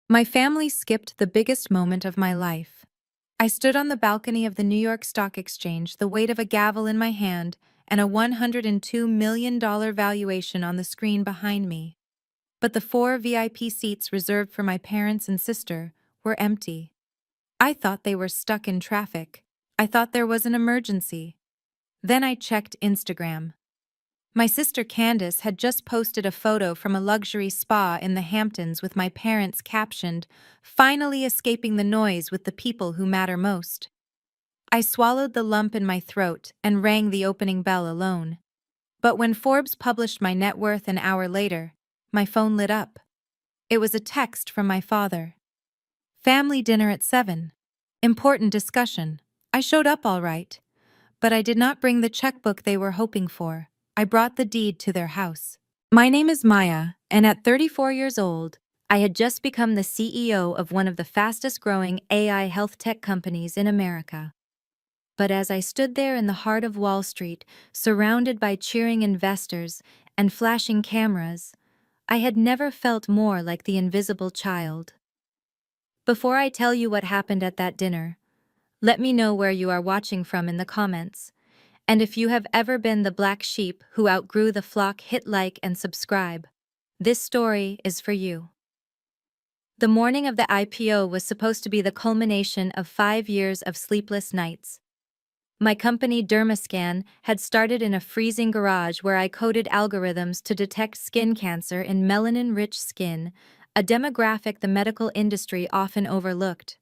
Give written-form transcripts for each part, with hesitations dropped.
My family skipped the biggest moment of my life. I stood on the balcony of the New York Stock Exchange, the weight of a gavel in my hand and a $102 million valuation on the screen behind me. But the 4 VIP seats reserved for my parents and sister were empty. I thought they were stuck in traffic. I thought there was an emergency. Then I checked Instagram. My sister Candace had just posted a photo from a luxury spa in the Hamptons with my parents captioned, "Finally escaping the noise with the people who matter most." I swallowed the lump in my throat and rang the opening bell alone. But when Forbes published my net worth an hour later, my phone lit up. It was a text from my father. "Family dinner at 7. Important discussion." I showed up all right, but I did not bring the checkbook they were hoping for. I brought the deed to their house. My name is Maya, and at 34 years old, I had just become the CEO of one of the fastest-growing AI health tech companies in America. But as I stood there in the heart of Wall Street, surrounded by cheering investors and flashing cameras, I had never felt more like the invisible child. Before I tell you what happened at that dinner, let me know where you are watching from in the comments. And if you have ever been the black sheep who outgrew the flock, hit like and subscribe. This story is for you. The morning of the IPO was supposed to be the culmination of 5 years of sleepless nights. My company Dermascan had started in a freezing garage where I coded algorithms to detect skin cancer in melanin-rich skin, a demographic the medical industry often overlooked.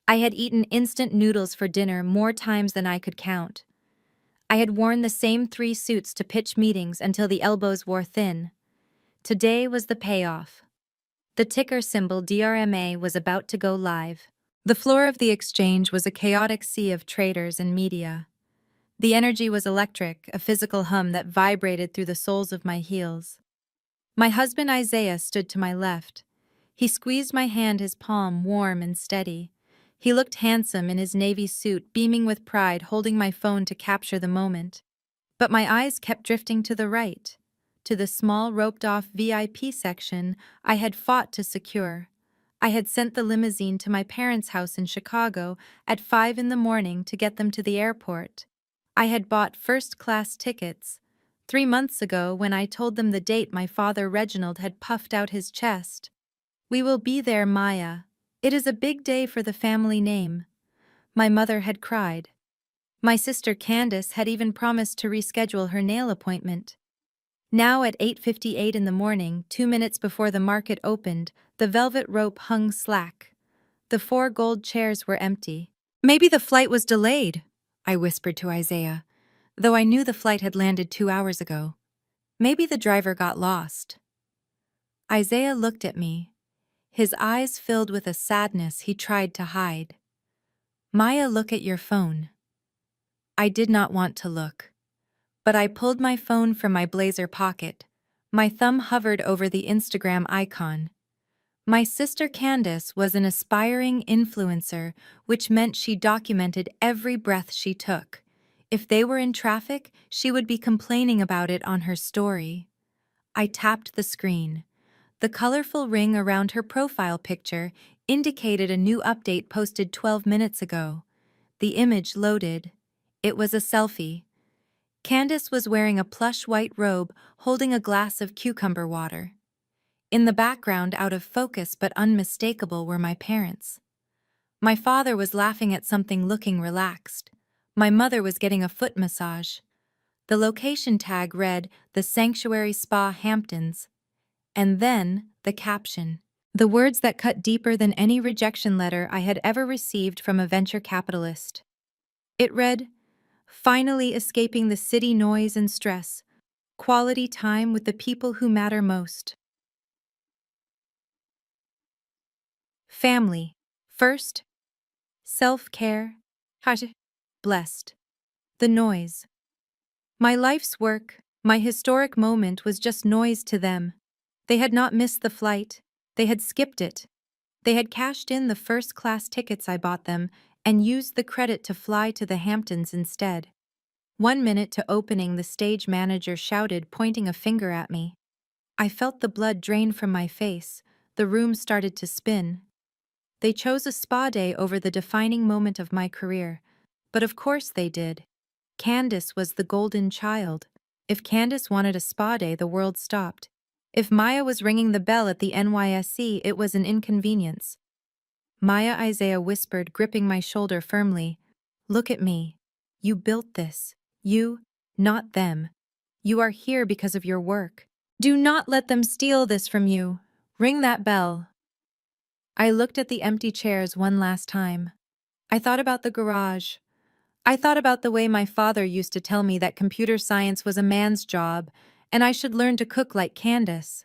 I had eaten instant noodles for dinner more times than I could count. I had worn the same 3 suits to pitch meetings until the elbows wore thin. Today was the payoff. The ticker symbol DRMA was about to go live. The floor of the exchange was a chaotic sea of traders and media. The energy was electric, a physical hum that vibrated through the soles of my heels. My husband Isaiah stood to my left. He squeezed my hand, his palm warm and steady. He looked handsome in his navy suit, beaming with pride, holding my phone to capture the moment. But my eyes kept drifting to the right, to the small roped-off VIP section I had fought to secure. I had sent the limousine to my parents' house in Chicago at 5 in the morning to get them to the airport. I had bought first-class tickets 3 months ago when I told them the date my father Reginald had puffed out his chest. "We will be there, Maya. It is a big day for the family name." My mother had cried. My sister Candace had even promised to reschedule her nail appointment. Now at 8:58 in the morning, 2 minutes before the market opened, the velvet rope hung slack. The 4 gold chairs were empty. "Maybe the flight was delayed," I whispered to Isaiah, though I knew the flight had landed 2 hours ago. "Maybe the driver got lost." Isaiah looked at me, his eyes filled with a sadness he tried to hide. "Maya, look at your phone." I did not want to look, but I pulled my phone from my blazer pocket. My thumb hovered over the Instagram icon. My sister Candace was an aspiring influencer, which meant she documented every breath she took. If they were in traffic, she would be complaining about it on her story. I tapped the screen. The colorful ring around her profile picture indicated a new update posted 12 minutes ago. The image loaded. It was a selfie. Candace was wearing a plush white robe, holding a glass of cucumber water. In the background, out of focus but unmistakable, were my parents. My father was laughing at something, looking relaxed. My mother was getting a foot massage. The location tag read, "The Sanctuary Spa Hamptons." And then, the caption. The words that cut deeper than any rejection letter I had ever received from a venture capitalist. It read, "Finally escaping the city noise and stress. Quality time with the people who matter most. Family. First. Self-care. Blessed. The noise. My life's work, my historic moment was just noise to them. They had not missed the flight. They had skipped it. They had cashed in the first-class tickets I bought them and used the credit to fly to the Hamptons instead. 1 minute to opening, the stage manager shouted, pointing a finger at me. I felt the blood drain from my face, The room started to spin. They chose a spa day over the defining moment of my career. But of course they did. Candace was the golden child. If Candace wanted a spa day, the world stopped. If Maya was ringing the bell at the NYSE, it was an inconvenience. Maya, Isaiah whispered, gripping my shoulder firmly. Look at me. You built this. You, not them. You are here because of your work. Do not let them steal this from you. Ring that bell. I looked at the empty chairs one last time. I thought about the garage. I thought about the way my father used to tell me that computer science was a man's job, and I should learn to cook like Candace.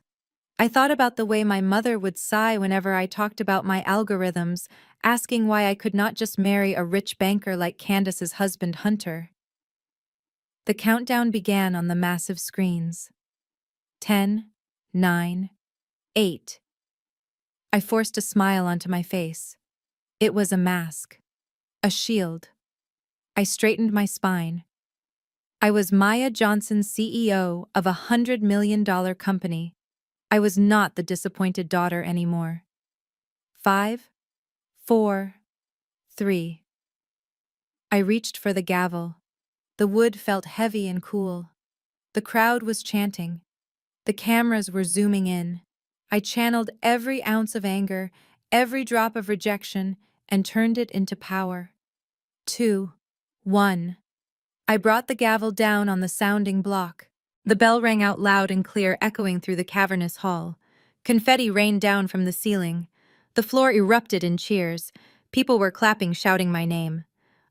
I thought about the way my mother would sigh whenever I talked about my algorithms, asking why I could not just marry a rich banker like Candace's husband Hunter. The countdown began on the massive screens. 10, 9, 8. I forced a smile onto my face. It was a mask. A shield. I straightened my spine. I was Maya Johnson, CEO of $100 million company. I was not the disappointed daughter anymore. 5, 4, 3. I reached for the gavel. The wood felt heavy and cool. The crowd was chanting. The cameras were zooming in. I channeled every ounce of anger, every drop of rejection, and turned it into power. 2, 1. I brought the gavel down on the sounding block. The bell rang out loud and clear, echoing through the cavernous hall. Confetti rained down from the ceiling. The floor erupted in cheers. People were clapping, shouting my name.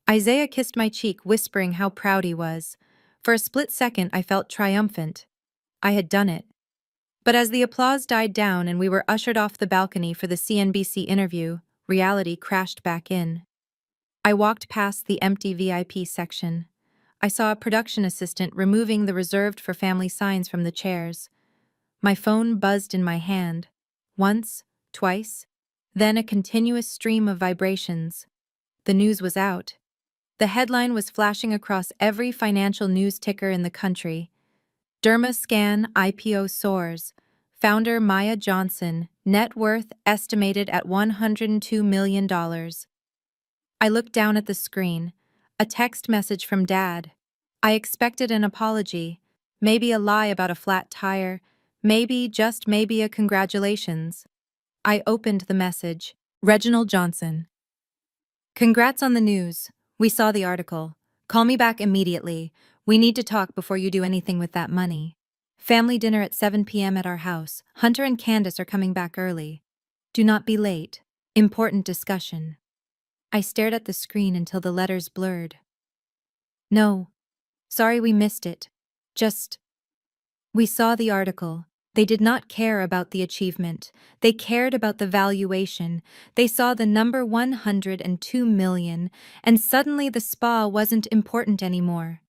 Isaiah kissed my cheek, whispering how proud he was. For a split second, I felt triumphant. I had done it. But as the applause died down and we were ushered off the balcony for the CNBC interview, reality crashed back in. I walked past the empty VIP section. I saw a production assistant removing the reserved for family signs from the chairs. My phone buzzed in my hand. Once, twice, then a continuous stream of vibrations. The news was out. The headline was flashing across every financial news ticker in the country. DermaScan IPO soars. Founder Maya Johnson, net worth estimated at $102 million. I looked down at the screen. A text message from Dad. I expected an apology, maybe a lie about a flat tire, maybe, just maybe, a congratulations. I opened the message. Reginald Johnson. Congrats on the news. We saw the article. Call me back immediately. We need to talk before you do anything with that money. Family dinner at 7 p.m. at our house. Hunter and Candace are coming back early. Do not be late. Important discussion. I stared at the screen until the letters blurred. No. Sorry we missed it. We saw the article. They did not care about the achievement. They cared about the valuation. They saw the number 102 million, and suddenly the spa wasn't important anymore.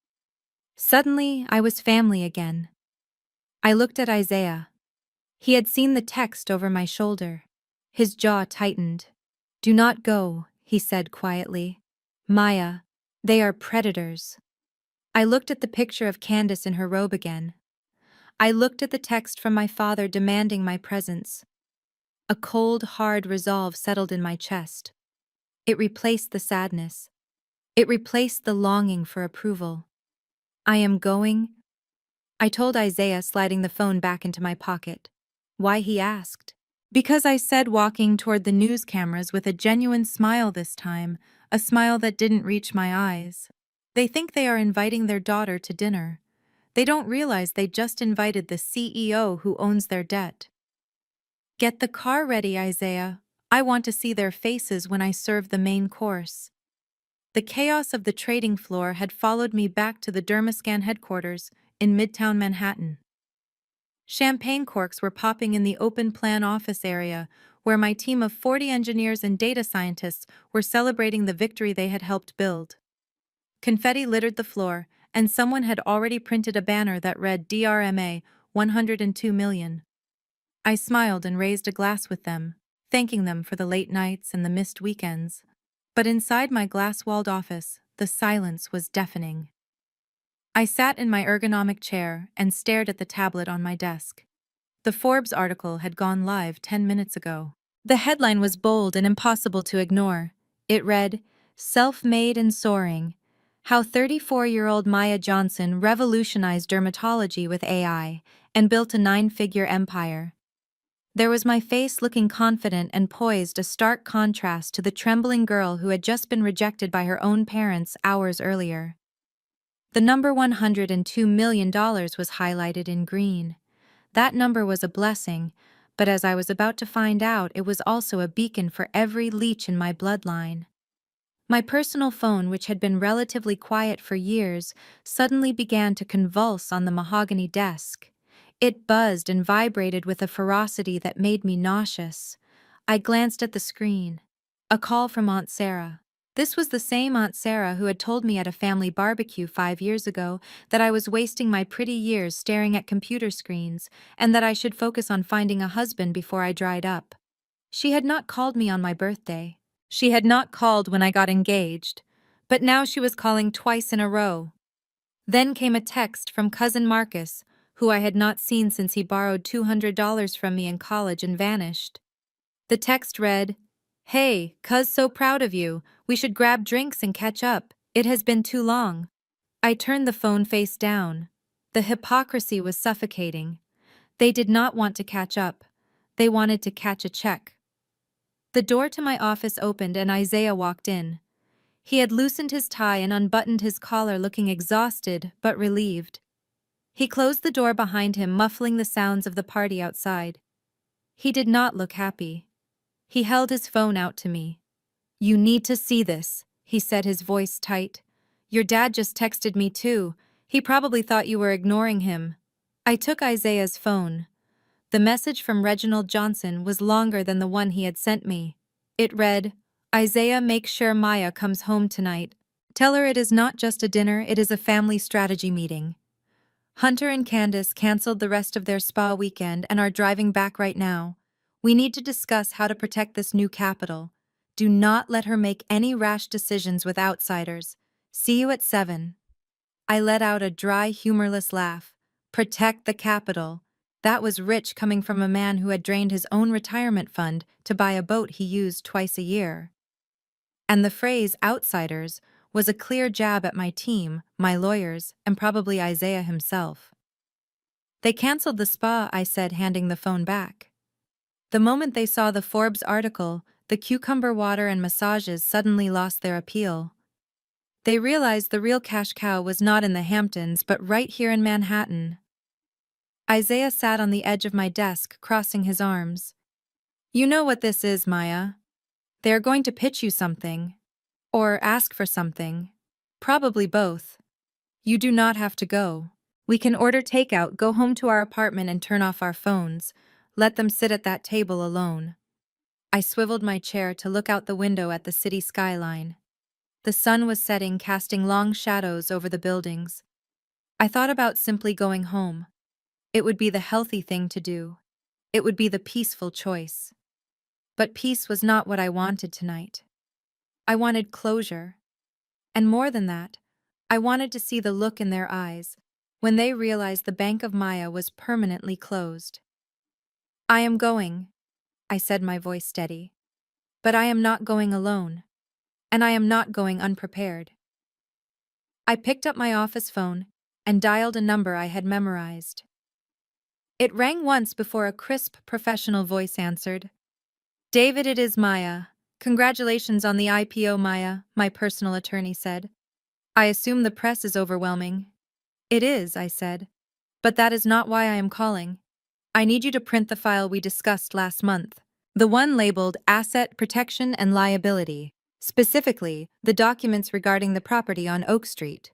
Suddenly, I was family again. I looked at Isaiah. He had seen the text over my shoulder. His jaw tightened. Do not go, he said quietly. Maya, they are predators. I looked at the picture of Candace in her robe again. I looked at the text from my father demanding my presence. A cold, hard resolve settled in my chest. It replaced the sadness. It replaced the longing for approval. I am going. I told Isaiah, sliding the phone back into my pocket. Why, he asked. Because I said, walking toward the news cameras with a genuine smile this time, a smile that didn't reach my eyes. They think they are inviting their daughter to dinner. They don't realize they just invited the CEO who owns their debt. Get the car ready, Isaiah. I want to see their faces when I serve the main course. The chaos of the trading floor had followed me back to the DermaScan headquarters in Midtown Manhattan. Champagne corks were popping in the open-plan office area, where my team of 40 engineers and data scientists were celebrating the victory they had helped build. Confetti littered the floor, and someone had already printed a banner that read DRMA 102 million. I smiled and raised a glass with them, thanking them for the late nights and the missed weekends. But inside my glass-walled office, the silence was deafening. I sat in my ergonomic chair and stared at the tablet on my desk. The Forbes article had gone live 10 minutes ago. The headline was bold and impossible to ignore. It read, "Self-made and soaring. How 34-year-old Maya Johnson revolutionized dermatology with AI and built a 9-figure empire." There was my face looking confident and poised, a stark contrast to the trembling girl who had just been rejected by her own parents hours earlier. The number $102 million was highlighted in green. That number was a blessing, but as I was about to find out, it was also a beacon for every leech in my bloodline. My personal phone, which had been relatively quiet for years, suddenly began to convulse on the mahogany desk. It buzzed and vibrated with a ferocity that made me nauseous. I glanced at the screen. A call from Aunt Sarah. This was the same Aunt Sarah who had told me at a family barbecue 5 years ago that I was wasting my pretty years staring at computer screens and that I should focus on finding a husband before I dried up. She had not called me on my birthday. She had not called when I got engaged. But now she was calling twice in a row. Then came a text from cousin Marcus, who I had not seen since he borrowed $200 from me in college and vanished. The text read, "Hey, cuz, so proud of you. We should grab drinks and catch up. It has been too long." I turned the phone face down. The hypocrisy was suffocating. They did not want to catch up. They wanted to catch a check. The door to my office opened and Isaiah walked in. He had loosened his tie and unbuttoned his collar, looking exhausted but relieved. He closed the door behind him, muffling the sounds of the party outside. He did not look happy. He held his phone out to me. "You need to see this," he said, his voice tight. "Your dad just texted me too. He probably thought you were ignoring him." I took Isaiah's phone. The message from Reginald Johnson was longer than the one he had sent me. It read, "Isaiah, make sure Maya comes home tonight. Tell her it is not just a dinner, it is a family strategy meeting. Hunter and Candace canceled the rest of their spa weekend and are driving back right now. We need to discuss how to protect this new capital. Do not let her make any rash decisions with outsiders. See you at 7. I let out a dry, humorless laugh. Protect the capital. That was rich coming from a man who had drained his own retirement fund to buy a boat he used twice a year. And the phrase outsiders was a clear jab at my team, my lawyers, and probably Isaiah himself. "They canceled the spa," I said, handing the phone back. The moment they saw the Forbes article, the cucumber water and massages suddenly lost their appeal. They realized the real cash cow was not in the Hamptons but right here in Manhattan. Isaiah sat on the edge of my desk, crossing his arms. "You know what this is, Maya. They are going to pitch you something. Or ask for something. Probably both. You do not have to go. We can order takeout, go home to our apartment and turn off our phones. Let them sit at that table alone." I swiveled my chair to look out the window at the city skyline. The sun was setting, casting long shadows over the buildings. I thought about simply going home. It would be the healthy thing to do. It would be the peaceful choice. But peace was not what I wanted tonight. I wanted closure. And more than that, I wanted to see the look in their eyes when they realized the Bank of Maya was permanently closed. "I am going," I said, my voice steady. "But I am not going alone. And I am not going unprepared." I picked up my office phone and dialed a number I had memorized. It rang once before a crisp, professional voice answered. "David, it is Maya. Congratulations on the IPO, Maya," my personal attorney said. "I assume the press is overwhelming." "It is," I said. "But that is not why I am calling. I need you to print the file we discussed last month. The one labeled Asset Protection and Liability. Specifically, the documents regarding the property on Oak Street."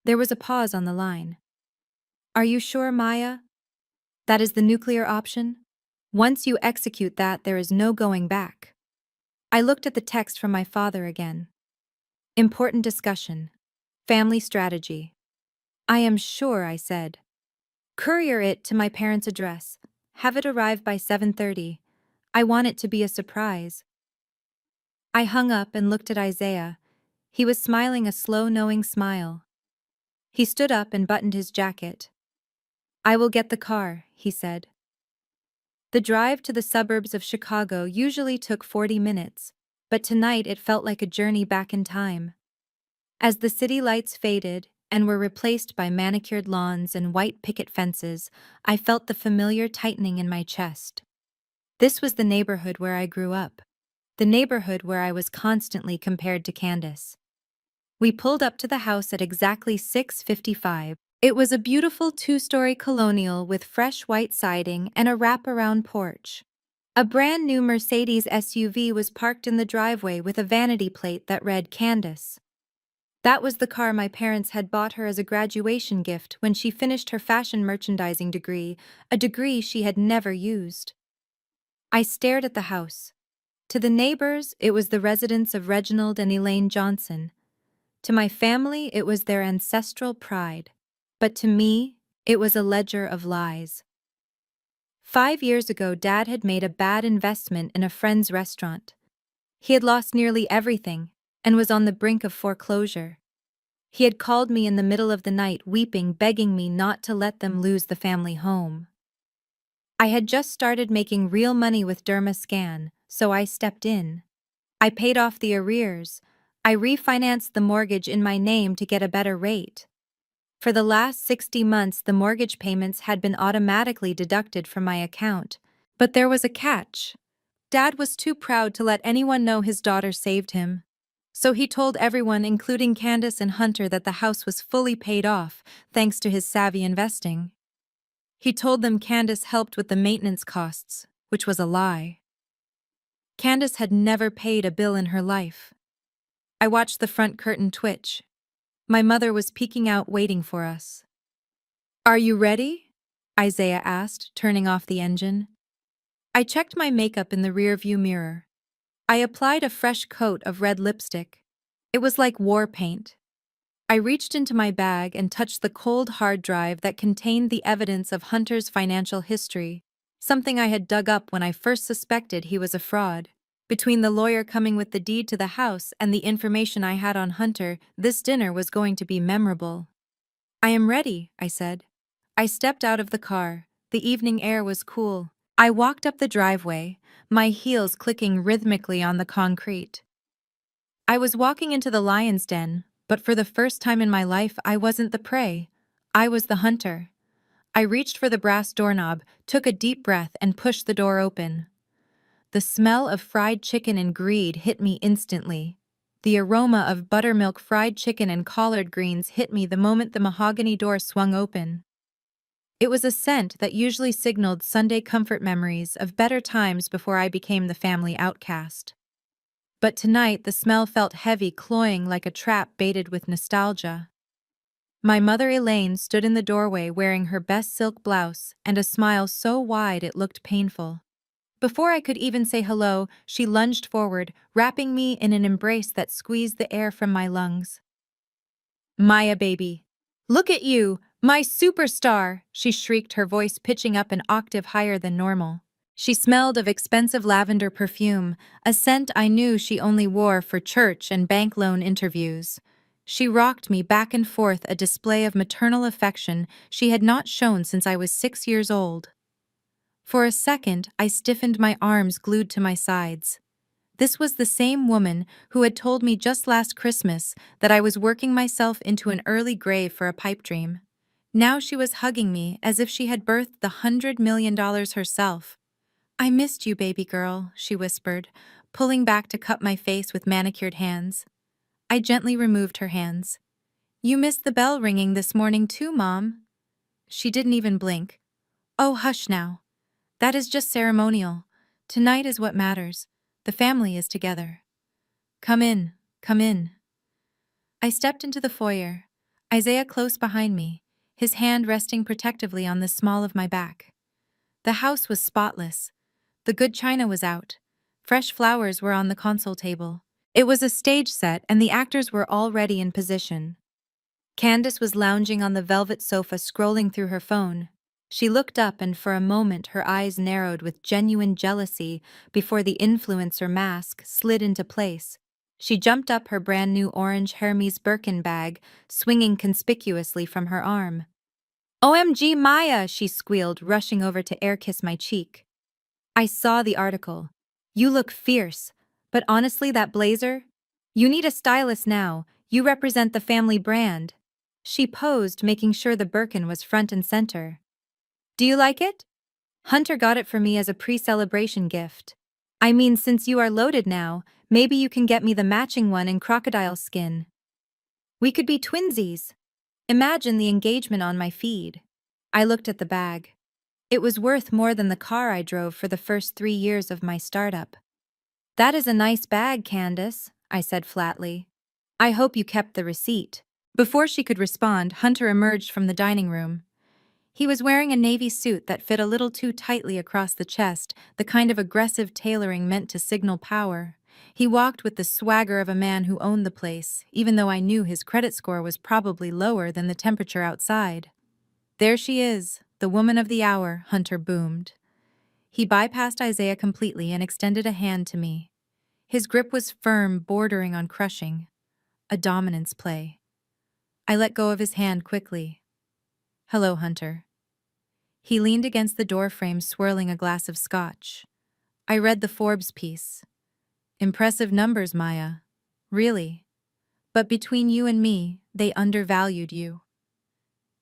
There was a pause on the line. "Are you sure, Maya? That is the nuclear option? Once you execute that, there is no going back." I looked at the text from my father again. "Important discussion. Family strategy." "I am sure," I said. "Courier it to my parents' address. Have it arrive by 7:30. I want it to be a surprise." I hung up and looked at Isaiah. He was smiling a slow, knowing smile. He stood up and buttoned his jacket. "I will get the car," he said. The drive to the suburbs of Chicago usually took 40 minutes, but tonight it felt like a journey back in time. As the city lights faded and were replaced by manicured lawns and white picket fences, I felt the familiar tightening in my chest. This was the neighborhood where I grew up, the neighborhood where I was constantly compared to Candace. We pulled up to the house at exactly 6:55. It was a beautiful two-story colonial with fresh white siding and a wraparound porch. A brand new Mercedes SUV was parked in the driveway with a vanity plate that read Candace. That was the car my parents had bought her as a graduation gift when she finished her fashion merchandising degree, a degree she had never used. I stared at the house. To the neighbors, it was the residence of Reginald and Elaine Johnson. To my family, it was their ancestral pride. But to me, it was a ledger of lies. 5 years ago, Dad had made a bad investment in a friend's restaurant. He had lost nearly everything and was on the brink of foreclosure. He had called me in the middle of the night, weeping, begging me not to let them lose the family home. I had just started making real money with Derma, so I stepped in. I paid off the arrears. I refinanced the mortgage in my name to get a better rate. For the last 60 months, the mortgage payments had been automatically deducted from my account. But there was a catch. Dad was too proud to let anyone know his daughter saved him. So he told everyone, including Candace and Hunter, that the house was fully paid off, thanks to his savvy investing. He told them Candace helped with the maintenance costs, which was a lie. Candace had never paid a bill in her life. I watched the front curtain twitch. My mother was peeking out, waiting for us. "Are you ready?" Isaiah asked, turning off the engine. I checked my makeup in the rearview mirror. I applied a fresh coat of red lipstick. It was like war paint. I reached into my bag and touched the cold hard drive that contained the evidence of Hunter's financial history, something I had dug up when I first suspected he was a fraud. Between the lawyer coming with the deed to the house and the information I had on Hunter, this dinner was going to be memorable. "I am ready," I said. I stepped out of the car. The evening air was cool. I walked up the driveway, my heels clicking rhythmically on the concrete. I was walking into the lion's den, but for the first time in my life, I wasn't the prey. I was the hunter. I reached for the brass doorknob, took a deep breath, and pushed the door open. The smell of fried chicken and greed hit me instantly. The aroma of buttermilk fried chicken and collard greens hit me the moment the mahogany door swung open. It was a scent that usually signaled Sunday comfort memories of better times before I became the family outcast. But tonight the smell felt heavy, cloying like a trap baited with nostalgia. My mother Elaine stood in the doorway wearing her best silk blouse and a smile so wide it looked painful. Before I could even say hello, she lunged forward, wrapping me in an embrace that squeezed the air from my lungs. "Maya, baby. Look at you, my superstar," she shrieked, her voice pitching up an octave higher than normal. She smelled of expensive lavender perfume, a scent I knew she only wore for church and bank loan interviews. She rocked me back and forth, a display of maternal affection she had not shown since I was 6 years old. For a second, I stiffened, my arms glued to my sides. This was the same woman who had told me just last Christmas that I was working myself into an early grave for a pipe dream. Now she was hugging me as if she had birthed the $100 million herself. "I missed you, baby girl," she whispered, pulling back to cup my face with manicured hands. I gently removed her hands. "You missed the bell ringing this morning too, Mom." She didn't even blink. "Oh, hush now. That is just ceremonial. Tonight is what matters. The family is together. Come in, come in." I stepped into the foyer, Isaiah close behind me, his hand resting protectively on the small of my back. The house was spotless. The good china was out. Fresh flowers were on the console table. It was a stage set and the actors were already in position. Candace was lounging on the velvet sofa, scrolling through her phone. She looked up and for a moment her eyes narrowed with genuine jealousy before the influencer mask slid into place. She jumped up, her brand new orange Hermes Birkin bag swinging conspicuously from her arm. "OMG, Maya," she squealed, rushing over to air kiss my cheek. I saw the article. You look fierce, but honestly, that blazer? You need a stylist now. You represent the family brand. She posed, making sure the Birkin was front and center. Do you like it? Hunter got it for me as a pre-celebration gift. I mean, since you are loaded now, maybe you can get me the matching one in crocodile skin. We could be twinsies. Imagine the engagement on my feed. I looked at the bag. It was worth more than the car I drove for the first 3 years of my startup. That is a nice bag, Candace, I said flatly. I hope you kept the receipt. Before she could respond, Hunter emerged from the dining room. He was wearing a navy suit that fit a little too tightly across the chest, the kind of aggressive tailoring meant to signal power. He walked with the swagger of a man who owned the place, even though I knew his credit score was probably lower than the temperature outside. There she is, the woman of the hour, Hunter boomed. He bypassed Isaiah completely and extended a hand to me. His grip was firm, bordering on crushing. A dominance play. I let go of his hand quickly. Hello, Hunter. He leaned against the doorframe, swirling a glass of scotch. I read the Forbes piece. Impressive numbers, Maya. Really. But between you and me, they undervalued you.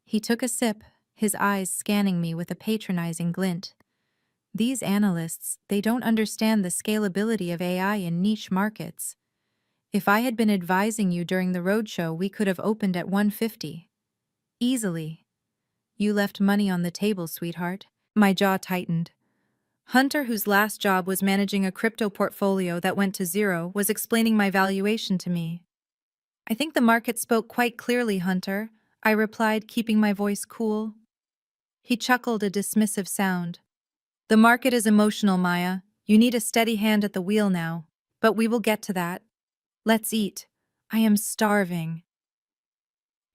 He took a sip, his eyes scanning me with a patronizing glint. These analysts, they don't understand the scalability of AI in niche markets. If I had been advising you during the roadshow, we could have opened at 150. Easily. You left money on the table, sweetheart. My jaw tightened. Hunter, whose last job was managing a crypto portfolio that went to zero, was explaining my valuation to me. I think the market spoke quite clearly, Hunter, I replied, keeping my voice cool. He chuckled, a dismissive sound. The market is emotional, Maya. You need a steady hand at the wheel now. But we will get to that. Let's eat. I am starving.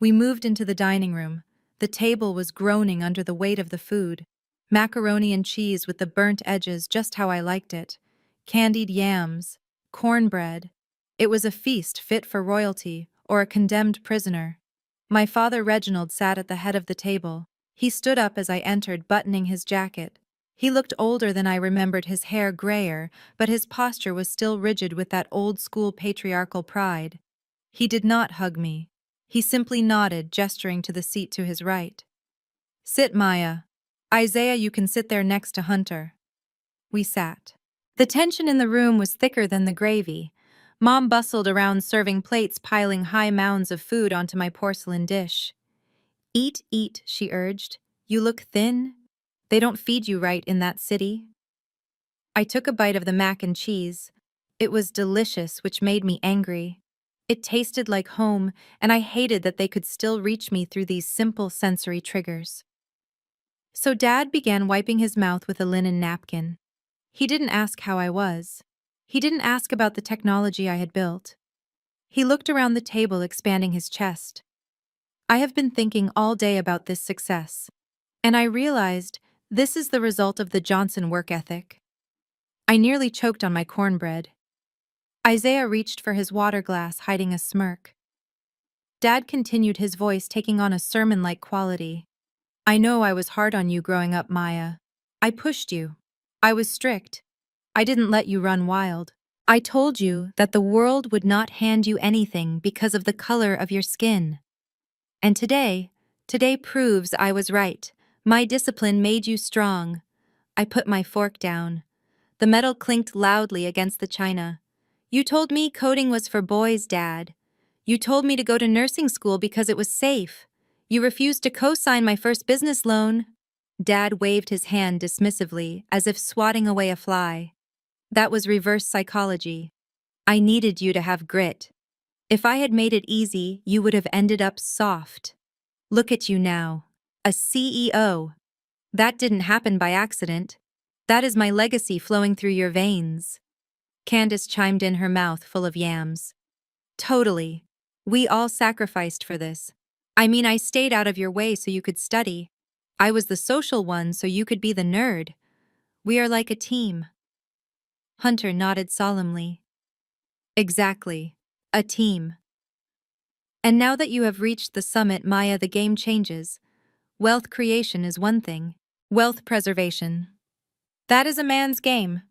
We moved into the dining room. The table was groaning under the weight of the food. Macaroni and cheese with the burnt edges, just how I liked it. Candied yams. Cornbread. It was a feast fit for royalty or a condemned prisoner. My father Reginald sat at the head of the table. He stood up as I entered, buttoning his jacket. He looked older than I remembered, his hair grayer, but his posture was still rigid with that old-school patriarchal pride. He did not hug me. He simply nodded, gesturing to the seat to his right. Sit, Maya. Isaiah, you can sit there next to Hunter. We sat. The tension in the room was thicker than the gravy. Mom bustled around serving plates, piling high mounds of food onto my porcelain dish. Eat, eat, she urged. You look thin. They don't feed you right in that city. I took a bite of the mac and cheese. It was delicious, which made me angry. It tasted like home, and I hated that they could still reach me through these simple sensory triggers. So Dad began wiping his mouth with a linen napkin. He didn't ask how I was. He didn't ask about the technology I had built. He looked around the table, expanding his chest. I have been thinking all day about this success, and I realized this is the result of the Johnson work ethic. I nearly choked on my cornbread. Isaiah reached for his water glass, hiding a smirk. Dad continued, his voice taking on a sermon-like quality. I know I was hard on you growing up, Maya. I pushed you. I was strict. I didn't let you run wild. I told you that the world would not hand you anything because of the color of your skin. And today proves I was right. My discipline made you strong. I put my fork down. The metal clinked loudly against the china. You told me coding was for boys, Dad. You told me to go to nursing school because it was safe. You refused to co-sign my first business loan. Dad waved his hand dismissively, as if swatting away a fly. That was reverse psychology. I needed you to have grit. If I had made it easy, you would have ended up soft. Look at you now. A CEO. That didn't happen by accident. That is my legacy flowing through your veins. Candace chimed in, her mouth full of yams. Totally. We all sacrificed for this. I mean, I stayed out of your way so you could study. I was the social one so you could be the nerd. We are like a team. Hunter nodded solemnly. Exactly. A team. And now that you have reached the summit, Maya, the game changes. Wealth creation is one thing. Wealth preservation. That is a man's game.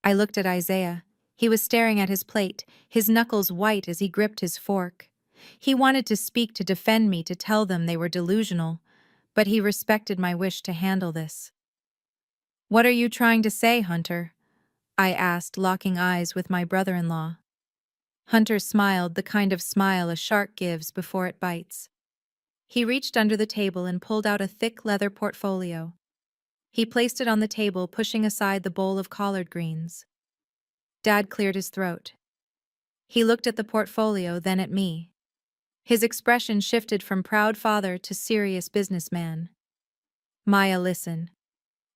I looked at Isaiah. He was staring at his plate, his knuckles white as he gripped his fork. He wanted to speak to defend me, to tell them they were delusional, but he respected my wish to handle this. "What are you trying to say, Hunter?" I asked, locking eyes with my brother-in-law. Hunter smiled, the kind of smile a shark gives before it bites. He reached under the table and pulled out a thick leather portfolio. He placed it on the table, pushing aside the bowl of collard greens. Dad cleared his throat. He looked at the portfolio, then at me. His expression shifted from proud father to serious businessman. "Maya, listen.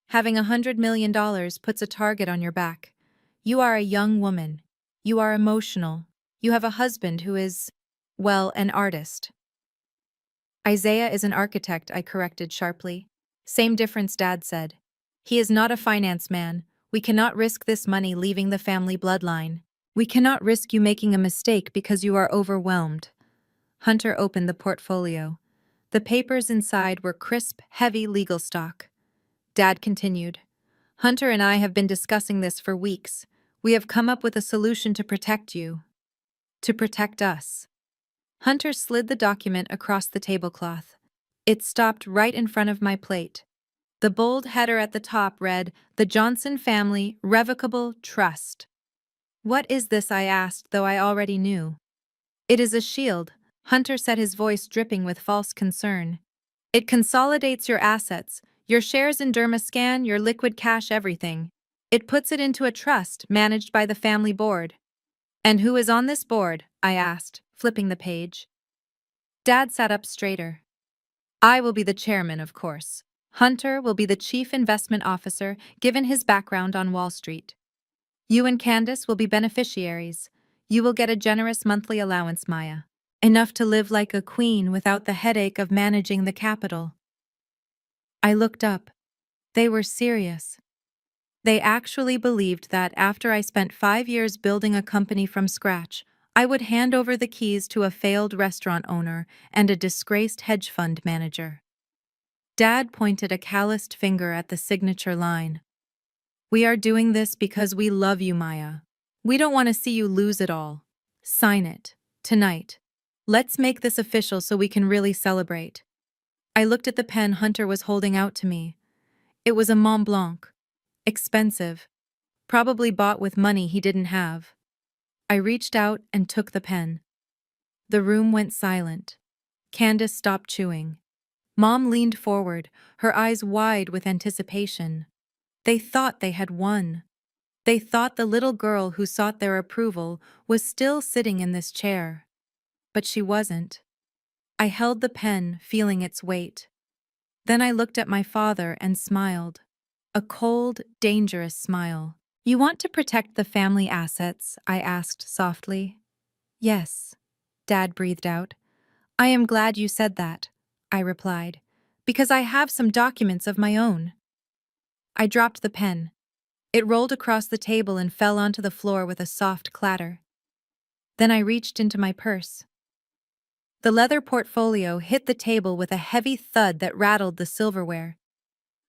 Having $100 million puts a target on your back. You are a young woman. You are emotional. You have a husband who is, well, an artist." "Isaiah is an architect," I corrected sharply. "Same difference," Dad said. "He is not a finance man. We cannot risk this money leaving the family bloodline. We cannot risk you making a mistake because you are overwhelmed." Hunter opened the portfolio. The papers inside were crisp, heavy legal stock. Dad continued. "Hunter and I have been discussing this for weeks. We have come up with a solution to protect you. To protect us." Hunter slid the document across the tablecloth. It stopped right in front of my plate. The bold header at the top read, "The Johnson Family Revocable Trust." "What is this?" I asked, though I already knew. "It is a shield," Hunter said, his voice dripping with false concern. "It consolidates your assets, your shares in Dermascan, your liquid cash, everything. It puts it into a trust managed by the family board." "And who is on this board?" I asked, flipping the page. Dad sat up straighter. "I will be the chairman, of course. Hunter will be the chief investment officer, given his background on Wall Street. You and Candace will be beneficiaries. You will get a generous monthly allowance, Maya. Enough to live like a queen without the headache of managing the capital." I looked up. They were serious. They actually believed that after I spent 5 years building a company from scratch, I would hand over the keys to a failed restaurant owner and a disgraced hedge fund manager. Dad pointed a calloused finger at the signature line. "We are doing this because we love you, Maya. We don't want to see you lose it all. Sign it. Tonight. Let's make this official so we can really celebrate." I looked at the pen Hunter was holding out to me. It was a Mont Blanc. Expensive. Probably bought with money he didn't have. I reached out and took the pen. The room went silent. Candace stopped chewing. Mom leaned forward, her eyes wide with anticipation. They thought they had won. They thought the little girl who sought their approval was still sitting in this chair. But she wasn't. I held the pen, feeling its weight. Then I looked at my father and smiled. A cold, dangerous smile. "You want to protect the family assets?" I asked softly. "Yes," Dad breathed out. "I am glad you said that," I replied, "because I have some documents of my own." I dropped the pen. It rolled across the table and fell onto the floor with a soft clatter. Then I reached into my purse. The leather portfolio hit the table with a heavy thud that rattled the silverware.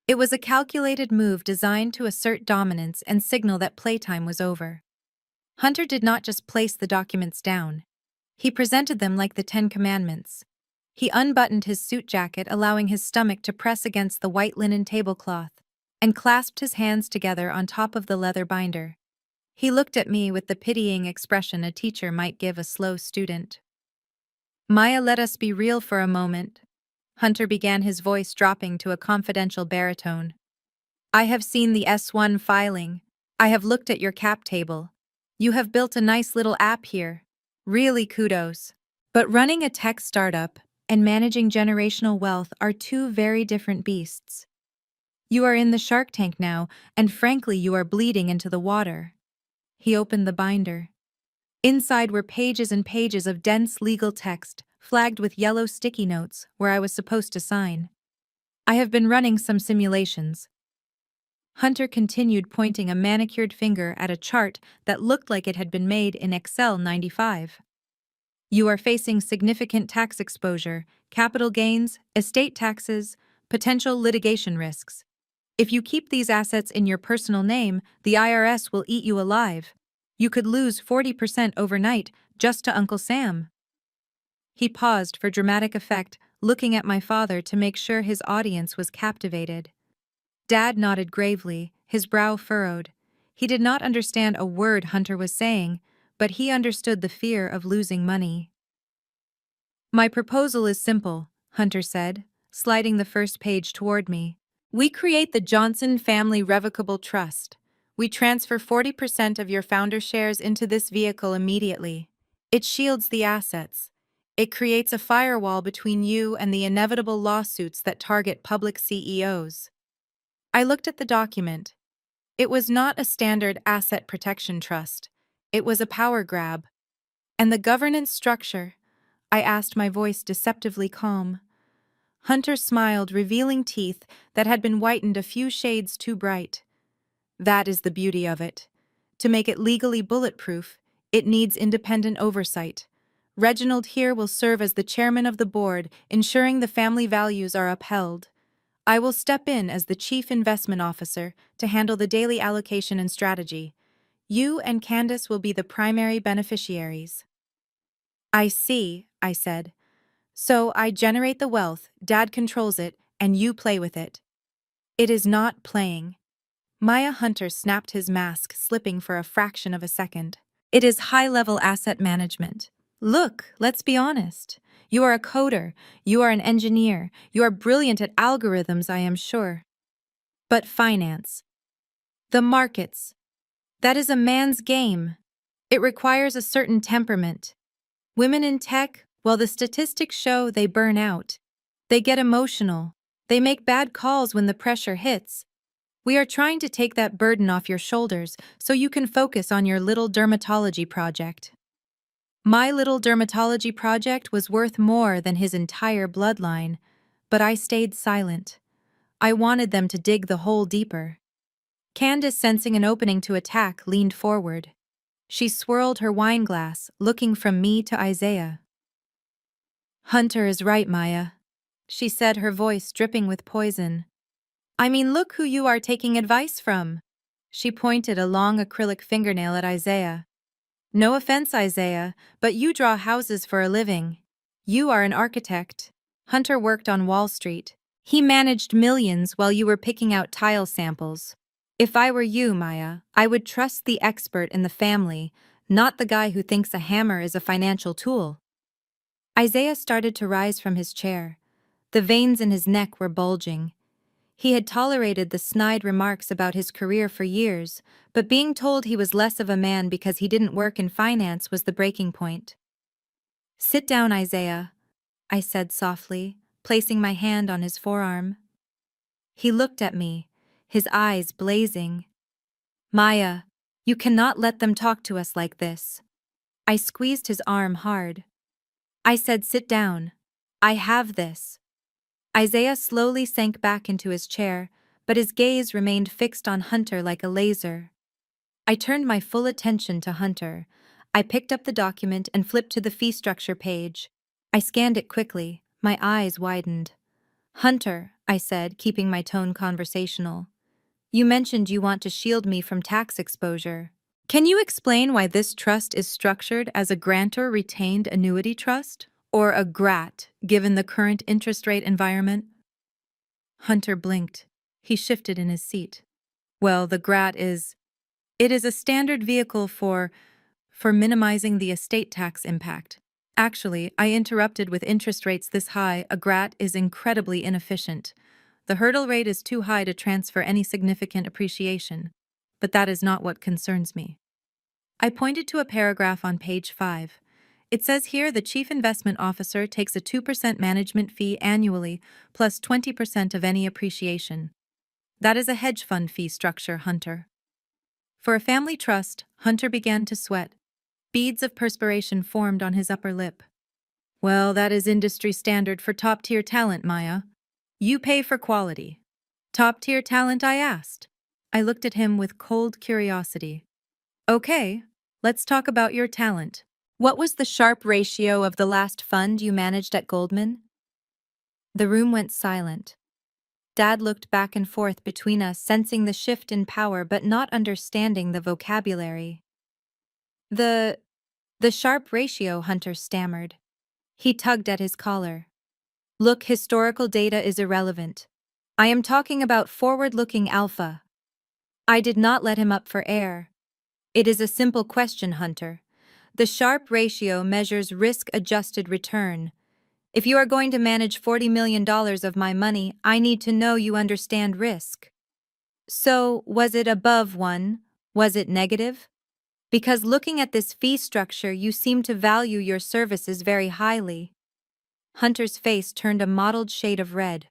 It was a calculated move designed to assert dominance and signal that playtime was over. Hunter did not just place the documents down. He presented them like the 10 Commandments. He unbuttoned his suit jacket, allowing his stomach to press against the white linen tablecloth, and clasped his hands together on top of the leather binder. He looked at me with the pitying expression a teacher might give a slow student. "Maya, let us be real for a moment," Hunter began, his voice dropping to a confidential baritone. "I have seen the S1 filing. I have looked at your cap table. You have built a nice little app here. Really kudos. But running a tech startup and managing generational wealth are two very different beasts. You are in the Shark Tank now, and frankly, you are bleeding into the water." He opened the binder. Inside were pages and pages of dense legal text, flagged with yellow sticky notes where I was supposed to sign. "I have been running some simulations." Hunter continued, pointing a manicured finger at a chart that looked like it had been made in Excel 95. "You are facing significant tax exposure, capital gains, estate taxes, potential litigation risks. If you keep these assets in your personal name, the IRS will eat you alive. You could lose 40% overnight just to Uncle Sam. He paused for dramatic effect, looking at my father to make sure his audience was captivated. Dad nodded gravely, his brow furrowed. He did not understand a word Hunter was saying, but he understood the fear of losing money. My proposal is simple, Hunter said, sliding the first page toward me. We create the Johnson Family Revocable Trust. We transfer 40% of your founder shares into this vehicle immediately. It shields the assets. It creates a firewall between you and the inevitable lawsuits that target public CEOs. I looked at the document. It was not a standard asset protection trust. It was a power grab. And the governance structure? I asked, my voice deceptively calm. Hunter smiled, revealing teeth that had been whitened a few shades too bright. That is the beauty of it. To make it legally bulletproof, it needs independent oversight. Reginald here will serve as the chairman of the board, ensuring the family values are upheld. I will step in as the chief investment officer to handle the daily allocation and strategy. You and Candace will be the primary beneficiaries. I see, I said. So I generate the wealth, Dad controls it, and you play with it. It is not playing. Maya Hunter snapped his mask, slipping for a fraction of a second. It is high-level asset management. Look, let's be honest. You are a coder, you are an engineer, you are brilliant at algorithms, I am sure. But finance. The markets. That is a man's game. It requires a certain temperament. Women in tech, well, the statistics show they burn out. They get emotional. They make bad calls when the pressure hits. We are trying to take that burden off your shoulders so you can focus on your little dermatology project. My little dermatology project was worth more than his entire bloodline, but I stayed silent. I wanted them to dig the hole deeper. Candace, sensing an opening to attack, leaned forward. She swirled her wine glass, looking from me to Isaiah. Hunter is right, Maya, she said, her voice dripping with poison. I mean, look who you are taking advice from. She pointed a long acrylic fingernail at Isaiah. No offense, Isaiah, but you draw houses for a living. You are an architect. Hunter worked on Wall Street. He managed millions while you were picking out tile samples. If I were you, Maya, I would trust the expert in the family, not the guy who thinks a hammer is a financial tool. Isaiah started to rise from his chair. The veins in his neck were bulging. He had tolerated the snide remarks about his career for years, but being told he was less of a man because he didn't work in finance was the breaking point. Sit down, Isaiah, I said softly, placing my hand on his forearm. He looked at me, his eyes blazing. Maya, you cannot let them talk to us like this. I squeezed his arm hard. I said, sit down. I have this. Isaiah slowly sank back into his chair, but his gaze remained fixed on Hunter like a laser. I turned my full attention to Hunter. I picked up the document and flipped to the fee structure page. I scanned it quickly, my eyes widened. Hunter, I said, keeping my tone conversational. You mentioned you want to shield me from tax exposure. Can you explain why this trust is structured as a grantor retained annuity trust? Or a GRAT, given the current interest rate environment? Hunter blinked. He shifted in his seat. Well, the GRAT is... It is a standard vehicle for minimizing the estate tax impact. Actually, I interrupted, with interest rates this high, a GRAT is incredibly inefficient. The hurdle rate is too high to transfer any significant appreciation. But that is not what concerns me. I pointed to a paragraph on page 5. It says here the chief investment officer takes a 2% management fee annually, plus 20% of any appreciation. That is a hedge fund fee structure, Hunter. For a family trust, Hunter began to sweat. Beads of perspiration formed on his upper lip. Well, that is industry standard for top-tier talent, Maya. You pay for quality. Top-tier talent, I asked. I looked at him with cold curiosity. Okay, let's talk about your talent. What was the Sharpe ratio of the last fund you managed at Goldman? The room went silent. Dad looked back and forth between us, sensing the shift in power but not understanding the vocabulary. The sharp ratio, Hunter stammered. He tugged at his collar. Look, historical data is irrelevant. I am talking about forward-looking alpha. I did not let him up for air. It is a simple question, Hunter. The Sharpe ratio measures risk-adjusted return. If you are going to manage $40 million of my money, I need to know you understand risk. So, was it above 1? Was it negative? Because looking at this fee structure, you seem to value your services very highly. Hunter's face turned a mottled shade of red.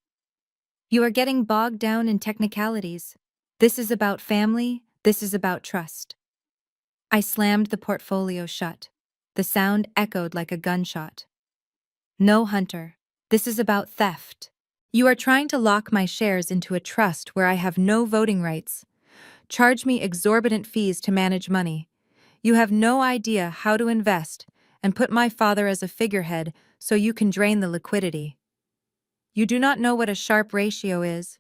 You are getting bogged down in technicalities. This is about family, this is about trust. I slammed the portfolio shut. The sound echoed like a gunshot. No, Hunter. This is about theft. You are trying to lock my shares into a trust where I have no voting rights. Charge me exorbitant fees to manage money. You have no idea how to invest, and put my father as a figurehead so you can drain the liquidity. You do not know what a Sharpe ratio is,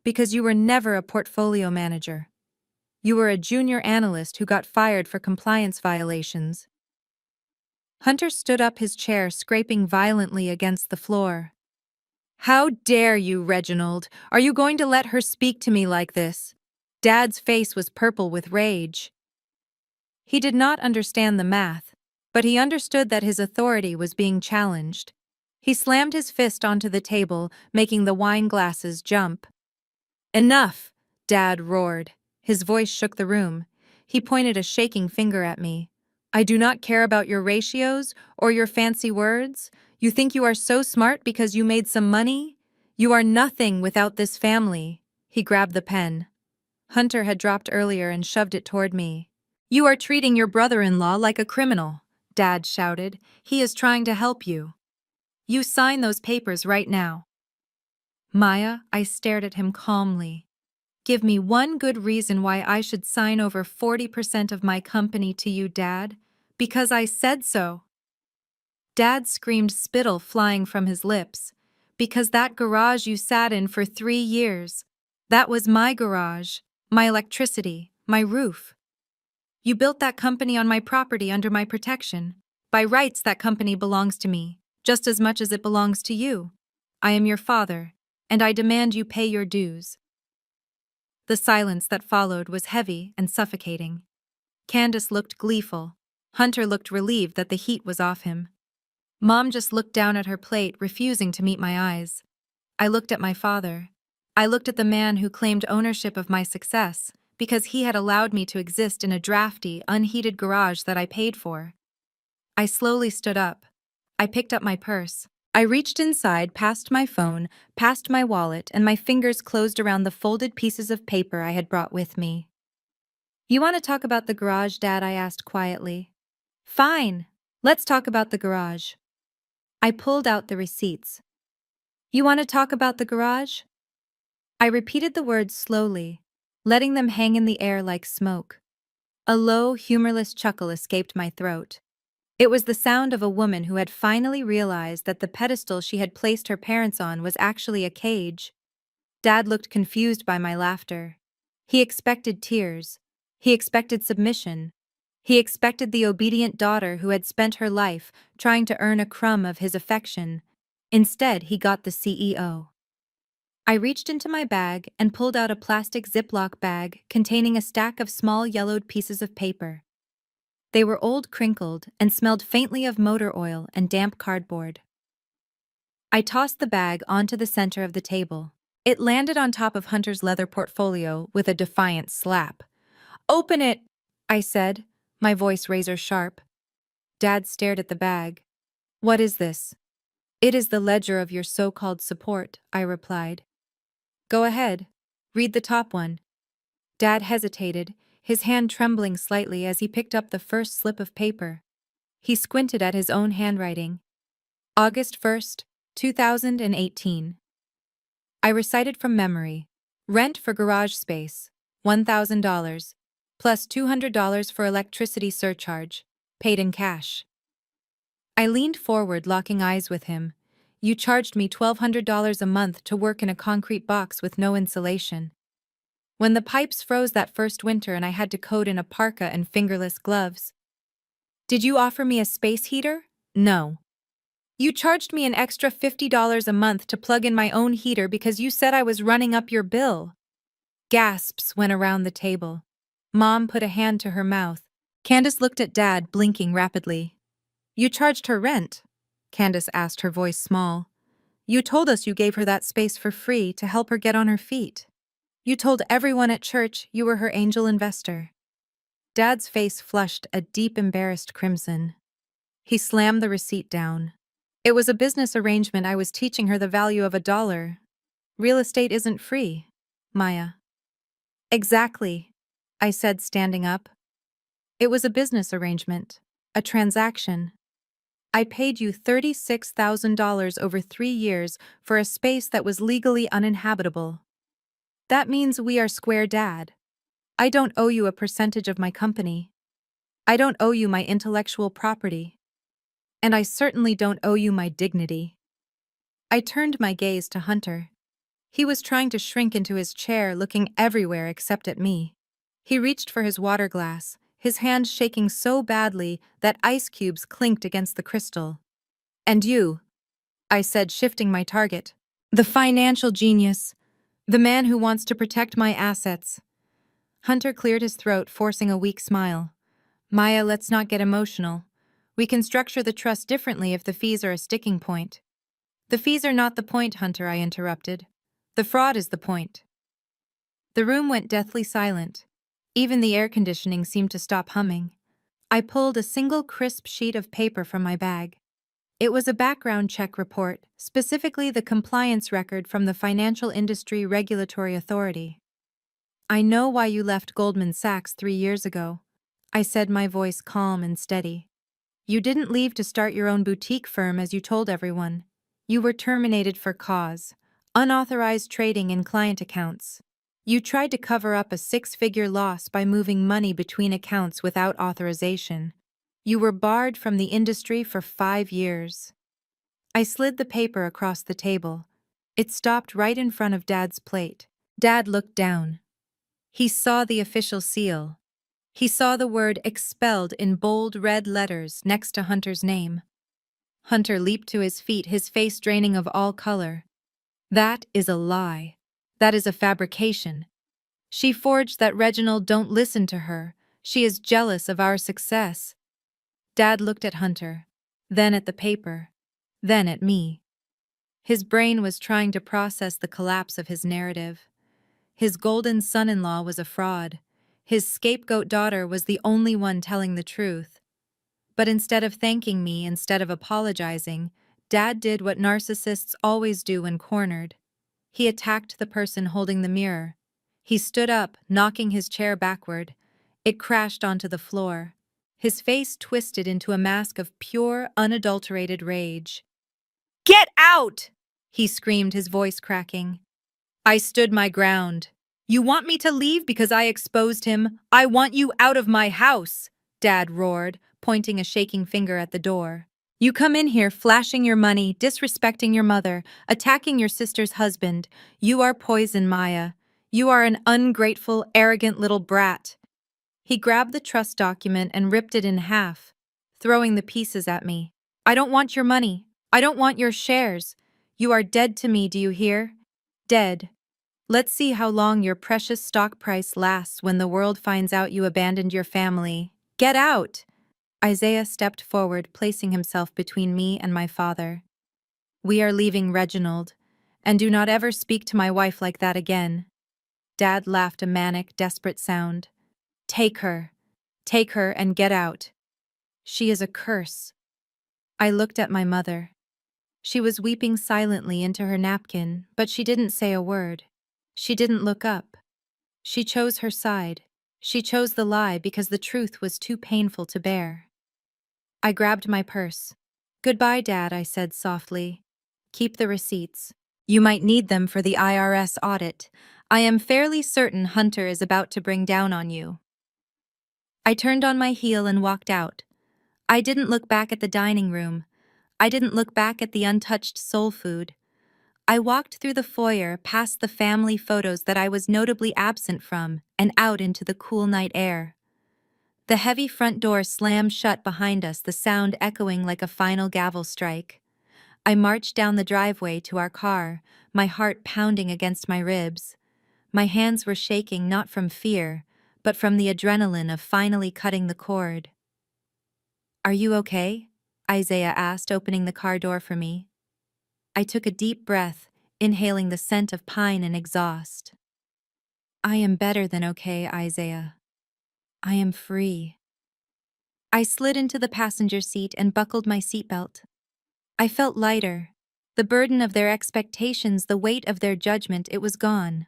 because you were never a portfolio manager. You were a junior analyst who got fired for compliance violations. Hunter stood up, his chair scraping violently against the floor. How dare you, Reginald? Are you going to let her speak to me like this? Dad's face was purple with rage. He did not understand the math, but he understood that his authority was being challenged. He slammed his fist onto the table, making the wine glasses jump. Enough, Dad roared. His voice shook the room. He pointed a shaking finger at me. I do not care about your ratios or your fancy words. You think you are so smart because you made some money? You are nothing without this family. He grabbed the pen. Hunter had dropped earlier and shoved it toward me. You are treating your brother-in-law like a criminal, Dad shouted. He is trying to help you. You sign those papers right now. Maya, I stared at him calmly. Give me one good reason why I should sign over 40% of my company to you, Dad. Because I said so. Dad screamed, spittle flying from his lips. Because that garage you sat in for 3 years. That was my garage, my electricity, my roof. You built that company on my property under my protection. By rights, that company belongs to me, just as much as it belongs to you. I am your father, and I demand you pay your dues. The silence that followed was heavy and suffocating. Candace looked gleeful. Hunter looked relieved that the heat was off him. Mom just looked down at her plate, refusing to meet my eyes. I looked at my father. I looked at the man who claimed ownership of my success because he had allowed me to exist in a drafty, unheated garage that I paid for. I slowly stood up. I picked up my purse. I reached inside, past my phone, past my wallet, and my fingers closed around the folded pieces of paper I had brought with me. You want to talk about the garage, Dad? I asked quietly. Fine. Let's talk about the garage. I pulled out the receipts. You want to talk about the garage? I repeated the words slowly, letting them hang in the air like smoke. A low, humorless chuckle escaped my throat. It was the sound of a woman who had finally realized that the pedestal she had placed her parents on was actually a cage. Dad looked confused by my laughter. He expected tears. He expected submission. He expected the obedient daughter who had spent her life trying to earn a crumb of his affection. Instead, he got the CEO. I reached into my bag and pulled out a plastic Ziploc bag containing a stack of small yellowed pieces of paper. They were old, crinkled, and smelled faintly of motor oil and damp cardboard. I tossed the bag onto the center of the table. It landed on top of Hunter's leather portfolio with a defiant slap. Open it, I said, my voice razor sharp. Dad stared at the bag. What is this? It is the ledger of your so-called support, I replied. Go ahead. Read the top one. Dad hesitated, his hand trembling slightly as he picked up the first slip of paper. He squinted at his own handwriting. August 1st, 2018. I recited from memory. Rent for garage space, $1,000, plus $200 for electricity surcharge, paid in cash. I leaned forward, locking eyes with him. You charged me $1,200 a month to work in a concrete box with no insulation. When the pipes froze that first winter and I had to code in a parka and fingerless gloves. Did you offer me a space heater? No. You charged me an extra $50 a month to plug in my own heater because you said I was running up your bill. Gasps went around the table. Mom put a hand to her mouth. Candace looked at Dad, blinking rapidly. You charged her rent? Candace asked, her voice small. You told us you gave her that space for free to help her get on her feet. You told everyone at church you were her angel investor. Dad's face flushed a deep, embarrassed crimson. He slammed the receipt down. It was a business arrangement. I was teaching her the value of $1. Real estate isn't free, Maya. Exactly, I said, standing up. It was a business arrangement, a transaction. I paid you $36,000 over 3 years for a space that was legally uninhabitable. That means we are square, Dad. I don't owe you a percentage of my company. I don't owe you my intellectual property. And I certainly don't owe you my dignity. I turned my gaze to Hunter. He was trying to shrink into his chair, looking everywhere except at me. He reached for his water glass, his hand shaking so badly that ice cubes clinked against the crystal. And you, I said, shifting my target. The financial genius. The man who wants to protect my assets. Hunter cleared his throat, forcing a weak smile. Maya, let's not get emotional. We can structure the trust differently if the fees are a sticking point. The fees are not the point, Hunter, I interrupted. The fraud is the point. The room went deathly silent. Even the air conditioning seemed to stop humming. I pulled a single crisp sheet of paper from my bag. It was a background check report, specifically the compliance record from the Financial Industry Regulatory Authority. I know why you left Goldman Sachs 3 years ago, I said, my voice calm and steady. You didn't leave to start your own boutique firm as you told everyone. You were terminated for cause, unauthorized trading in client accounts. You tried to cover up a 6-figure loss by moving money between accounts without authorization. You were barred from the industry for 5 years. I slid the paper across the table. It stopped right in front of Dad's plate. Dad looked down. He saw the official seal. He saw the word expelled in bold red letters next to Hunter's name. Hunter leaped to his feet, his face draining of all color. That is a lie. That is a fabrication. She forged that. Reginald, don't listen to her. She is jealous of our success. Dad looked at Hunter, then at the paper, then at me. His brain was trying to process the collapse of his narrative. His golden son-in-law was a fraud. His scapegoat daughter was the only one telling the truth. But instead of thanking me, instead of apologizing, Dad did what narcissists always do when cornered. He attacked the person holding the mirror. He stood up, knocking his chair backward. It crashed onto the floor. His face twisted into a mask of pure, unadulterated rage. "Get out!" he screamed, his voice cracking. I stood my ground. "You want me to leave because I exposed him? I want you out of my house!" Dad roared, pointing a shaking finger at the door. "You come in here flashing your money, disrespecting your mother, attacking your sister's husband. You are poison, Maya. You are an ungrateful, arrogant little brat." He grabbed the trust document and ripped it in half, throwing the pieces at me. "I don't want your money. I don't want your shares. You are dead to me, do you hear? Dead. Let's see how long your precious stock price lasts when the world finds out you abandoned your family. Get out!" Isaiah stepped forward, placing himself between me and my father. "We are leaving, Reginald, and do not ever speak to my wife like that again." Dad laughed, a manic, desperate sound. Take her and get out. She is a curse." I looked at my mother. She was weeping silently into her napkin, but she didn't say a word. She didn't look up. She chose her side. She chose the lie because the truth was too painful to bear. I grabbed my purse. "Goodbye, Dad," I said softly. "Keep the receipts. You might need them for the IRS audit. I am fairly certain Hunter is about to bring down on you." I turned on my heel and walked out. I didn't look back at the dining room. I didn't look back at the untouched soul food. I walked through the foyer, past the family photos that I was notably absent from, and out into the cool night air. The heavy front door slammed shut behind us, the sound echoing like a final gavel strike. I marched down the driveway to our car, my heart pounding against my ribs. My hands were shaking not from fear, but from the adrenaline of finally cutting the cord. "Are you okay?" Isaiah asked, opening the car door for me. I took a deep breath, inhaling the scent of pine and exhaust. "I am better than okay, Isaiah. I am free." I slid into the passenger seat and buckled my seatbelt. I felt lighter. The burden of their expectations, the weight of their judgment, it was gone.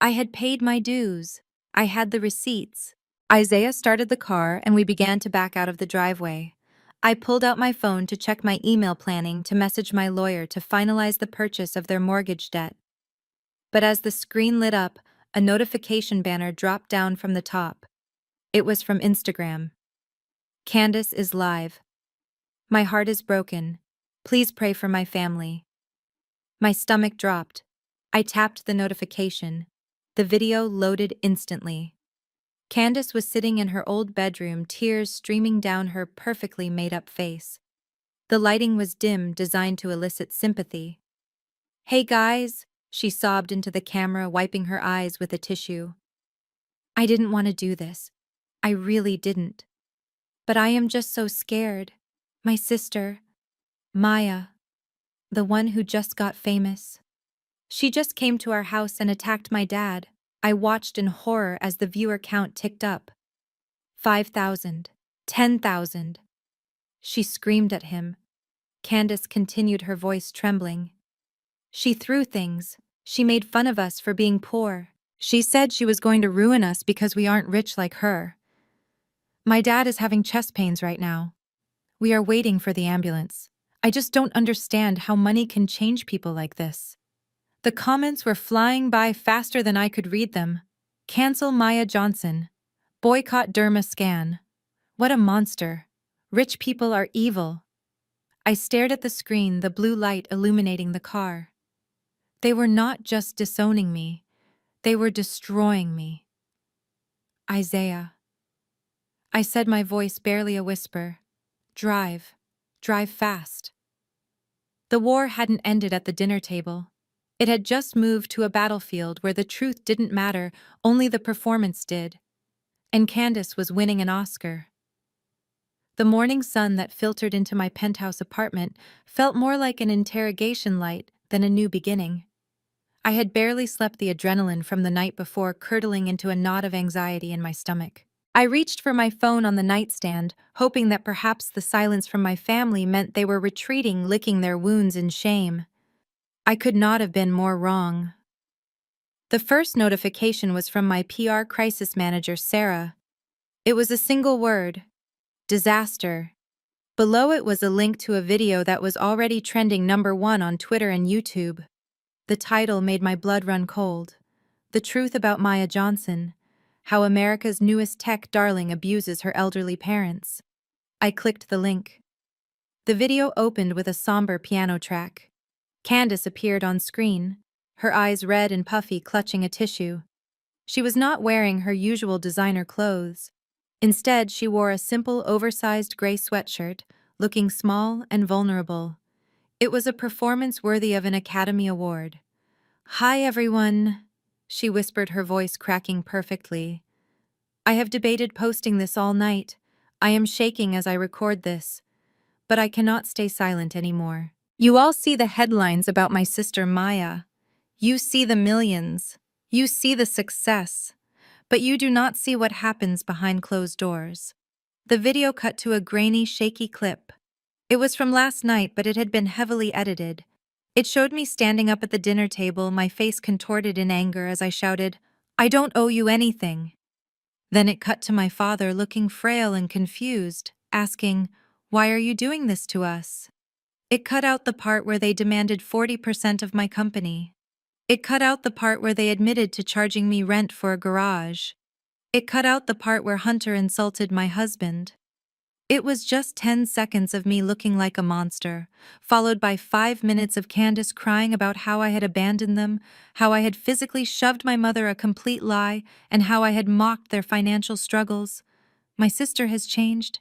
I had paid my dues. I had the receipts. Isaiah started the car and we began to back out of the driveway. I pulled out my phone to check my email, planning to message my lawyer to finalize the purchase of their mortgage debt. But as the screen lit up, a notification banner dropped down from the top. It was from Instagram. "Candace is live. My heart is broken. Please pray for my family." My stomach dropped. I tapped the notification. The video loaded instantly. Candace was sitting in her old bedroom, tears streaming down her perfectly made-up face. The lighting was dim, designed to elicit sympathy. "Hey guys," she sobbed into the camera, wiping her eyes with a tissue. "I didn't want to do this. I really didn't. But I am just so scared. My sister, Maya, the one who just got famous. She just came to our house and attacked my dad." I watched in horror as the viewer count ticked up. 5,000. 10,000. She screamed at him. Candace continued, her voice trembling. "She threw things. She made fun of us for being poor. She said she was going to ruin us because we aren't rich like her. My dad is having chest pains right now. We are waiting for the ambulance. I just don't understand how money can change people like this." The comments were flying by faster than I could read them. "Cancel Maya Johnson. Boycott Derma Scan. What a monster. Rich people are evil." I stared at the screen, the blue light illuminating the car. They were not just disowning me, they were destroying me. "Isaiah," I said, my voice barely a whisper. Drive. Drive fast." The war hadn't ended at the dinner table. It had just moved to a battlefield where the truth didn't matter, only the performance did. And Candace was winning an Oscar. The morning sun that filtered into my penthouse apartment felt more like an interrogation light than a new beginning. I had barely slept, the adrenaline from the night before curdling into a knot of anxiety in my stomach. I reached for my phone on the nightstand, hoping that perhaps the silence from my family meant they were retreating, licking their wounds in shame. I could not have been more wrong. The first notification was from my PR crisis manager, Sarah. It was a single word: disaster. Below it was a link to a video that was already trending #1 on Twitter and YouTube. The title made my blood run cold. "The truth about Maya Johnson: how America's newest tech darling abuses her elderly parents." I clicked the link. The video opened with a somber piano track. Candace appeared on screen, her eyes red and puffy, clutching a tissue. She was not wearing her usual designer clothes. Instead, she wore a simple, oversized gray sweatshirt, looking small and vulnerable. It was a performance worthy of an Academy Award. "Hi, everyone," she whispered, her voice cracking perfectly. "I have debated posting this all night. I am shaking as I record this. But I cannot stay silent anymore. You all see the headlines about my sister Maya. You see the millions. You see the success. But you do not see what happens behind closed doors." The video cut to a grainy, shaky clip. It was from last night, but it had been heavily edited. It showed me standing up at the dinner table, my face contorted in anger as I shouted, "I don't owe you anything." Then it cut to my father, looking frail and confused, asking, "Why are you doing this to us?" It cut out the part where they demanded 40% of my company. It cut out the part where they admitted to charging me rent for a garage. It cut out the part where Hunter insulted my husband. It was just 10 seconds of me looking like a monster, followed by 5 minutes of Candace crying about how I had abandoned them, how I had physically shoved my mother a complete lie, and how I had mocked their financial struggles. My sister has changed.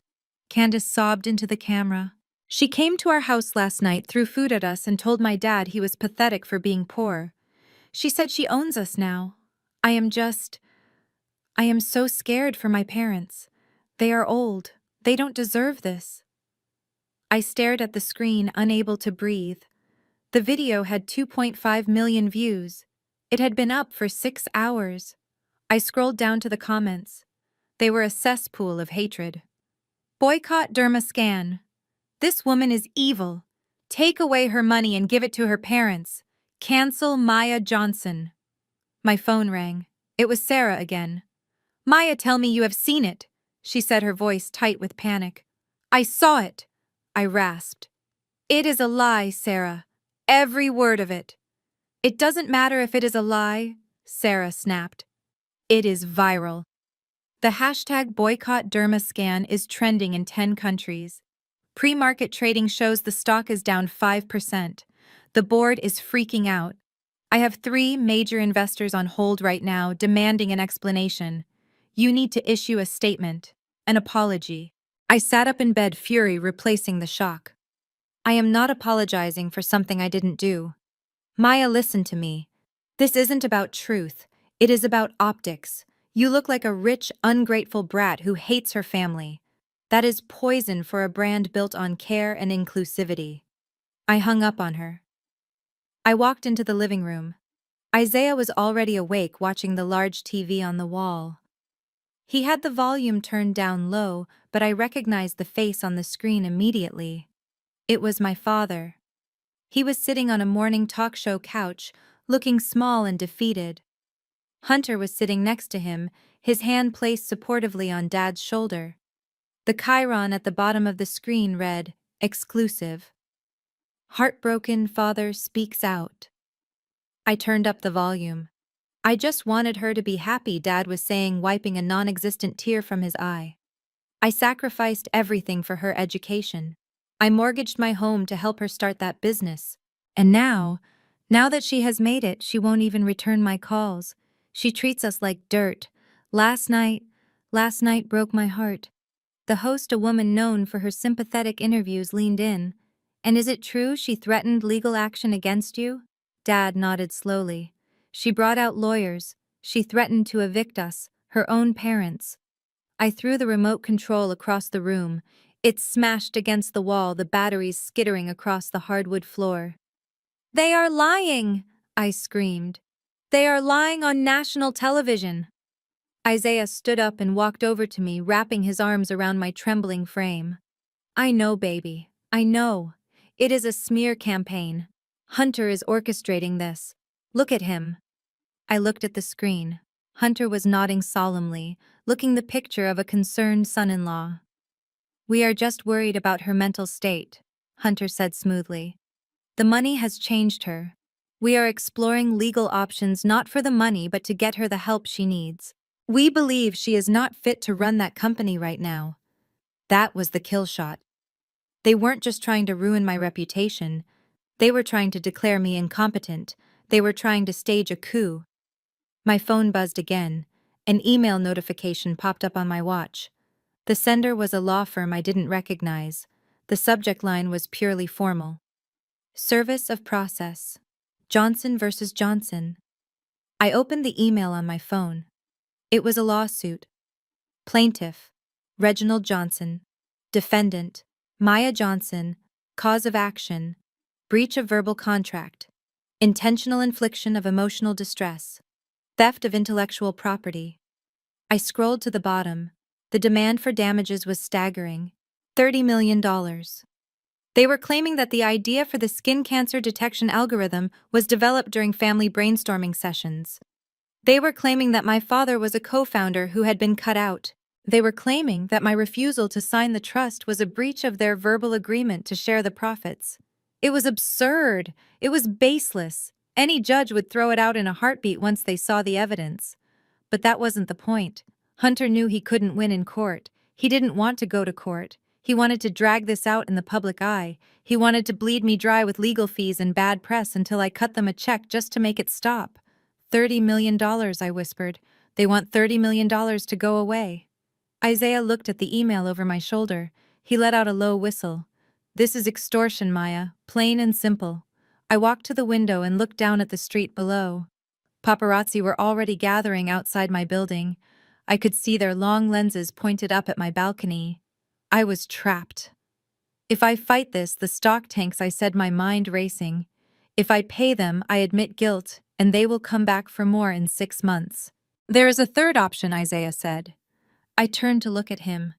Candace sobbed into the camera. She came to our house last night, threw food at us, and told my dad he was pathetic for being poor. She said she owns us now. I am just. I am so scared for my parents. They are old. They don't deserve this. I stared at the screen, unable to breathe. The video had 2.5 million views. It had been up for 6 hours. I scrolled down to the comments. They were a cesspool of hatred. Boycott Dermascan. This woman is evil. Take away her money and give it to her parents. Cancel Maya Johnson. My phone rang. It was Sarah again. Maya, tell me you have seen it, she said, her voice tight with panic. I saw it, I rasped. It is a lie, Sarah. Every word of it. It doesn't matter if it is a lie, Sarah snapped. It is viral. The hashtag boycott Dermascan is trending in 10 countries. Pre-market trading shows the stock is down 5%. The board is freaking out. I have 3 major investors on hold right now demanding an explanation. You need to issue a statement, an apology. I sat up in bed, fury replacing the shock. I am not apologizing for something I didn't do. Maya, listen to me. This isn't about truth. It is about optics. You look like a rich, ungrateful brat who hates her family. That is poison for a brand built on care and inclusivity. I hung up on her. I walked into the living room. Isaiah was already awake, watching the large TV on the wall. He had the volume turned down low, but I recognized the face on the screen immediately. It was my father. He was sitting on a morning talk show couch, looking small and defeated. Hunter was sitting next to him, his hand placed supportively on Dad's shoulder. The chyron at the bottom of the screen read, "Exclusive." Heartbroken father speaks out. I turned up the volume. I just wanted her to be happy, Dad was saying, wiping a non-existent tear from his eye. I sacrificed everything for her education. I mortgaged my home to help her start that business. And now that she has made it, she won't even return my calls. She treats us like dirt. Last night broke my heart. The host, a woman known for her sympathetic interviews, leaned in. And is it true she threatened legal action against you? Dad nodded slowly. She brought out lawyers. She threatened to evict us, her own parents. I threw the remote control across the room. It smashed against the wall, the batteries skittering across the hardwood floor. They are lying, I screamed. They are lying on national television. Isaiah stood up and walked over to me, wrapping his arms around my trembling frame. I know, baby. I know. It is a smear campaign. Hunter is orchestrating this. Look at him. I looked at the screen. Hunter was nodding solemnly, looking the picture of a concerned son-in-law. We are just worried about her mental state, Hunter said smoothly. The money has changed her. We are exploring legal options, not for the money but to get her the help she needs. We believe she is not fit to run that company right now. That was the kill shot. They weren't just trying to ruin my reputation. They were trying to declare me incompetent. They were trying to stage a coup. My phone buzzed again. An email notification popped up on my watch. The sender was a law firm I didn't recognize. The subject line was purely formal. Service of process. Johnson versus Johnson. I opened the email on my phone. It was a lawsuit. Plaintiff, Reginald Johnson. Defendant, Maya Johnson. Cause of action, breach of verbal contract. Intentional infliction of emotional distress. Theft of intellectual property. I scrolled to the bottom. The demand for damages was staggering. $30 million. They were claiming that the idea for the skin cancer detection algorithm was developed during family brainstorming sessions. They were claiming that my father was a co-founder who had been cut out. They were claiming that my refusal to sign the trust was a breach of their verbal agreement to share the profits. It was absurd. It was baseless. Any judge would throw it out in a heartbeat once they saw the evidence. But that wasn't the point. Hunter knew he couldn't win in court. He didn't want to go to court. He wanted to drag this out in the public eye. He wanted to bleed me dry with legal fees and bad press until I cut them a check just to make it stop. $30 million, I whispered. They want $30 million to go away. Isaiah looked at the email over my shoulder. He let out a low whistle. This is extortion, Maya, plain and simple. I walked to the window and looked down at the street below. Paparazzi were already gathering outside my building. I could see their long lenses pointed up at my balcony. I was trapped. If I fight this, the stock tanks, I said, my mind racing. If I pay them, I admit guilt, and they will come back for more in 6 months. There is a third option, Isaiah said. I turned to look at him.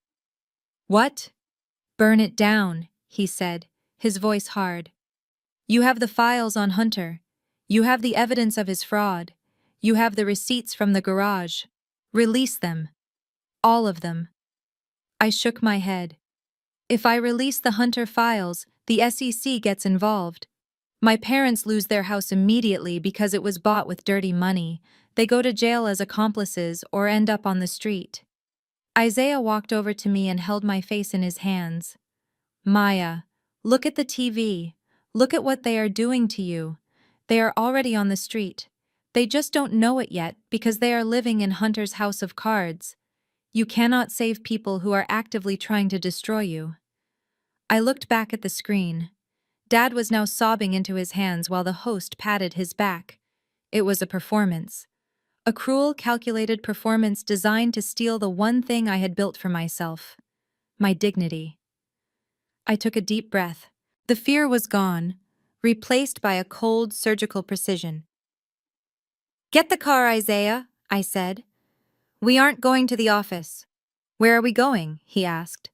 What? Burn it down, he said, his voice hard. You have the files on Hunter. You have the evidence of his fraud. You have the receipts from the garage. Release them. All of them. I shook my head. If I release the Hunter files, the SEC gets involved. My parents lose their house immediately because it was bought with dirty money. They go to jail as accomplices or end up on the street. Isaiah walked over to me and held my face in his hands. Maya, look at the TV. Look at what they are doing to you. They are already on the street. They just don't know it yet because they are living in Hunter's house of cards. You cannot save people who are actively trying to destroy you. I looked back at the screen. Dad was now sobbing into his hands while the host patted his back. It was a performance. A cruel, calculated performance designed to steal the one thing I had built for myself. My dignity. I took a deep breath. The fear was gone, replaced by a cold, surgical precision. Get the car, Isaiah, I said. We aren't going to the office. Where are we going? He asked.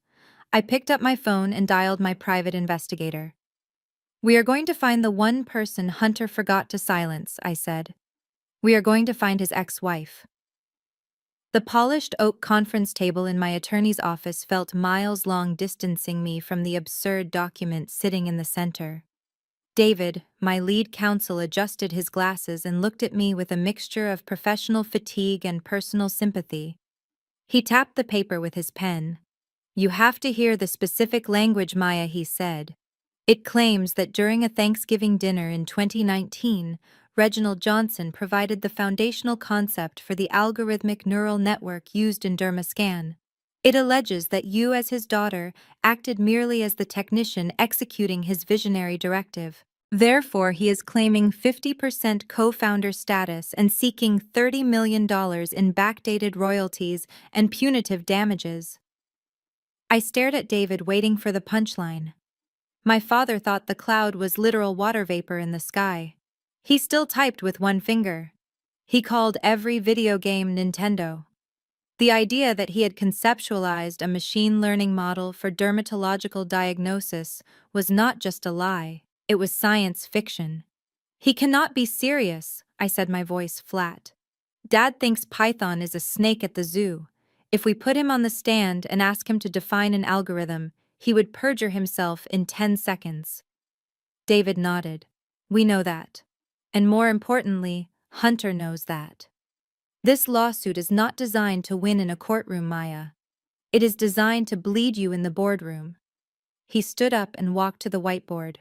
I picked up my phone and dialed my private investigator. We are going to find the one person Hunter forgot to silence, I said. We are going to find his ex-wife. The polished oak conference table in my attorney's office felt miles long, distancing me from the absurd document sitting in the center. David, my lead counsel, adjusted his glasses and looked at me with a mixture of professional fatigue and personal sympathy. He tapped the paper with his pen. You have to hear the specific language, Maya, he said. It claims that during a Thanksgiving dinner in 2019, Reginald Johnson provided the foundational concept for the algorithmic neural network used in DermaScan. It alleges that you, as his daughter, acted merely as the technician executing his visionary directive. Therefore, he is claiming 50% co-founder status and seeking $30 million in backdated royalties and punitive damages. I stared at David, waiting for the punchline. My father thought the cloud was literal water vapor in the sky. He still typed with one finger. He called every video game Nintendo. The idea that he had conceptualized a machine learning model for dermatological diagnosis was not just a lie, it was science fiction. He cannot be serious, I said, my voice flat. Dad thinks Python is a snake at the zoo. If we put him on the stand and ask him to define an algorithm, he would perjure himself in 10 seconds. David nodded. We know that. And more importantly, Hunter knows that. This lawsuit is not designed to win in a courtroom, Maya. It is designed to bleed you in the boardroom. He stood up and walked to the whiteboard.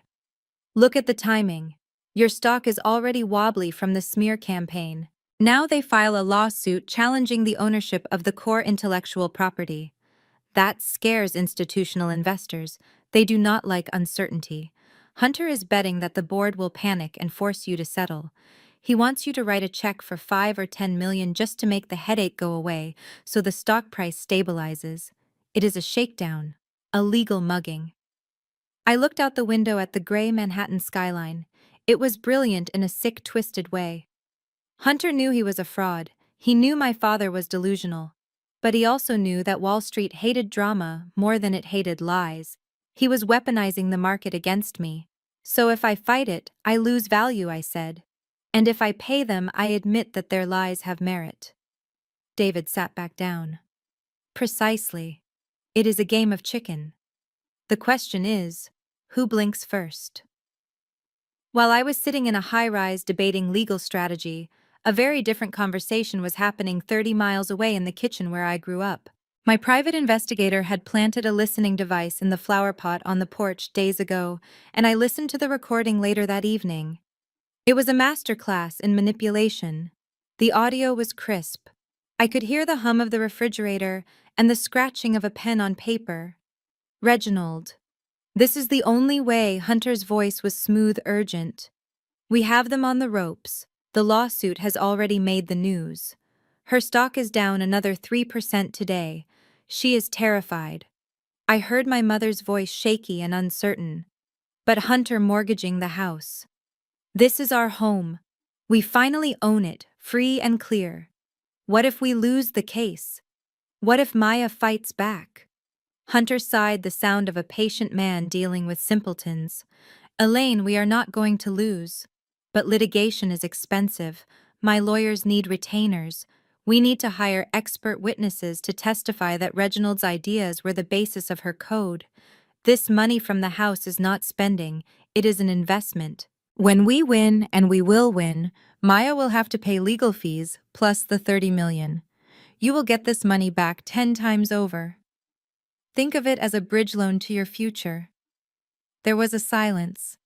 Look at the timing. Your stock is already wobbly from the smear campaign. Now they file a lawsuit challenging the ownership of the core intellectual property. That scares institutional investors. They do not like uncertainty. Hunter is betting that the board will panic and force you to settle. He wants you to write a check for $5 or $10 million just to make the headache go away, so the stock price stabilizes. It is a shakedown, a legal mugging. I looked out the window at the gray Manhattan skyline. It was brilliant in a sick, twisted way. Hunter knew he was a fraud. He knew my father was delusional. But he also knew that Wall Street hated drama more than it hated lies. He was weaponizing the market against me. So if I fight it, I lose value, I said. And if I pay them, I admit that their lies have merit. David sat back down. Precisely. It is a game of chicken. The question is, who blinks first? While I was sitting in a high-rise debating legal strategy, a very different conversation was happening 30 miles away in the kitchen where I grew up. My private investigator had planted a listening device in the flower pot on the porch days ago, and I listened to the recording later that evening. It was a masterclass in manipulation. The audio was crisp. I could hear the hum of the refrigerator and the scratching of a pen on paper. Reginald. This is the only way. Hunter's voice was smooth, urgent. We have them on the ropes. The lawsuit has already made the news. Her stock is down another 3% today. She is terrified. I heard my mother's voice shaky and uncertain. But Hunter mortgaging the house. This is our home. We finally own it, free and clear. What if we lose the case? What if Maya fights back? Hunter sighed, the sound of a patient man dealing with simpletons. Elaine, we are not going to lose. But litigation is expensive. My lawyers need retainers. We need to hire expert witnesses to testify that Reginald's ideas were the basis of her code. This money from the house is not spending, it is an investment. When we win, and we will win, Maya will have to pay legal fees plus the 30 million. You will get this money back 10 times over. Think of it as a bridge loan to your future. There was a silence.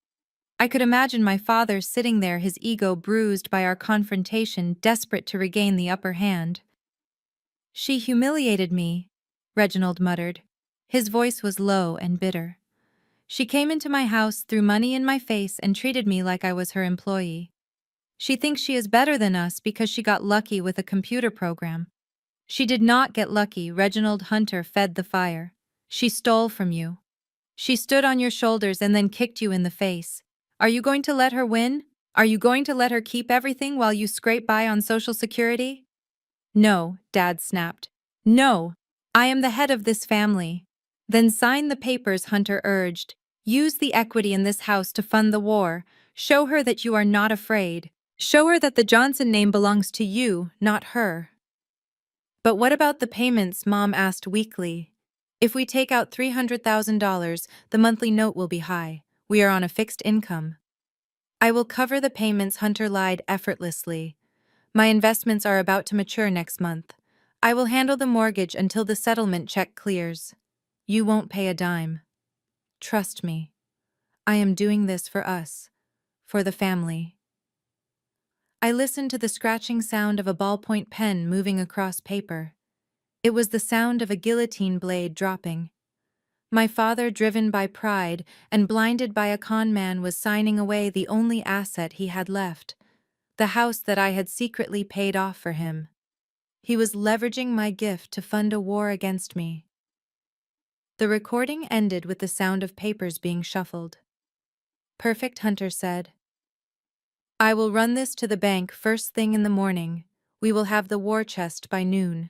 I could imagine my father sitting there, his ego bruised by our confrontation, desperate to regain the upper hand. She humiliated me, Reginald muttered. His voice was low and bitter. She came into my house, threw money in my face, and treated me like I was her employee. She thinks she is better than us because she got lucky with a computer program. She did not get lucky. Reginald. Hunter fed the fire. She stole from you. She stood on your shoulders and then kicked you in the face. Are you going to let her win? Are you going to let her keep everything while you scrape by on Social Security? No, Dad snapped. No, I am the head of this family. Then sign the papers, Hunter urged. Use the equity in this house to fund the war. Show her that you are not afraid. Show her that the Johnson name belongs to you, not her. But what about the payments? Mom asked weakly. If we take out $300,000, the monthly note will be high. We are on a fixed income. I will cover the payments, Hunter lied effortlessly. My investments are about to mature next month. I will handle the mortgage until the settlement check clears. You won't pay a dime. Trust me. I am doing this for us, for the family. I listened to the scratching sound of a ballpoint pen moving across paper. It was the sound of a guillotine blade dropping. My father, driven by pride and blinded by a con man, was signing away the only asset he had left, the house that I had secretly paid off for him. He was leveraging my gift to fund a war against me. The recording ended with the sound of papers being shuffled. Perfect, Hunter said. I will run this to the bank first thing in the morning. We will have the war chest by noon.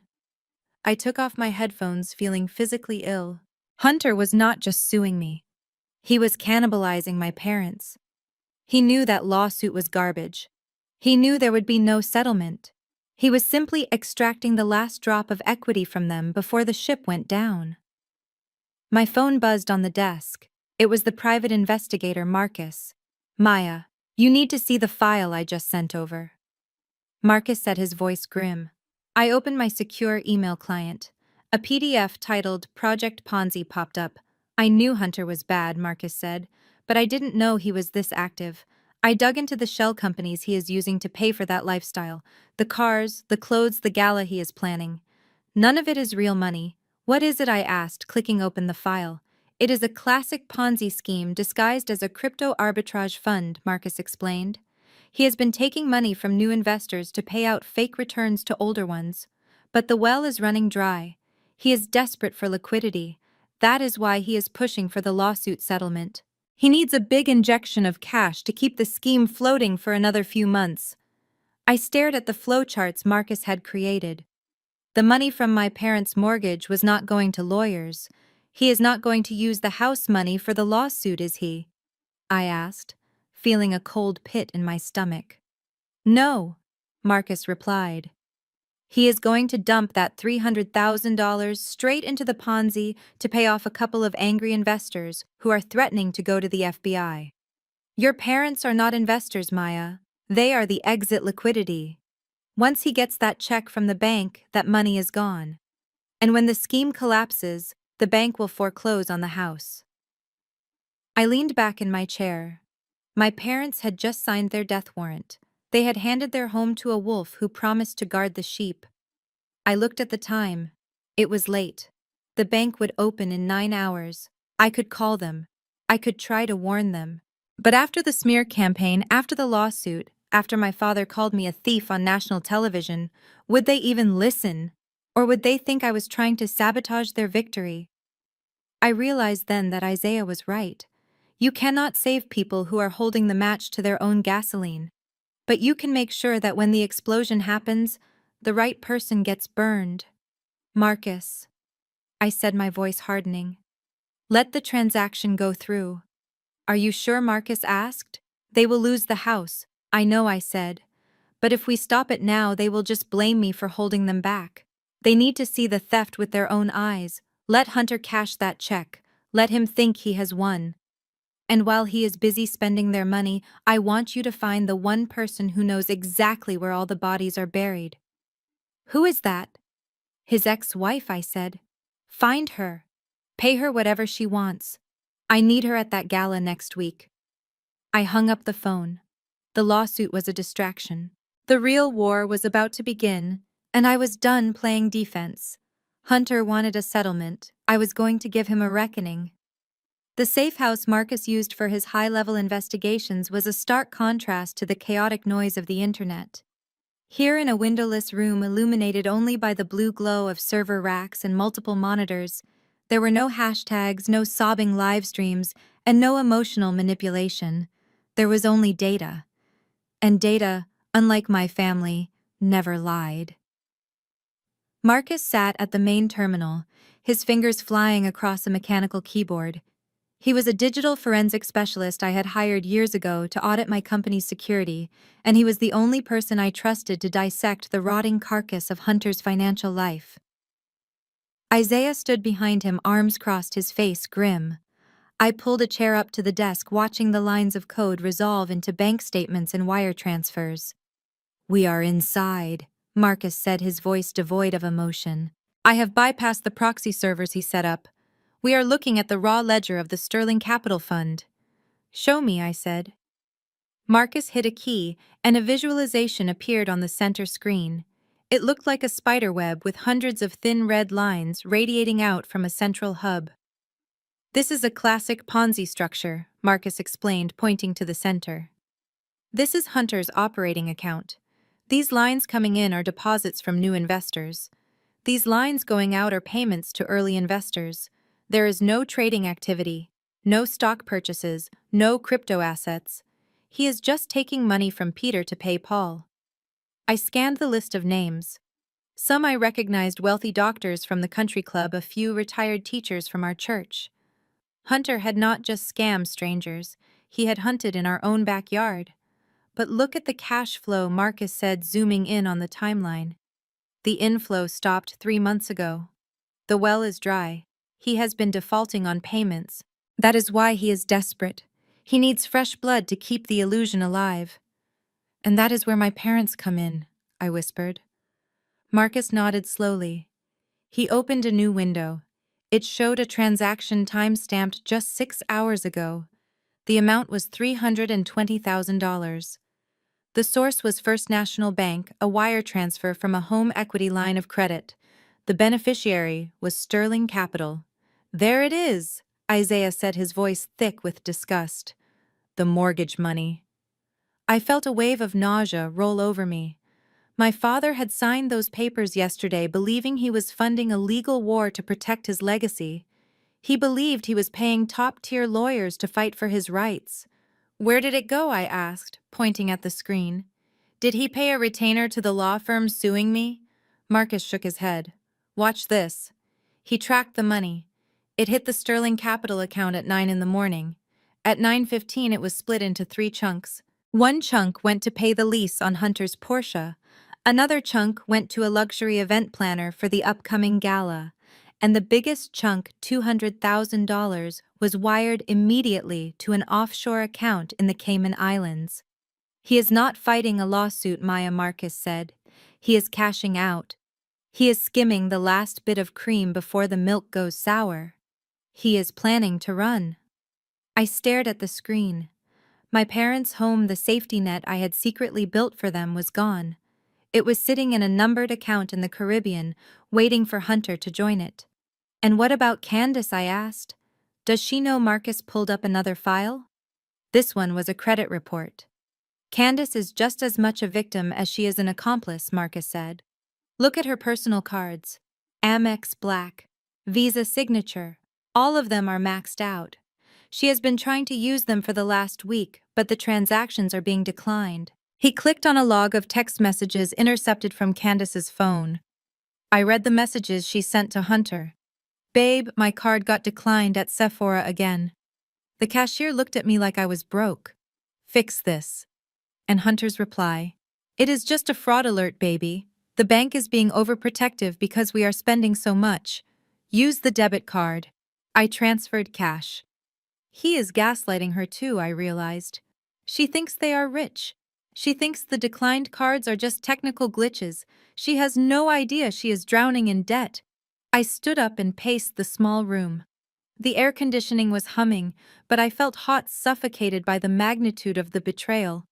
I took off my headphones, feeling physically ill. Hunter was not just suing me. He was cannibalizing my parents. He knew that lawsuit was garbage. He knew there would be no settlement. He was simply extracting the last drop of equity from them before the ship went down. My phone buzzed on the desk. It was the private investigator, Marcus. Maya, you need to see the file I just sent over. Marcus said, his voice grim. I opened my secure email client. A PDF titled Project Ponzi popped up. I knew Hunter was bad, Marcus said, but I didn't know he was this active. I dug into the shell companies he is using to pay for that lifestyle. The cars, the clothes, the gala he is planning. None of it is real money. What is it? I asked, clicking open the file. It is a classic Ponzi scheme disguised as a crypto arbitrage fund, Marcus explained. He has been taking money from new investors to pay out fake returns to older ones. But the well is running dry. He is desperate for liquidity. That is why he is pushing for the lawsuit settlement. He needs a big injection of cash to keep the scheme floating for another few months. I stared at the flowcharts Marcus had created. The money from my parents' mortgage was not going to lawyers. He is not going to use the house money for the lawsuit, is he? I asked, feeling a cold pit in my stomach. No, Marcus replied. He is going to dump that $300,000 straight into the Ponzi to pay off a couple of angry investors who are threatening to go to the FBI. Your parents are not investors, Maya. They are the exit liquidity. Once he gets that check from the bank, that money is gone. And when the scheme collapses, the bank will foreclose on the house. I leaned back in my chair. My parents had just signed their death warrant. They had handed their home to a wolf who promised to guard the sheep. I looked at the time. It was late. The bank would open in 9 hours. I could call them. I could try to warn them. But after the smear campaign, after the lawsuit, after my father called me a thief on national television, would they even listen? Or would they think I was trying to sabotage their victory? I realized then that Isaiah was right. You cannot save people who are holding the match to their own gasoline. But you can make sure that when the explosion happens, the right person gets burned. Marcus, I said, my voice hardening. Let the transaction go through. Are you sure? Marcus asked. They will lose the house. I know, I said. But if we stop it now, they will just blame me for holding them back. They need to see the theft with their own eyes. Let Hunter cash that check. Let him think he has won. And while he is busy spending their money, I want you to find the one person who knows exactly where all the bodies are buried. Who is that? His ex-wife, I said. Find her. Pay her whatever she wants. I need her at that gala next week. I hung up the phone. The lawsuit was a distraction. The real war was about to begin, and I was done playing defense. Hunter wanted a settlement. I was going to give him a reckoning. The safe house Marcus used for his high-level investigations was a stark contrast to the chaotic noise of the internet. Here in a windowless room illuminated only by the blue glow of server racks and multiple monitors, there were no hashtags, no sobbing live streams, and no emotional manipulation. There was only data. And data, unlike my family, never lied. Marcus sat at the main terminal, his fingers flying across a mechanical keyboard. He was a digital forensic specialist I had hired years ago to audit my company's security, and he was the only person I trusted to dissect the rotting carcass of Hunter's financial life. Isaiah stood behind him, arms crossed, his face grim. I pulled a chair up to the desk, watching the lines of code resolve into bank statements and wire transfers. We are inside, Marcus said, his voice devoid of emotion. I have bypassed the proxy servers he set up. We are looking at the raw ledger of the Sterling Capital Fund. Show me, I said. Marcus hit a key, and a visualization appeared on the center screen. It looked like a spider web with hundreds of thin red lines radiating out from a central hub. This is a classic Ponzi structure, Marcus explained, pointing to the center. This is Hunter's operating account. These lines coming in are deposits from new investors. These lines going out are payments to early investors. There is no trading activity, no stock purchases, no crypto assets. He is just taking money from Peter to pay Paul. I scanned the list of names. Some I recognized: wealthy doctors from the country club, a few retired teachers from our church. Hunter had not just scammed strangers, he had hunted in our own backyard. But look at the cash flow, Marcus said, zooming in on the timeline. The inflow stopped 3 months ago. The well is dry. He has been defaulting on payments. That is why he is desperate. He needs fresh blood to keep the illusion alive. And that is where my parents come in, I whispered. Marcus nodded slowly. He opened a new window. It showed a transaction time-stamped just 6 hours ago. The amount was $320,000. The source was First National Bank, a wire transfer from a home equity line of credit. The beneficiary was Sterling Capital. There it is, Isaiah said, his voice thick with disgust. The mortgage money. I felt a wave of nausea roll over me. My father had signed those papers yesterday, believing he was funding a legal war to protect his legacy. He believed he was paying top-tier lawyers to fight for his rights. Where did it go? I asked, pointing at the screen. Did he pay a retainer to the law firm suing me? Marcus shook his head. Watch this. He tracked the money. It hit the Sterling Capital account at 9 in the morning. At 9:15 it was split into 3 chunks. One chunk went to pay the lease on Hunter's Porsche. Another chunk went to a luxury event planner for the upcoming gala. And the biggest chunk, $200,000, was wired immediately to an offshore account in the Cayman Islands. He is not fighting a lawsuit, Marcus said. He is cashing out. He is skimming the last bit of cream before the milk goes sour. He is planning to run. I stared at the screen. My parents' home, the safety net I had secretly built for them, was gone. It was sitting in a numbered account in the Caribbean, waiting for Hunter to join it. And what about Candace, I asked. Does she know Marcus pulled up another file? This one was a credit report. Candace is just as much a victim as she is an accomplice, Marcus said. Look at her personal cards. Amex Black, Visa Signature, all of them are maxed out. She has been trying to use them for the last week, but the transactions are being declined. He clicked on a log of text messages intercepted from Candace's phone. I read the messages she sent to Hunter. Babe, my card got declined at Sephora again. The cashier looked at me like I was broke. Fix this. And Hunter's reply. It is just a fraud alert, baby. The bank is being overprotective because we are spending so much. Use the debit card. I transferred cash. He is gaslighting her too, I realized. She thinks they are rich. She thinks the declined cards are just technical glitches. She has no idea she is drowning in debt. I stood up and paced the small room. The air conditioning was humming, but I felt hot, suffocated by the magnitude of the betrayal.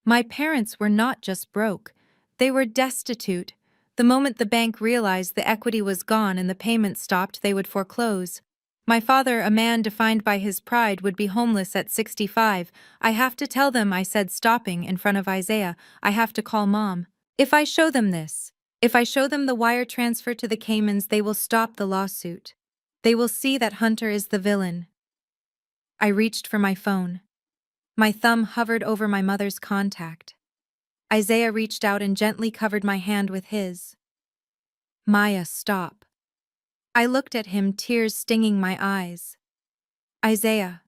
My parents were not just broke. They were destitute. The moment the bank realized the equity was gone and the payments stopped, they would foreclose. My father, a man defined by his pride, would be homeless at 65. I have to tell them, I said, stopping in front of Isaiah. I have to call Mom. If I show them this, if I show them the wire transfer to the Caymans, they will stop the lawsuit. They will see that Hunter is the villain. I reached for my phone. My thumb hovered over my mother's contact. Isaiah reached out and gently covered my hand with his. Maya, stop. I looked at him, tears stinging my eyes. Isaiah,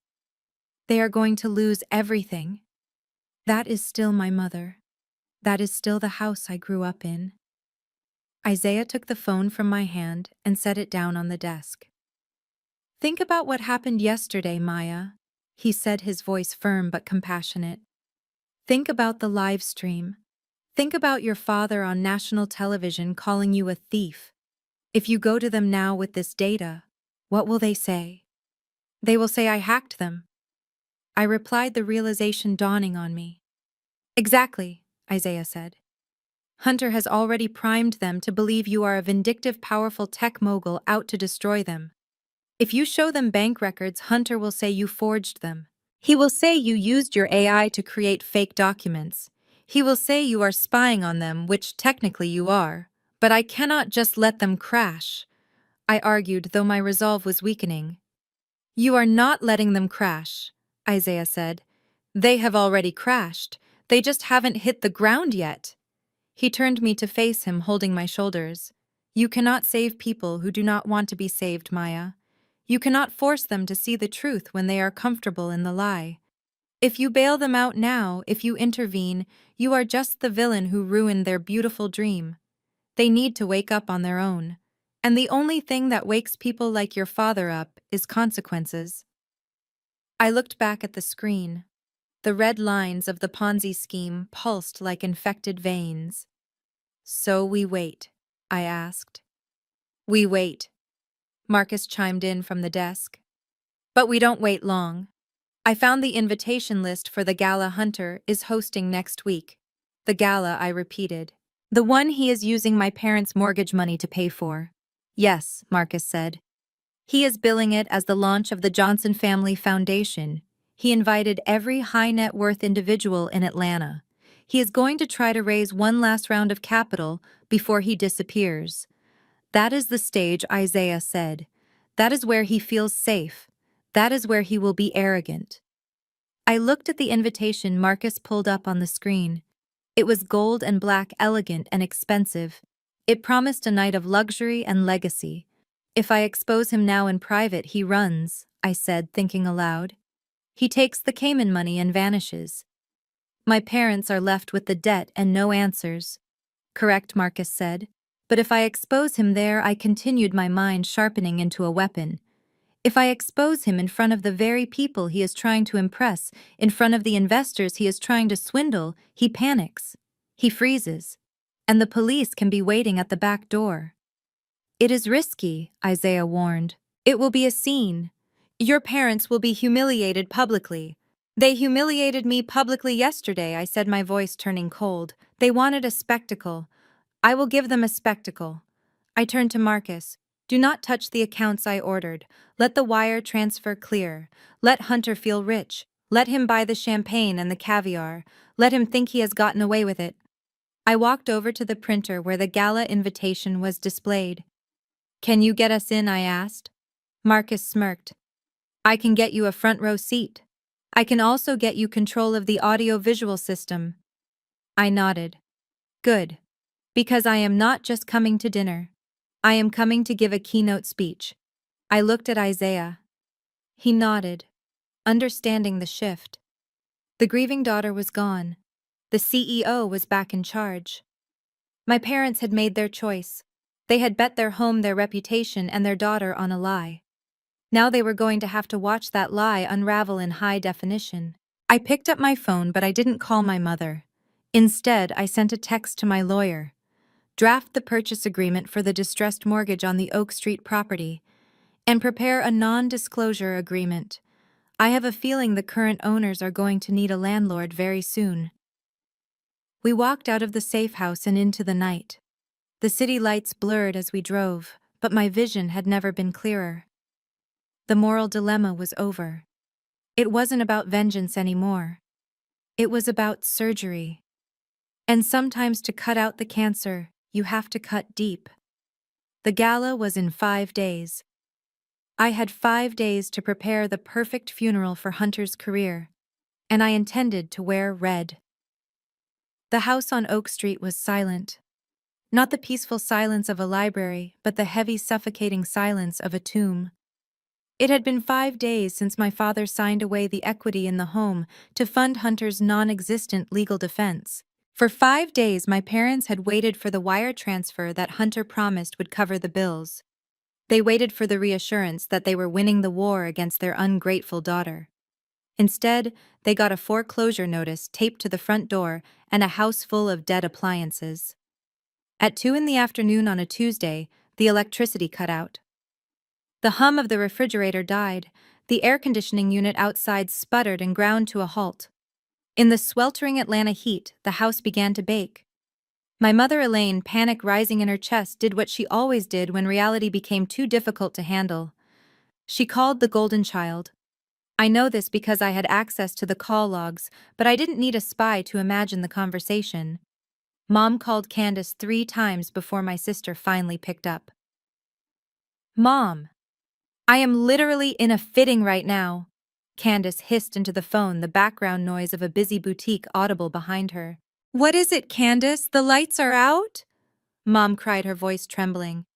they are going to lose everything. That is still my mother. That is still the house I grew up in. Isaiah took the phone from my hand and set it down on the desk. Think about what happened yesterday, Maya, he said, his voice firm but compassionate. Think about the live stream. Think about your father on national television calling you a thief. If you go to them now with this data, what will they say? They will say I hacked them. I replied, the realization dawning on me. Exactly, Isaiah said. Hunter has already primed them to believe you are a vindictive, powerful tech mogul out to destroy them. If you show them bank records, Hunter will say you forged them. He will say you used your AI to create fake documents. He will say you are spying on them, which technically you are. But I cannot just let them crash. I argued, though my resolve was weakening. You are not letting them crash, Isaiah said. They have already crashed. They just haven't hit the ground yet. He turned me to face him, holding my shoulders. You cannot save people who do not want to be saved, Maya. You cannot force them to see the truth when they are comfortable in the lie. If you bail them out now, if you intervene, you are just the villain who ruined their beautiful dream. They need to wake up on their own. And the only thing that wakes people like your father up is consequences. I looked back at the screen. The red lines of the Ponzi scheme pulsed like infected veins. So we wait, I asked. We wait, Marcus chimed in from the desk. But we don't wait long. I found the invitation list for the gala Hunter is hosting next week. The gala, I repeated. The one he is using my parents' mortgage money to pay for. Yes, Marcus said. He is billing it as the launch of the Johnson Family Foundation. He invited every high net worth individual in Atlanta. He is going to try to raise one last round of capital before he disappears. That is the stage, Isaiah said. That is where he feels safe. That is where he will be arrogant. I looked at the invitation Marcus pulled up on the screen. It was gold and black, elegant and expensive. It promised a night of luxury and legacy. If I expose him now in private, he runs, I said, thinking aloud. He takes the Cayman money and vanishes. My parents are left with the debt and no answers. Correct, Marcus said. But if I expose him there, I continued, my mind sharpening into a weapon. If I expose him in front of the very people he is trying to impress, in front of the investors he is trying to swindle, he panics. He freezes. And the police can be waiting at the back door. It is risky, Isaiah warned. It will be a scene. Your parents will be humiliated publicly. They humiliated me publicly yesterday, I said, my voice turning cold. They wanted a spectacle. I will give them a spectacle. I turned to Marcus. Do not touch the accounts I ordered. Let the wire transfer clear. Let Hunter feel rich. Let him buy the champagne and the caviar. Let him think he has gotten away with it. I walked over to the printer where the gala invitation was displayed. Can you get us in? I asked. Marcus smirked. I can get you a front row seat. I can also get you control of the audio-visual system. I nodded. Good. Because I am not just coming to dinner. I am coming to give a keynote speech. I looked at Isaiah. He nodded, understanding the shift. The grieving daughter was gone. The CEO was back in charge. My parents had made their choice. They had bet their home, their reputation, and their daughter on a lie. Now they were going to have to watch that lie unravel in high definition. I picked up my phone, but I didn't call my mother. Instead, I sent a text to my lawyer. Draft the purchase agreement for the distressed mortgage on the Oak Street property, and prepare a non-disclosure agreement. I have a feeling the current owners are going to need a landlord very soon. We walked out of the safe house and into the night. The city lights blurred as we drove, but my vision had never been clearer. The moral dilemma was over. It wasn't about vengeance anymore. It was about surgery. And sometimes to cut out the cancer, you have to cut deep. The gala was in 5 days. I had 5 days to prepare the perfect funeral for Hunter's career, and I intended to wear red. The house on Oak Street was silent. Not the peaceful silence of a library, but the heavy, suffocating silence of a tomb. It had been 5 days since my father signed away the equity in the home to fund Hunter's non-existent legal defense. For 5 days, my parents had waited for the wire transfer that Hunter promised would cover the bills. They waited for the reassurance that they were winning the war against their ungrateful daughter. Instead, they got a foreclosure notice taped to the front door and a house full of dead appliances. At 2 in the afternoon on a Tuesday, the electricity cut out. The hum of the refrigerator died. The air conditioning unit outside sputtered and ground to a halt. In the sweltering Atlanta heat, the house began to bake. My mother Elaine, panic rising in her chest, did what she always did when reality became too difficult to handle. She called the golden child. I know this because I had access to the call logs, but I didn't need a spy to imagine the conversation. Mom called Candace 3 times before my sister finally picked up. Mom! I am literally in a fitting right now. Candace hissed into the phone, the background noise of a busy boutique audible behind her. What is it, Candace? The lights are out? Mom cried, her voice trembling.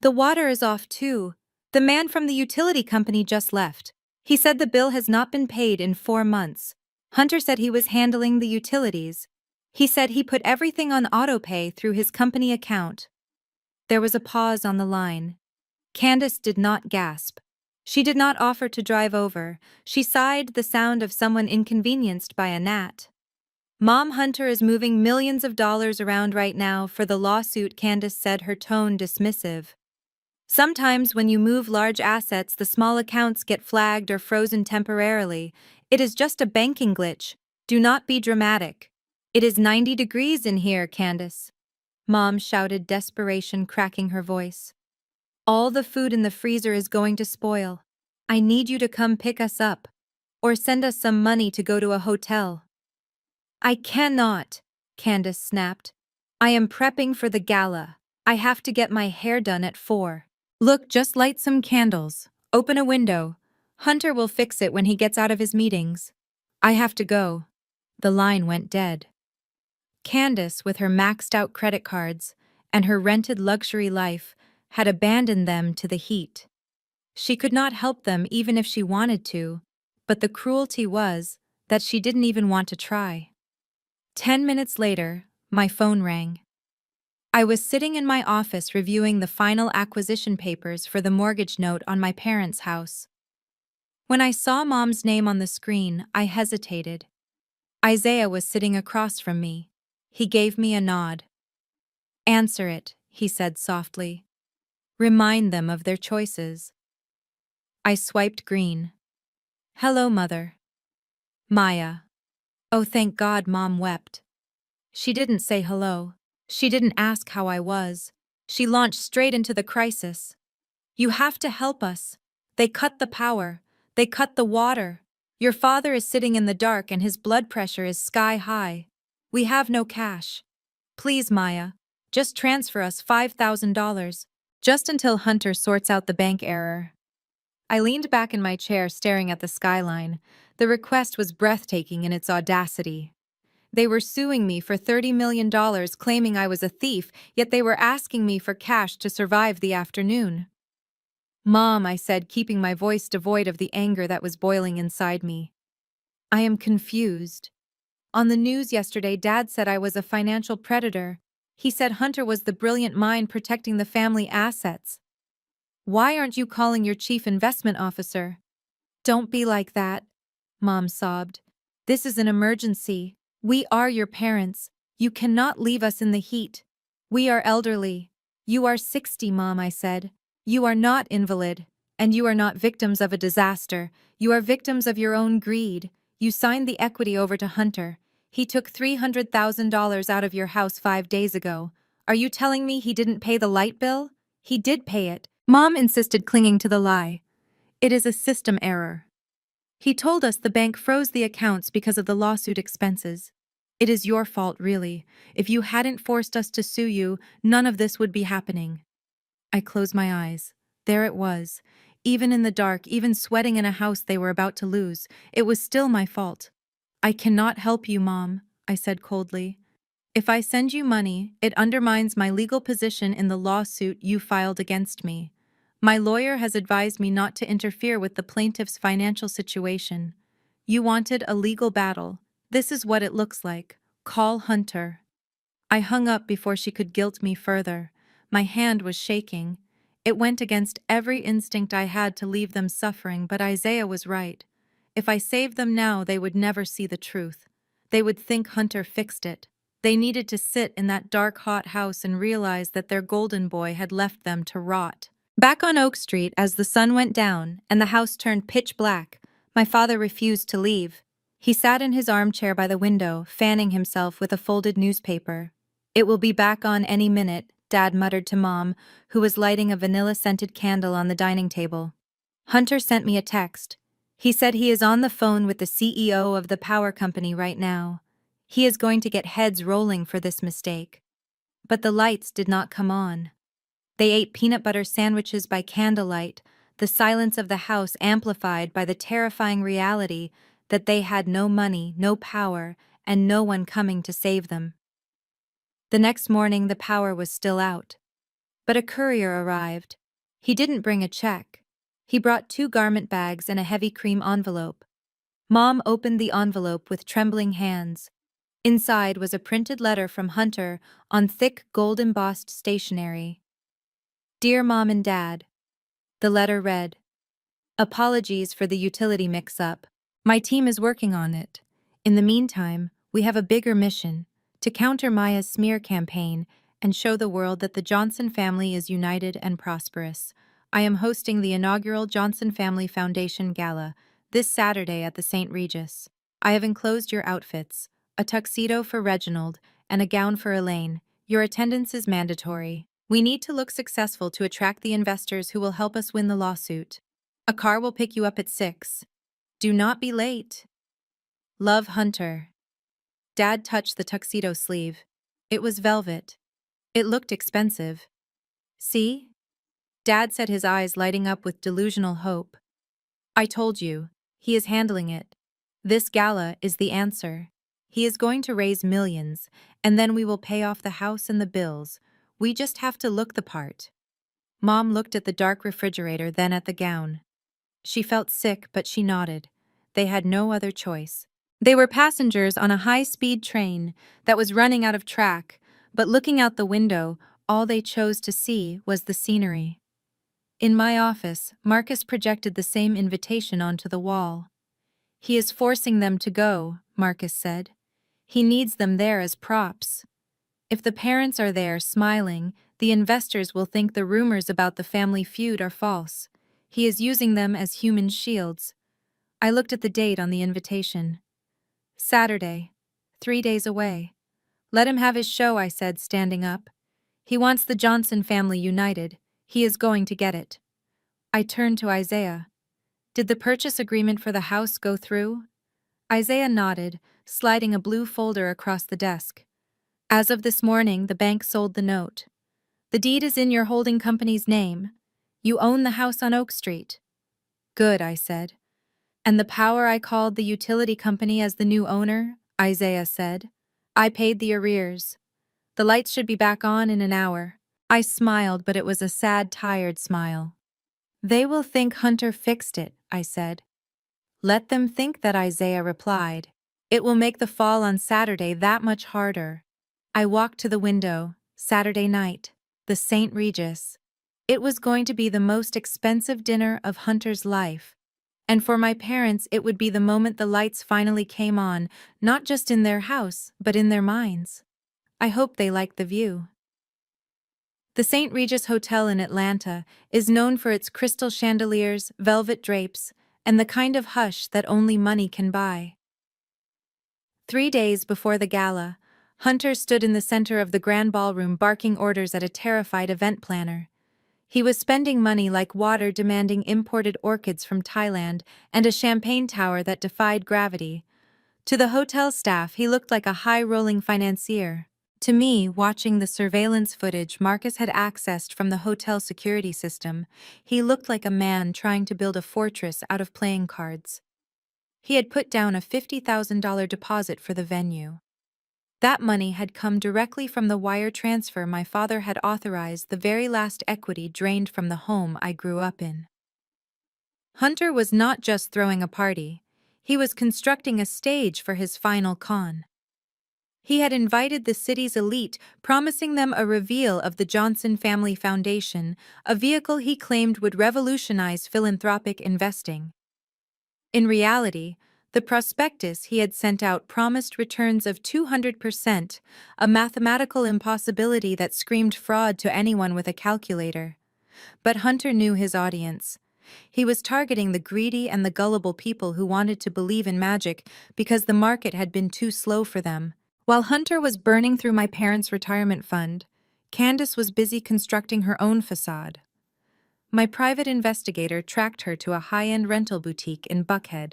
The water is off too. The man from the utility company just left. He said the bill has not been paid in 4 months. Hunter said he was handling the utilities. He said he put everything on autopay through his company account. There was a pause on the line. Candace did not gasp. She did not offer to drive over. She sighed, the sound of someone inconvenienced by a gnat. Mom, Hunter is moving millions of dollars around right now for the lawsuit, Candace said, her tone dismissive. Sometimes when you move large assets, the small accounts get flagged or frozen temporarily. It is just a banking glitch. Do not be dramatic. It is 90 degrees in here, Candace. Mom shouted, desperation cracking her voice. All the food in the freezer is going to spoil. I need you to come pick us up. Or send us some money to go to a hotel. I cannot, Candace snapped. I am prepping for the gala. I have to get my hair done at 4. Look, just light some candles. Open a window. Hunter will fix it when he gets out of his meetings. I have to go. The line went dead. Candace, with her maxed-out credit cards and her rented luxury life, had abandoned them to the heat. She could not help them even if she wanted to, but the cruelty was that she didn't even want to try. 10 minutes later, my phone rang. I was sitting in my office reviewing the final acquisition papers for the mortgage note on my parents' house. When I saw Mom's name on the screen, I hesitated. Isaiah was sitting across from me. He gave me a nod. Answer it, he said softly. Remind them of their choices. I swiped green. Hello, Mother. Maya. Oh, thank God, Mom wept. She didn't say hello. She didn't ask how I was. She launched straight into the crisis. You have to help us. They cut the power. They cut the water. Your father is sitting in the dark and his blood pressure is sky high. We have no cash. Please, Maya, just transfer us $5,000. Just until Hunter sorts out the bank error. I leaned back in my chair staring at the skyline. The request was breathtaking in its audacity. They were suing me for $30 million, claiming I was a thief, yet they were asking me for cash to survive the afternoon. Mom, I said, keeping my voice devoid of the anger that was boiling inside me. I am confused. On the news yesterday, Dad said I was a financial predator. He said Hunter was the brilliant mind protecting the family assets. Why aren't you calling your chief investment officer? Don't be like that, Mom sobbed. This is an emergency. We are your parents. You cannot leave us in the heat. We are elderly. You are 60, Mom, I said. You are not invalid, and you are not victims of a disaster. You are victims of your own greed. You signed the equity over to Hunter. He took $300,000 out of your house 5 days ago. Are you telling me he didn't pay the light bill? He did pay it. Mom insisted, clinging to the lie. It is a system error. He told us the bank froze the accounts because of the lawsuit expenses. It is your fault, really. If you hadn't forced us to sue you, none of this would be happening. I closed my eyes. There it was. Even in the dark, even sweating in a house they were about to lose, it was still my fault. I cannot help you, Mom, I said coldly. If I send you money, it undermines my legal position in the lawsuit you filed against me. My lawyer has advised me not to interfere with the plaintiff's financial situation. You wanted a legal battle. This is what it looks like. Call Hunter. I hung up before she could guilt me further. My hand was shaking. It went against every instinct I had to leave them suffering, but Isaiah was right. If I saved them now, they would never see the truth. They would think Hunter fixed it. They needed to sit in that dark, hot house and realize that their golden boy had left them to rot. Back on Oak Street, as the sun went down and the house turned pitch black, my father refused to leave. He sat in his armchair by the window, fanning himself with a folded newspaper. It will be back on any minute, Dad muttered to Mom, who was lighting a vanilla-scented candle on the dining table. Hunter sent me a text. He said he is on the phone with the CEO of the power company right now. He is going to get heads rolling for this mistake. But the lights did not come on. They ate peanut butter sandwiches by candlelight, the silence of the house amplified by the terrifying reality that they had no money, no power, and no one coming to save them. The next morning the power was still out. But a courier arrived. He didn't bring a check. He brought 2 garment bags and a heavy cream envelope. Mom opened the envelope with trembling hands. Inside was a printed letter from Hunter on thick gold-embossed stationery. Dear Mom and Dad, the letter read, apologies for the utility mix-up. My team is working on it. In the meantime, we have a bigger mission, to counter Maya's smear campaign and show the world that the Johnson family is united and prosperous. I am hosting the inaugural Johnson Family Foundation Gala this Saturday at the St. Regis. I have enclosed your outfits, a tuxedo for Reginald and a gown for Elaine. Your attendance is mandatory. We need to look successful to attract the investors who will help us win the lawsuit. A car will pick you up at 6. Do not be late. Love, Hunter. Dad touched the tuxedo sleeve. It was velvet. It looked expensive. See? Dad said, his eyes lighting up with delusional hope. I told you, he is handling it. This gala is the answer. He is going to raise millions, and then we will pay off the house and the bills. We just have to look the part. Mom looked at the dark refrigerator, then at the gown. She felt sick, but she nodded. They had no other choice. They were passengers on a high-speed train that was running out of track, but looking out the window, all they chose to see was the scenery. In my office, Marcus projected the same invitation onto the wall. He is forcing them to go, Marcus said. He needs them there as props. If the parents are there smiling, The investors will think the rumors about the family feud are false. He is using them as human shields. I looked at the date on the invitation. Saturday. 3 days away. Let him have his show, I said, standing up. He wants the Johnson family united. He is going to get it. I turned to Isaiah. Did the purchase agreement for the house go through? Isaiah nodded, sliding a blue folder across the desk. As of this morning, the bank sold the note. The deed is in your holding company's name. You own the house on Oak Street. Good, I said. And the power I called the utility company as the new owner, Isaiah said. I paid the arrears. The lights should be back on in an hour. I smiled, but it was a sad, tired smile. They will think Hunter fixed it, I said. Let them think that, Isaiah replied. It will make the fall on Saturday that much harder. I walked to the window. Saturday night. The St. Regis. It was going to be the most expensive dinner of Hunter's life. And for my parents, it would be the moment the lights finally came on, not just in their house, but in their minds. I hope they liked the view. The St. Regis Hotel in Atlanta is known for its crystal chandeliers, velvet drapes, and the kind of hush that only money can buy. 3 days before the gala, Hunter stood in the center of the grand ballroom barking orders at a terrified event planner. He was spending money like water, demanding imported orchids from Thailand and a champagne tower that defied gravity. To the hotel staff, he looked like a high-rolling financier. To me, watching the surveillance footage Marcus had accessed from the hotel security system, he looked like a man trying to build a fortress out of playing cards. He had put down a $50,000 deposit for the venue. That money had come directly from the wire transfer my father had authorized, the very last equity drained from the home I grew up in. Hunter was not just throwing a party, he was constructing a stage for his final con. He had invited the city's elite, promising them a reveal of the Johnson Family Foundation, a vehicle he claimed would revolutionize philanthropic investing. In reality, the prospectus he had sent out promised returns of 200%, a mathematical impossibility that screamed fraud to anyone with a calculator. But Hunter knew his audience. He was targeting the greedy and the gullible people who wanted to believe in magic because the market had been too slow for them. While Hunter was burning through my parents' retirement fund, Candace was busy constructing her own facade. My private investigator tracked her to a high-end rental boutique in Buckhead.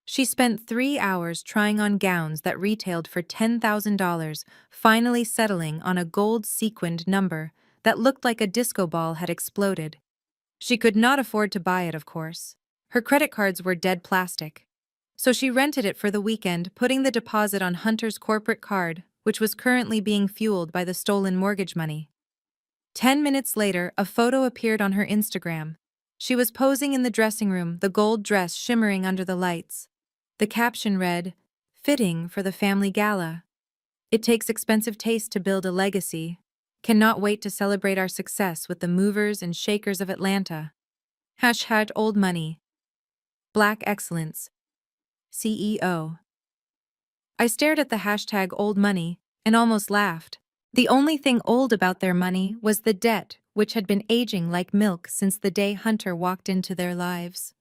She spent 3 hours trying on gowns that retailed for $10,000, finally settling on a gold-sequined number that looked like a disco ball had exploded. She could not afford to buy it, of course. Her credit cards were dead plastic. So she rented it for the weekend, putting the deposit on Hunter's corporate card, which was currently being fueled by the stolen mortgage money. 10 minutes later, a photo appeared on her Instagram. She was posing in the dressing room, the gold dress shimmering under the lights. The caption read, "Fitting for the family gala. It takes expensive taste to build a legacy. Cannot wait to celebrate our success with the movers and shakers of Atlanta. # old money. Black excellence. CEO." I stared at the hashtag old money and almost laughed. The only thing old about their money was the debt, which had been aging like milk since the day Hunter walked into their lives.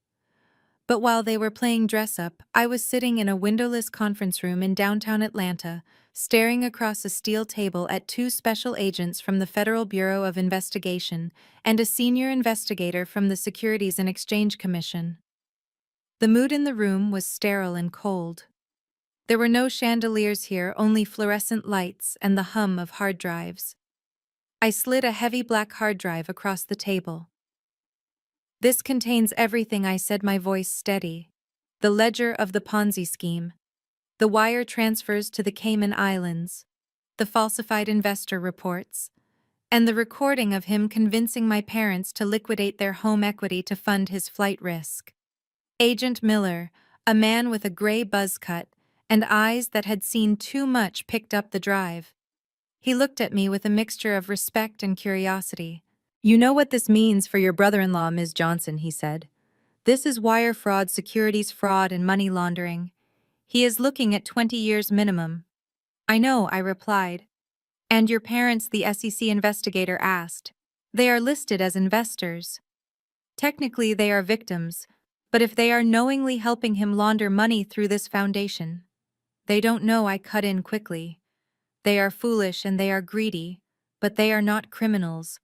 But while they were playing dress-up, I was sitting in a windowless conference room in downtown Atlanta, staring across a steel table at 2 special agents from the Federal Bureau of Investigation and a senior investigator from the Securities and Exchange Commission. The mood in the room was sterile and cold. There were no chandeliers here, only fluorescent lights and the hum of hard drives. I slid a heavy black hard drive across the table. "This contains everything," I said, my voice steady. "The ledger of the Ponzi scheme, the wire transfers to the Cayman Islands, the falsified investor reports, and the recording of him convincing my parents to liquidate their home equity to fund his flight risk." Agent Miller, a man with a gray buzz cut and eyes that had seen too much, picked up the drive. He looked at me with a mixture of respect and curiosity. "You know what this means for your brother-in-law, Ms. Johnson," he said. "This is wire fraud, securities fraud, and money laundering. He is looking at 20 years minimum." "I know," I replied. And your parents, the SEC investigator asked. They are listed as investors. Technically, they are victims, but if they are knowingly helping him launder money through this foundation, they don't know. I cut in quickly. They are foolish and they are greedy, but they are not criminals.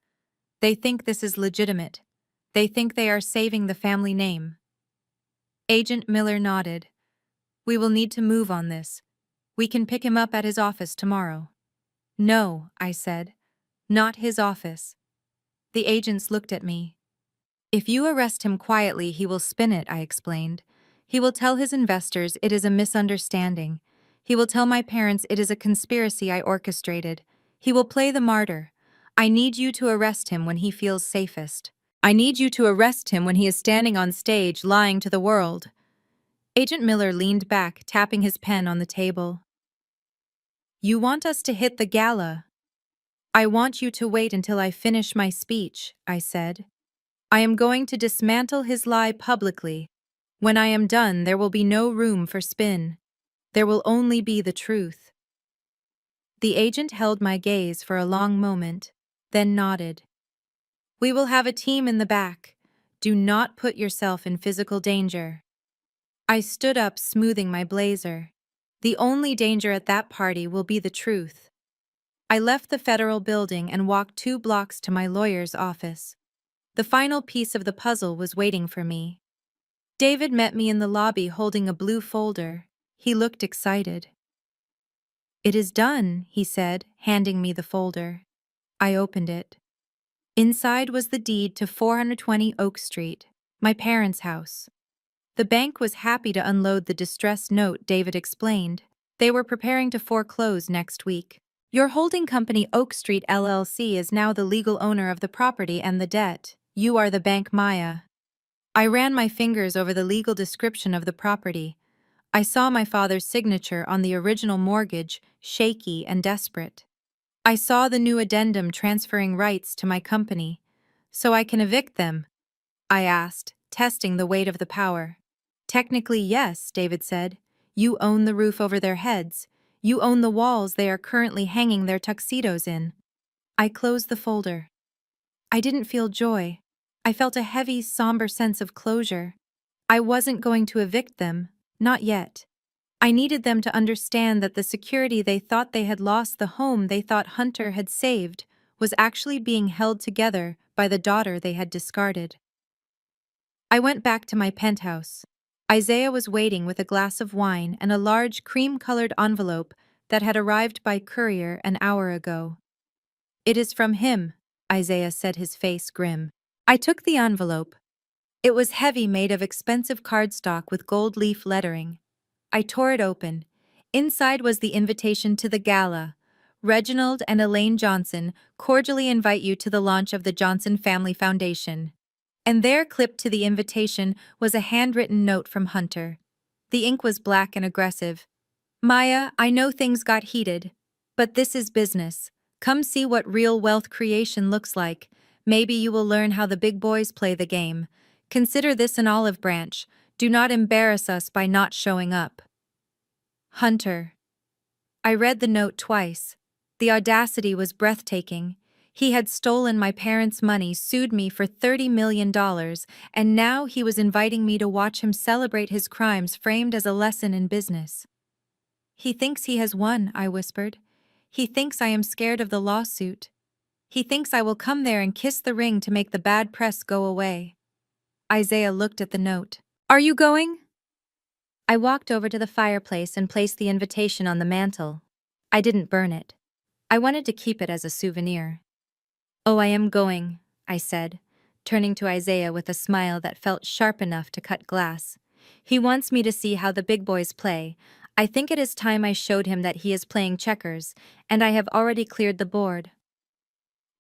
They think this is legitimate. They think they are saving the family name. Agent Miller nodded. We will need to move on this. We can pick him up at his office tomorrow. No, I said. Not his office. The agents looked at me. If you arrest him quietly, he will spin it, I explained. He will tell his investors it is a misunderstanding. He will tell my parents it is a conspiracy I orchestrated. He will play the martyr. I need you to arrest him when he feels safest. I need you to arrest him when he is standing on stage lying to the world. Agent Miller leaned back, tapping his pen on the table. You want us to hit the gala? I want you to wait until I finish my speech, I said. I am going to dismantle his lie publicly. When I am done, there will be no room for spin. There will only be the truth. The agent held my gaze for a long moment, then nodded. We will have a team in the back. Do not put yourself in physical danger. I stood up, smoothing my blazer. The only danger at that party will be the truth. I left the federal building and walked 2 blocks to my lawyer's office. The final piece of the puzzle was waiting for me. David met me in the lobby holding a blue folder. He looked excited. It is done, he said, handing me the folder. I opened it. Inside was the deed to 420 Oak Street, my parents' house. The bank was happy to unload the distressed note, David explained. They were preparing to foreclose next week. Your holding company Oak Street LLC is now the legal owner of the property and the debt. You are the bank, Maya. I ran my fingers over the legal description of the property. I saw my father's signature on the original mortgage, shaky and desperate. I saw the new addendum transferring rights to my company. So I can evict them? I asked, testing the weight of the power. Technically, yes, David said. You own the roof over their heads. You own the walls they are currently hanging their tuxedos in. I closed the folder. I didn't feel joy. I felt a heavy, somber sense of closure. I wasn't going to evict them, not yet. I needed them to understand that the security they thought they had lost, the home they thought Hunter had saved, was actually being held together by the daughter they had discarded. I went back to my penthouse. Isaiah was waiting with a glass of wine and a large cream-colored envelope that had arrived by courier an hour ago. It is from him, Isaiah said, his face grim. I took the envelope. It was heavy, made of expensive cardstock with gold leaf lettering. I tore it open. Inside was the invitation to the gala. Reginald and Elaine Johnson cordially invite you to the launch of the Johnson Family Foundation. And there, clipped to the invitation, was a handwritten note from Hunter. The ink was black and aggressive. Maya, I know things got heated, but this is business. Come see what real wealth creation looks like. Maybe you will learn how the big boys play the game. Consider this an olive branch. Do not embarrass us by not showing up. Hunter. I read the note twice. The audacity was breathtaking. He had stolen my parents' money, sued me for $30 million, and now he was inviting me to watch him celebrate his crimes, framed as a lesson in business. He thinks he has won, I whispered. He thinks I am scared of the lawsuit. He thinks I will come there and kiss the ring to make the bad press go away. Isaiah looked at the note. Are you going? I walked over to the fireplace and placed the invitation on the mantel. I didn't burn it. I wanted to keep it as a souvenir. Oh, I am going, I said, turning to Isaiah with a smile that felt sharp enough to cut glass. He wants me to see how the big boys play. I think it is time I showed him that he is playing checkers, and I have already cleared the board.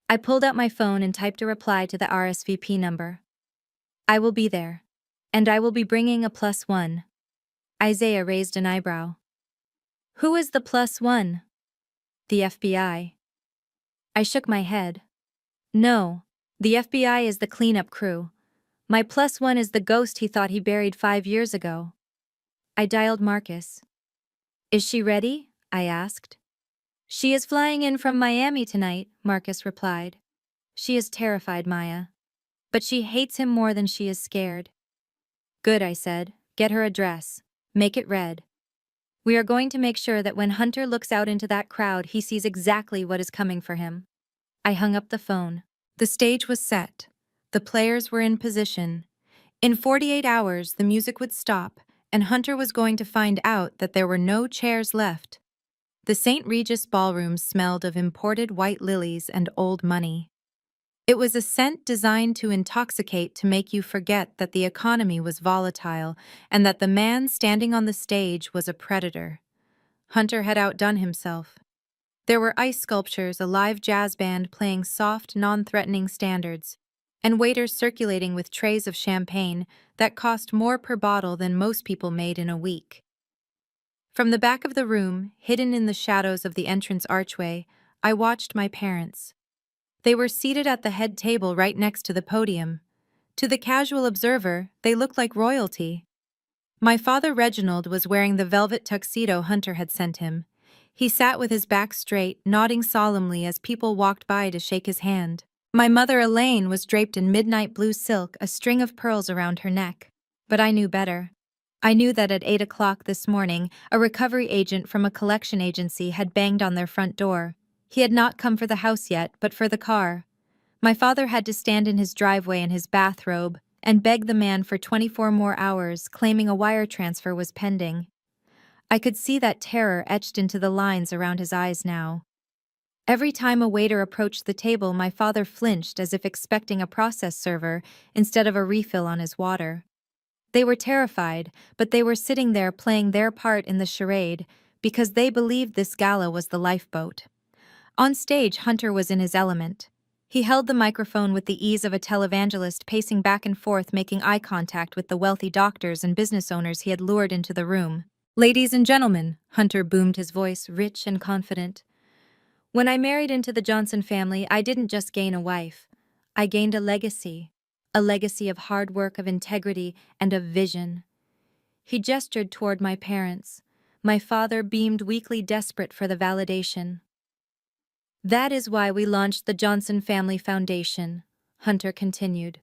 I pulled out my phone and typed a reply to the RSVP number. I will be there. And I will be bringing a +1. Isaiah raised an eyebrow. Who is the +1? The FBI. I shook my head. No, the FBI is the cleanup crew. My +1 is the ghost he thought he buried 5 years ago. I dialed Marcus. Is she ready? I asked. She is flying in from Miami tonight, Marcus replied. She is terrified, Maya. But she hates him more than she is scared. Good, I said. Get her a dress. Make it red. We are going to make sure that when Hunter looks out into that crowd, he sees exactly what is coming for him. I hung up the phone. The stage was set. The players were in position. In 48 hours, the music would stop, and Hunter was going to find out that there were no chairs left. The St. Regis ballroom smelled of imported white lilies and old money. It was a scent designed to intoxicate, to make you forget that the economy was volatile and that the man standing on the stage was a predator. Hunter had outdone himself. There were ice sculptures, a live jazz band playing soft, non-threatening standards, and waiters circulating with trays of champagne that cost more per bottle than most people made in a week. From the back of the room, hidden in the shadows of the entrance archway, I watched my parents. They were seated at the head table right next to the podium. To the casual observer, they looked like royalty. My father Reginald was wearing the velvet tuxedo Hunter had sent him. He sat with his back straight, nodding solemnly as people walked by to shake his hand. My mother Elaine was draped in midnight blue silk, a string of pearls around her neck. But I knew better. I knew that at 8 o'clock this morning, a recovery agent from a collection agency had banged on their front door. He had not come for the house yet, but for the car. My father had to stand in his driveway in his bathrobe and beg the man for 24 more hours, claiming a wire transfer was pending. I could see that terror etched into the lines around his eyes now. Every time a waiter approached the table, my father flinched as if expecting a process server instead of a refill on his water. They were terrified, but they were sitting there playing their part in the charade because they believed this gala was the lifeboat. On stage, Hunter was in his element. He held the microphone with the ease of a televangelist, pacing back and forth, making eye contact with the wealthy doctors and business owners he had lured into the room. "Ladies and gentlemen," Hunter boomed, his voice rich and confident. "When I married into the Johnson family, I didn't just gain a wife. I gained a legacy of hard work, of integrity, and of vision." He gestured toward my parents. My father beamed weakly, desperate for the validation. "That is why we launched the Johnson Family Foundation," Hunter continued.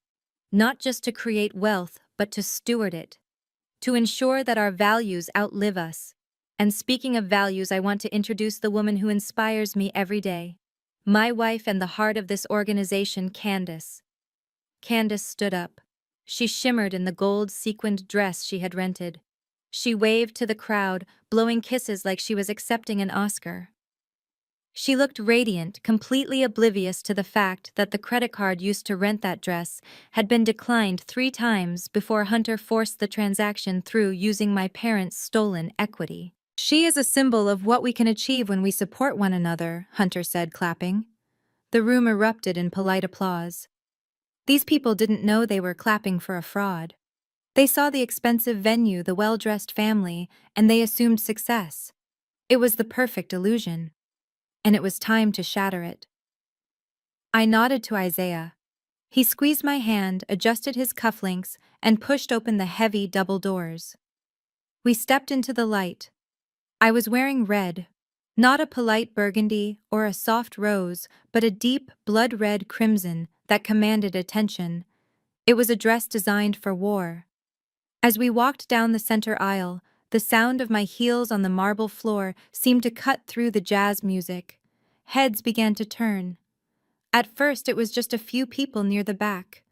"Not just to create wealth, but to steward it. To ensure that our values outlive us. And speaking of values, I want to introduce the woman who inspires me every day. My wife and the heart of this organization, Candace." Candace stood up. She shimmered in the gold sequined dress she had rented. She waved to the crowd, blowing kisses like she was accepting an Oscar. She looked radiant, completely oblivious to the fact that the credit card used to rent that dress had been declined 3 times before Hunter forced the transaction through using my parents' stolen equity. "She is a symbol of what we can achieve when we support one another," Hunter said, clapping. The room erupted in polite applause. These people didn't know they were clapping for a fraud. They saw the expensive venue, the well-dressed family, and they assumed success. It was the perfect illusion. And it was time to shatter it. I nodded to Isaiah. He squeezed my hand, adjusted his cufflinks, and pushed open the heavy double doors. We stepped into the light. I was wearing red, not a polite burgundy or a soft rose, but a deep, blood-red crimson that commanded attention. It was a dress designed for war. As we walked down the center aisle, the sound of my heels on the marble floor seemed to cut through the jazz music. Heads began to turn. At first, it was just a few people near the back.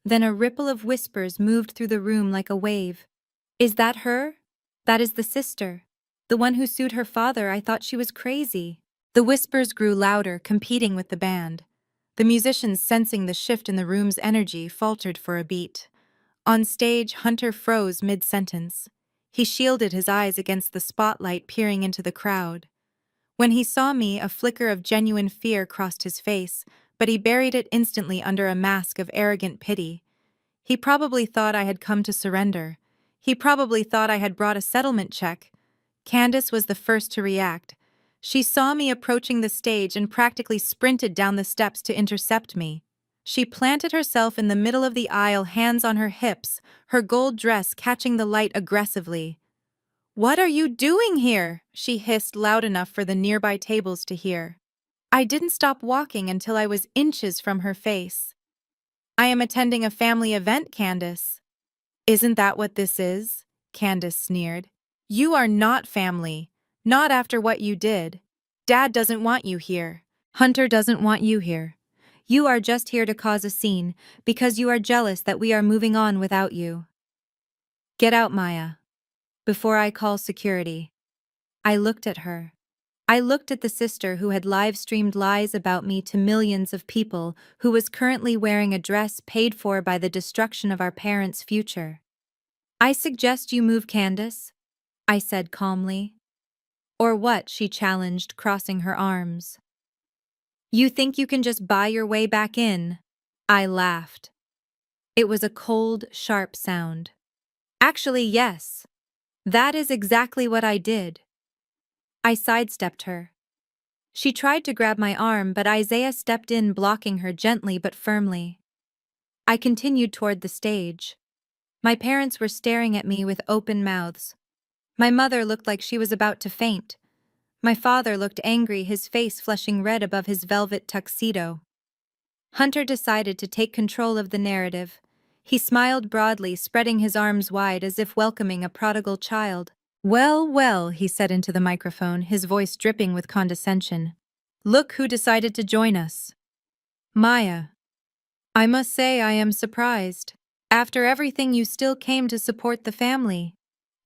Then a ripple of whispers moved through the room like a wave. "Is that her? That is the sister. The one who sued her father. I thought she was crazy." The whispers grew louder, competing with the band. The musicians, sensing the shift in the room's energy, faltered for a beat. On stage, Hunter froze mid-sentence. He shielded his eyes against the spotlight peering into the crowd. When he saw me, a flicker of genuine fear crossed his face, but he buried it instantly under a mask of arrogant pity. He probably thought I had come to surrender. He probably thought I had brought a settlement check. Candace was the first to react. She saw me approaching the stage and practically sprinted down the steps to intercept me. She planted herself in the middle of the aisle, hands on her hips, her gold dress catching the light aggressively. "What are you doing here?" she hissed loud enough for the nearby tables to hear. I didn't stop walking until I was inches from her face. "I am attending a family event, Candace." "Isn't that what this is?" Candace sneered. "You are not family. Not after what you did. Dad doesn't want you here. Hunter doesn't want you here. You are just here to cause a scene because you are jealous that we are moving on without you. Get out, Maya, before I call security." I looked at her. I looked at the sister who had live-streamed lies about me to millions of people, who was currently wearing a dress paid for by the destruction of our parents' future. "I suggest you move, Candace," I said calmly. "Or what?" she challenged, crossing her arms. "You think you can just buy your way back in?" I laughed. It was a cold, sharp sound. "Actually, yes. That is exactly what I did." I sidestepped her. She tried to grab my arm, but Isaiah stepped in, blocking her gently but firmly. I continued toward the stage. My parents were staring at me with open mouths. My mother looked like she was about to faint. My father looked angry, his face flushing red above his velvet tuxedo. Hunter decided to take control of the narrative. He smiled broadly, spreading his arms wide as if welcoming a prodigal child. "Well, well," he said into the microphone, his voice dripping with condescension. "Look who decided to join us. Maya. I must say I am surprised. After everything, you still came to support the family.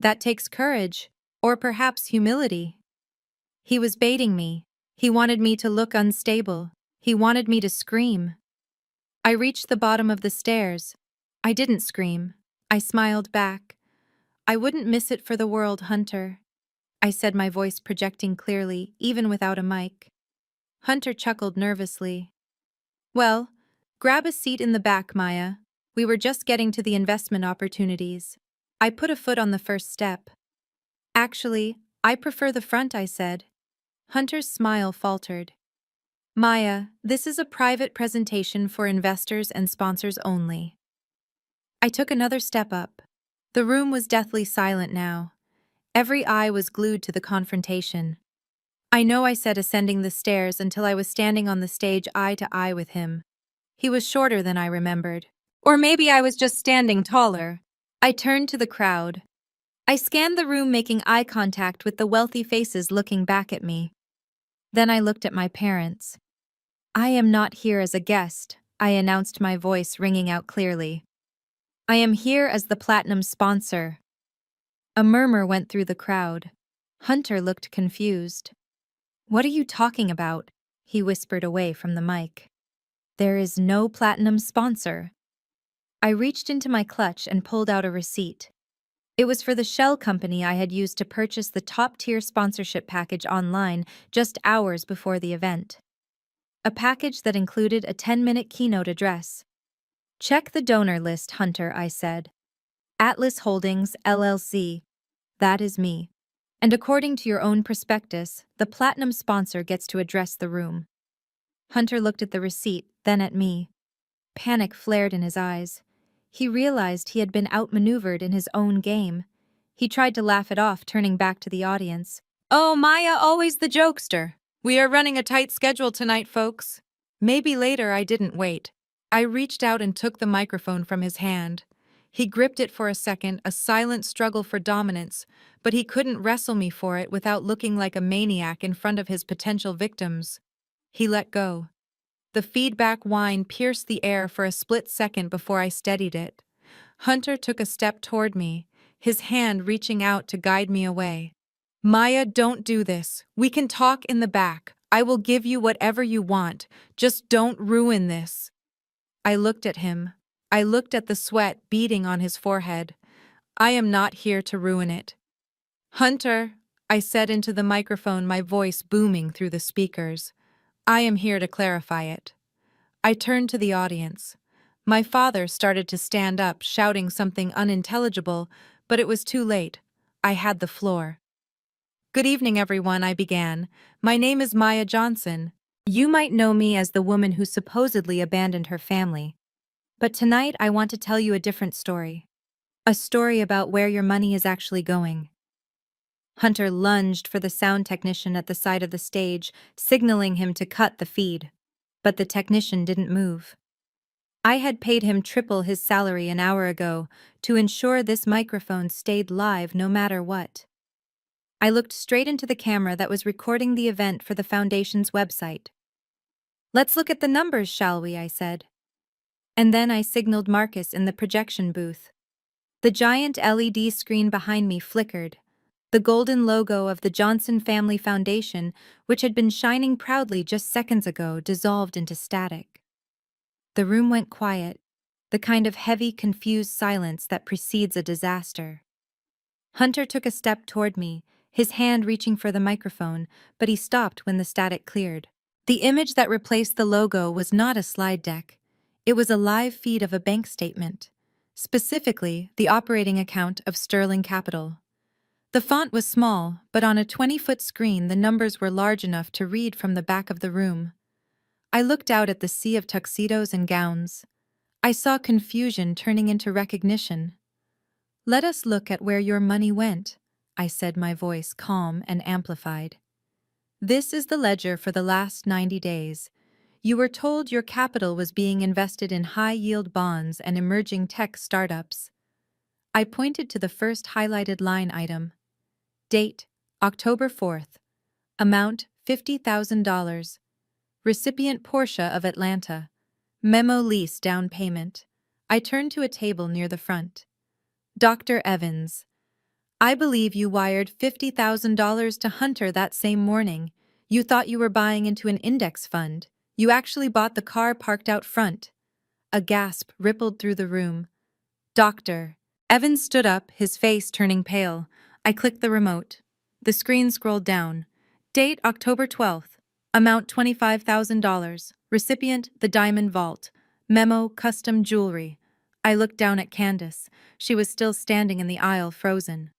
That takes courage, or perhaps humility." He was baiting me. He wanted me to look unstable. He wanted me to scream. I reached the bottom of the stairs. I didn't scream. I smiled back. "I wouldn't miss it for the world, Hunter," I said, my voice projecting clearly, even without a mic. Hunter chuckled nervously. "Well, grab a seat in the back, Maya. We were just getting to the investment opportunities." I put a foot on the first step. "Actually, I prefer the front," I said. Hunter's smile faltered. "Maya, this is a private presentation for investors and sponsors only." I took another step up. The room was deathly silent now. Every eye was glued to the confrontation. I know I said ascending the stairs until I was standing on the stage eye to eye with him. He was shorter than I remembered. Or maybe I was just standing taller. I turned to the crowd. I scanned the room, making eye contact with the wealthy faces looking back at me. Then I looked at my parents. "I am not here as a guest," I announced, my voice ringing out clearly. "I am here as the platinum sponsor." A murmur went through the crowd. Hunter looked confused. "What are you talking about?" he whispered away from the mic. "There is no platinum sponsor." I reached into my clutch and pulled out a receipt. It was for the shell company I had used to purchase the top-tier sponsorship package online just hours before the event. A package that included a 10-minute keynote address. "Check the donor list, Hunter," I said. "Atlas Holdings, LLC. That is me. And according to your own prospectus, the platinum sponsor gets to address the room." Hunter looked at the receipt, then at me. Panic flared in his eyes. He realized he had been outmaneuvered in his own game. He tried to laugh it off, turning back to the audience. "Oh, Maya, always the jokester. We are running a tight schedule tonight, folks." Maybe later. I didn't wait. I reached out and took the microphone from his hand. He gripped it for a second, a silent struggle for dominance, but he couldn't wrestle me for it without looking like a maniac in front of his potential victims. He let go. The feedback whine pierced the air for a split second before I steadied it. Hunter took a step toward me, his hand reaching out to guide me away. "Maya, don't do this. We can talk in the back. I will give you whatever you want. Just don't ruin this." I looked at him. I looked at the sweat beading on his forehead. "I am not here to ruin it." "Hunter," I said into the microphone, my voice booming through the speakers, "I am here to clarify it." I turned to the audience. My father started to stand up, shouting something unintelligible, but it was too late. I had the floor. "Good evening, everyone," I began. "My name is Maya Johnson. You might know me as the woman who supposedly abandoned her family. But tonight I want to tell you a different story. A story about where your money is actually going." Hunter lunged for the sound technician at the side of the stage, signaling him to cut the feed. But the technician didn't move. I had paid him triple his salary an hour ago to ensure this microphone stayed live no matter what. I looked straight into the camera that was recording the event for the Foundation's website. "Let's look at the numbers, shall we?" I said. And then I signaled Marcus in the projection booth. The giant LED screen behind me flickered. The golden logo of the Johnson Family Foundation, which had been shining proudly just seconds ago, dissolved into static. The room went quiet, the kind of heavy, confused silence that precedes a disaster. Hunter took a step toward me, his hand reaching for the microphone, but he stopped when the static cleared. The image that replaced the logo was not a slide deck. It was a live feed of a bank statement, specifically the operating account of Sterling Capital. The font was small, but on a 20-foot screen the numbers were large enough to read from the back of the room. I looked out at the sea of tuxedos and gowns. I saw confusion turning into recognition. "Let us look at where your money went," I said, my voice calm and amplified. "This is the ledger for the last 90 days. You were told your capital was being invested in high-yield bonds and emerging tech startups." I pointed to the first highlighted line item. Date, October 4th. Amount, $50,000. Recipient Portia of Atlanta. Memo lease down payment. I turned to a table near the front. "Dr. Evans, I believe you wired $50,000 to Hunter that same morning. You thought you were buying into an index fund. You actually bought the car parked out front." A gasp rippled through the room. "Doctor." Evans stood up, his face turning pale. I clicked the remote. The screen scrolled down. Date, October 12th. Amount, $25,000. Recipient, the Diamond Vault. Memo, custom jewelry. I looked down at Candace. She was still standing in the aisle, frozen.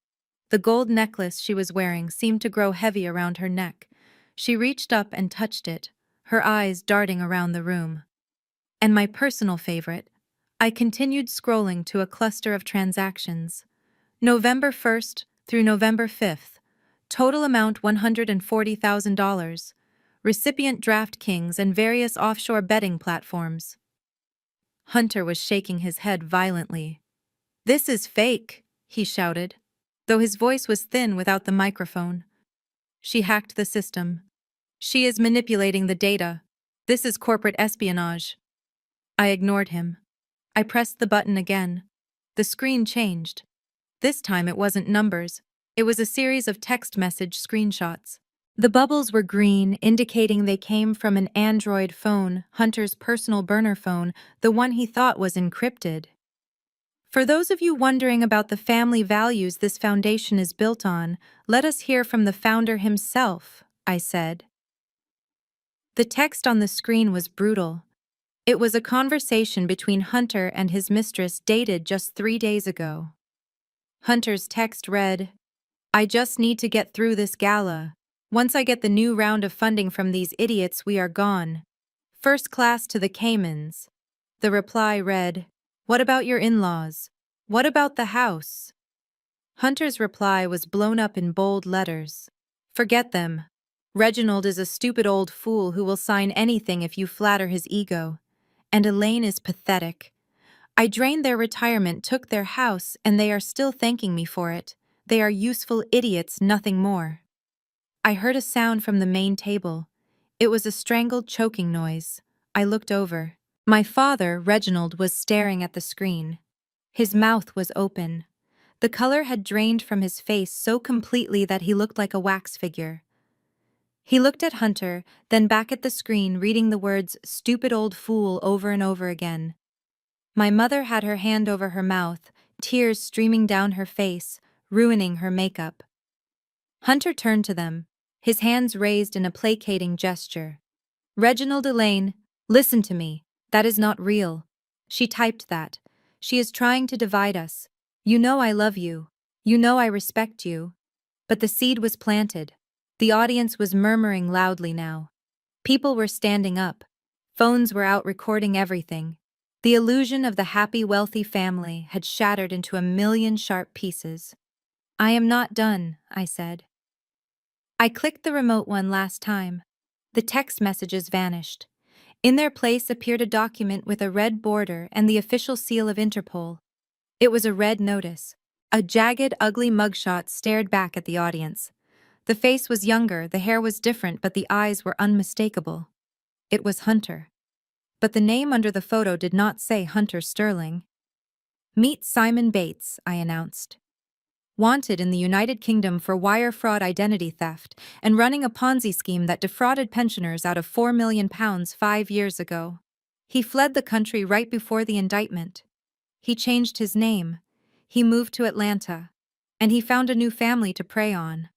The gold necklace she was wearing seemed to grow heavy around her neck. She reached up and touched it, her eyes darting around the room. And my personal favorite, I continued scrolling to a cluster of transactions. November 1st through November 5th. Total amount $140,000. Recipient DraftKings and various offshore betting platforms. Hunter was shaking his head violently. "This is fake," he shouted, though his voice was thin without the microphone. "She hacked the system. She is manipulating the data. This is corporate espionage." I ignored him. I pressed the button again. The screen changed. This time it wasn't numbers. It was a series of text message screenshots. The bubbles were green, indicating they came from an Android phone, Hunter's personal burner phone, the one he thought was encrypted. "For those of you wondering about the family values this foundation is built on, let us hear from the founder himself," I said. The text on the screen was brutal. It was a conversation between Hunter and his mistress dated just 3 days ago. Hunter's text read, "I just need to get through this gala. Once I get the new round of funding from these idiots, we are gone. First class to the Caymans." The reply read, "What about your in-laws? What about the house?" Hunter's reply was blown up in bold letters. "Forget them. Reginald is a stupid old fool who will sign anything if you flatter his ego. And Elaine is pathetic. I drained their retirement, took their house, and they are still thanking me for it. They are useful idiots, nothing more." I heard a sound from the main table. It was a strangled choking noise. I looked over. My father, Reginald, was staring at the screen. His mouth was open. The color had drained from his face so completely that he looked like a wax figure. He looked at Hunter, then back at the screen, reading the words "stupid old fool" over and over again. My mother had her hand over her mouth, tears streaming down her face, ruining her makeup. Hunter turned to them, his hands raised in a placating gesture. "Reginald, Elaine, listen to me. That is not real. She typed that. She is trying to divide us. You know I love you. You know I respect you." But the seed was planted. The audience was murmuring loudly now. People were standing up. Phones were out recording everything. The illusion of the happy, wealthy family had shattered into a million sharp pieces. I am not done, I said. I clicked the remote one last time. The text messages vanished. In their place appeared a document with a red border and the official seal of Interpol. It was a red notice. A jagged, ugly mugshot stared back at the audience. The face was younger, the hair was different, but the eyes were unmistakable. It was Hunter. But the name under the photo did not say Hunter Sterling. Meet Simon Bates, I announced. Wanted in the United Kingdom for wire fraud, identity theft, and running a Ponzi scheme that defrauded pensioners out of £4 million 5 years ago. He fled the country right before the indictment. He changed his name. He moved to Atlanta. And he found a new family to prey on.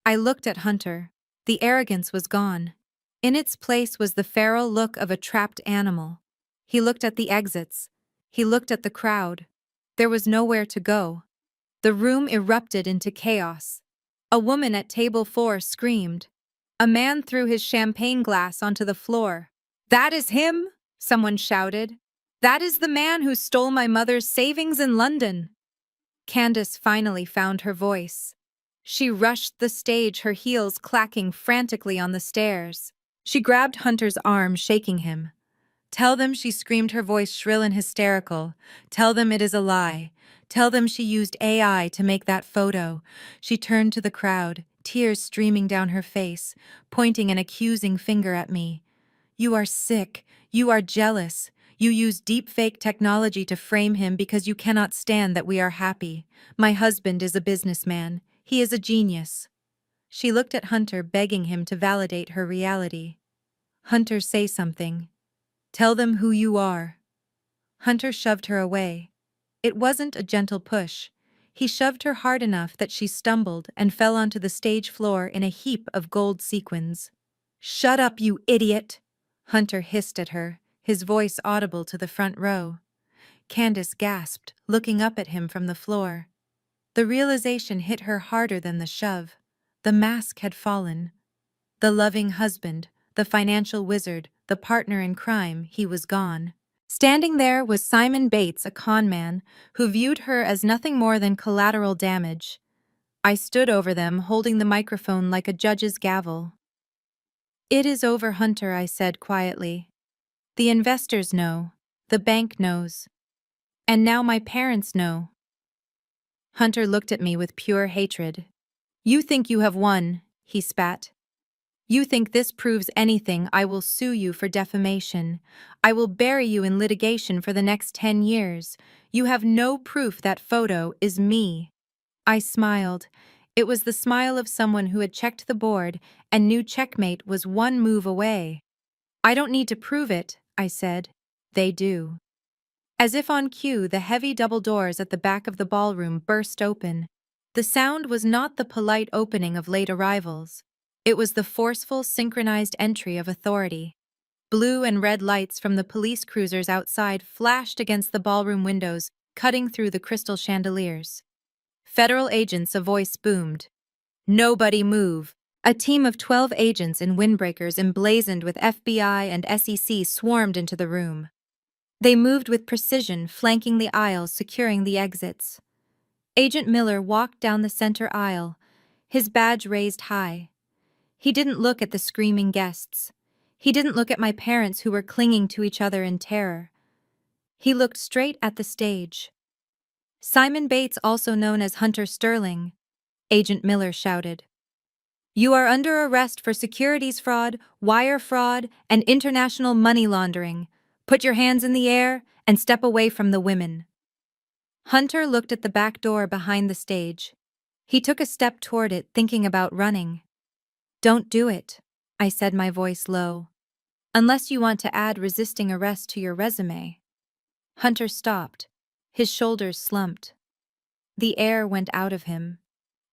I looked at Hunter. The arrogance was gone. In its place was the feral look of a trapped animal. He looked at the exits. He looked at the crowd. There was nowhere to go. The room erupted into chaos. A woman at table 4 screamed. A man threw his champagne glass onto the floor. "That is him!" someone shouted. "That is the man who stole my mother's savings in London." Candace finally found her voice. She rushed the stage, her heels clacking frantically on the stairs. She grabbed Hunter's arm, shaking him. "Tell them," she screamed, her voice shrill and hysterical. "Tell them it is a lie. Tell them she used AI to make that photo." She turned to the crowd, tears streaming down her face, pointing an accusing finger at me. "You are sick. You are jealous. You use deepfake technology to frame him because you cannot stand that we are happy. My husband is a businessman. He is a genius." She looked at Hunter, begging him to validate her reality. "Hunter, say something. Tell them who you are." Hunter shoved her away. It wasn't a gentle push. He shoved her hard enough that she stumbled and fell onto the stage floor in a heap of gold sequins. "Shut up, you idiot!" Hunter hissed at her, his voice audible to the front row. Candace gasped, looking up at him from the floor. The realization hit her harder than the shove. The mask had fallen. The loving husband, the financial wizard, the partner in crime, he was gone. Standing there was Simon Bates, a con man, who viewed her as nothing more than collateral damage. I stood over them, holding the microphone like a judge's gavel. "It is over, Hunter," I said quietly. "The investors know. The bank knows. And now my parents know." Hunter looked at me with pure hatred. "You think you have won," he spat. "You think this proves anything? I will sue you for defamation. I will bury you in litigation for the next 10 years. You have no proof that photo is me." I smiled. It was the smile of someone who had checked the board and knew checkmate was one move away. "I don't need to prove it," I said. "They do." As if on cue, the heavy double doors at the back of the ballroom burst open. The sound was not the polite opening of late arrivals. It was the forceful, synchronized entry of authority. Blue and red lights from the police cruisers outside flashed against the ballroom windows, cutting through the crystal chandeliers. "Federal agents," a voice boomed. "Nobody move." A team of 12 agents in windbreakers emblazoned with FBI and SEC swarmed into the room. They moved with precision, flanking the aisles, securing the exits. Agent Miller walked down the center aisle, his badge raised high. He didn't look at the screaming guests. He didn't look at my parents who were clinging to each other in terror. He looked straight at the stage. "Simon Bates, also known as Hunter Sterling," Agent Miller shouted. "You are under arrest for securities fraud, wire fraud, and international money laundering. Put your hands in the air and step away from the women." Hunter looked at the back door behind the stage. He took a step toward it, thinking about running. "Don't do it," I said, my voice low. "Unless you want to add resisting arrest to your resume." Hunter stopped. His shoulders slumped. The air went out of him.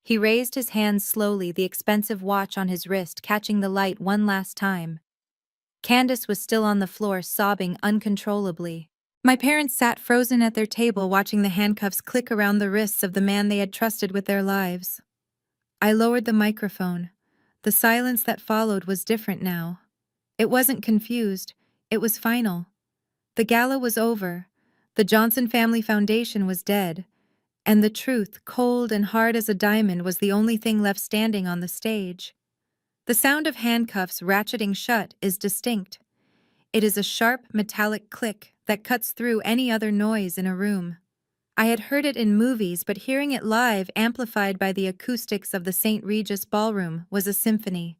He raised his hands slowly, the expensive watch on his wrist catching the light one last time. Candace was still on the floor, sobbing uncontrollably. My parents sat frozen at their table, watching the handcuffs click around the wrists of the man they had trusted with their lives. I lowered the microphone. The silence that followed was different now. It wasn't confused. It was final. The gala was over. The Johnson Family Foundation was dead. And the truth, cold and hard as a diamond, was the only thing left standing on the stage. The sound of handcuffs ratcheting shut is distinct. It is a sharp, metallic click that cuts through any other noise in a room. I had heard it in movies, but hearing it live, amplified by the acoustics of the St. Regis Ballroom, was a symphony.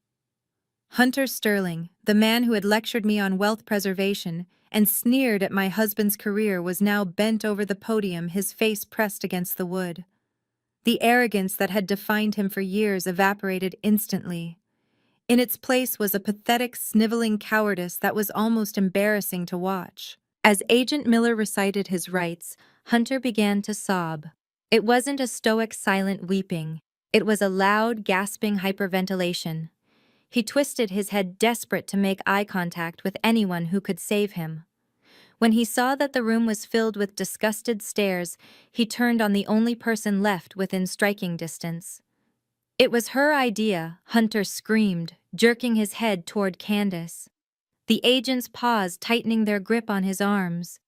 Hunter Sterling, the man who had lectured me on wealth preservation and sneered at my husband's career, was now bent over the podium, his face pressed against the wood. The arrogance that had defined him for years evaporated instantly. In its place was a pathetic, sniveling cowardice that was almost embarrassing to watch. As Agent Miller recited his rights, Hunter began to sob. It wasn't a stoic, silent weeping. It was a loud, gasping hyperventilation. He twisted his head, desperate to make eye contact with anyone who could save him. When he saw that the room was filled with disgusted stares, he turned on the only person left within striking distance. "It was her idea," Hunter screamed, jerking his head toward Candace. The agents paused, tightening their grip on his arms.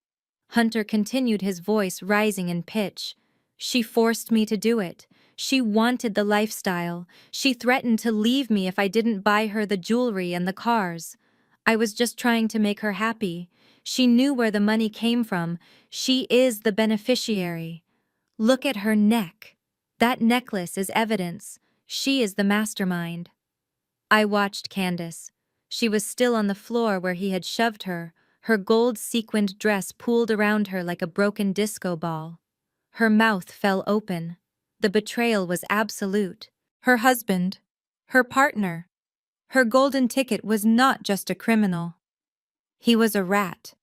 Hunter continued, his voice rising in pitch. "She forced me to do it. She wanted the lifestyle. She threatened to leave me if I didn't buy her the jewelry and the cars. I was just trying to make her happy. She knew where the money came from. She is the beneficiary. Look at her neck. That necklace is evidence. She is the mastermind." I watched Candace. She was still on the floor where he had shoved her gold-sequined dress pooled around her like a broken disco ball. Her mouth fell open. The betrayal was absolute. Her husband, her partner, her golden ticket was not just a criminal. He was a rat.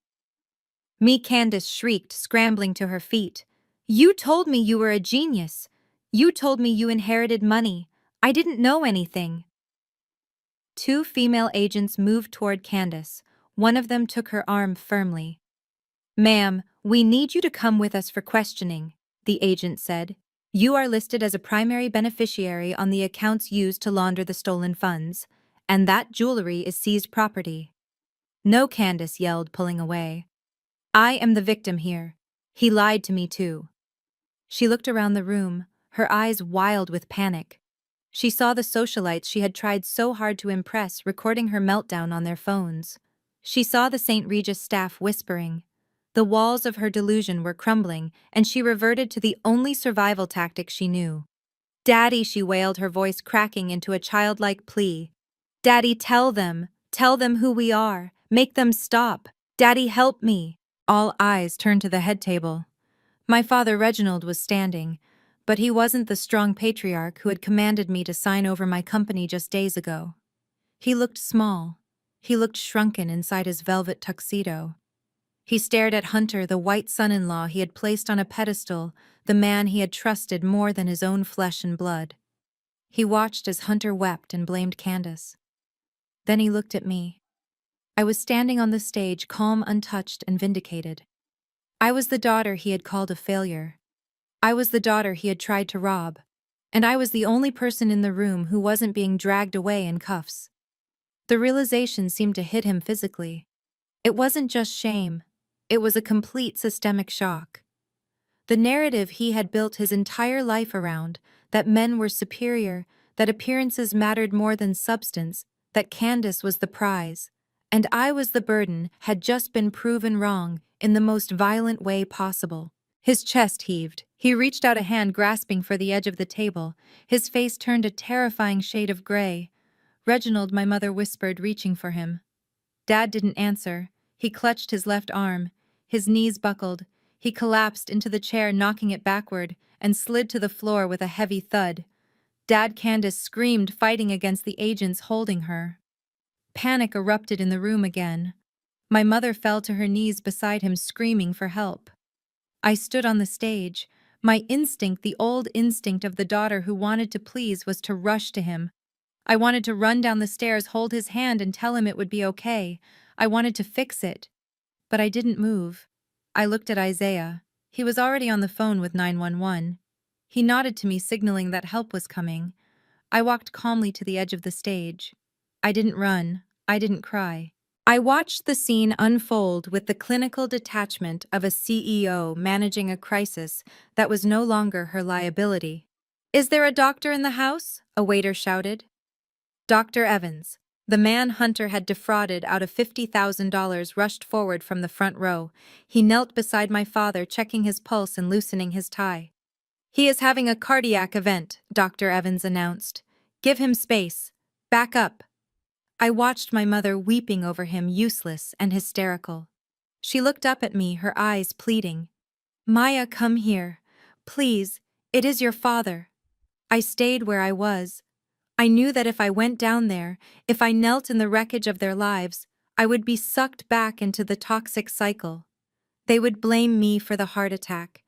Me, Candace shrieked, scrambling to her feet. "You told me you were a genius. You told me you inherited money. I didn't know anything." Two female agents moved toward Candace. One of them took her arm firmly. "Ma'am, we need you to come with us for questioning," the agent said. "You are listed as a primary beneficiary on the accounts used to launder the stolen funds, and that jewelry is seized property." "No," Candace yelled, pulling away. "I am the victim here. He lied to me too." She looked around the room, her eyes wild with panic. She saw the socialites she had tried so hard to impress recording her meltdown on their phones. She saw the St. Regis staff whispering. The walls of her delusion were crumbling, and she reverted to the only survival tactic she knew. "Daddy," she wailed, her voice cracking into a childlike plea. "Daddy, tell them who we are. Make them stop. Daddy, help me." All eyes turned to the head table. My father Reginald was standing, but he wasn't the strong patriarch who had commanded me to sign over my company just days ago. He looked small. He looked shrunken inside his velvet tuxedo. He stared at Hunter, the white son-in-law he had placed on a pedestal, the man he had trusted more than his own flesh and blood. He watched as Hunter wept and blamed Candace. Then he looked at me. I was standing on the stage, calm, untouched, and vindicated. I was the daughter he had called a failure. I was the daughter he had tried to rob. And I was the only person in the room who wasn't being dragged away in cuffs. The realization seemed to hit him physically. It wasn't just shame. It was a complete systemic shock. The narrative he had built his entire life around, that men were superior, that appearances mattered more than substance, that Candace was the prize, and I was the burden, had just been proven wrong in the most violent way possible. His chest heaved. He reached out a hand, grasping for the edge of the table. His face turned a terrifying shade of gray. "Reginald," my mother whispered, reaching for him. Dad didn't answer. He clutched his left arm. His knees buckled. He collapsed into the chair, knocking it backward, and slid to the floor with a heavy thud. Dad, Candace screamed, fighting against the agents holding her. Panic erupted in the room again. My mother fell to her knees beside him, screaming for help. I stood on the stage. My instinct, the old instinct of the daughter who wanted to please, was to rush to him. I wanted to run down the stairs, hold his hand, and tell him it would be okay. I wanted to fix it. But I didn't move. I looked at Isaiah. He was already on the phone with 911. He nodded to me, signaling that help was coming. I walked calmly to the edge of the stage. I didn't run. I didn't cry. I watched the scene unfold with the clinical detachment of a CEO managing a crisis that was no longer her liability. "Is there a doctor in the house?" a waiter shouted. Dr. Evans, the man Hunter had defrauded out of $50,000, rushed forward from the front row. He knelt beside my father, checking his pulse and loosening his tie. "He is having a cardiac event," Dr. Evans announced. "Give him space. Back up." I watched my mother weeping over him, useless and hysterical. She looked up at me, her eyes pleading. "Maya, come here. Please, it is your father." I stayed where I was. I knew that if I went down there, if I knelt in the wreckage of their lives, I would be sucked back into the toxic cycle. They would blame me for the heart attack.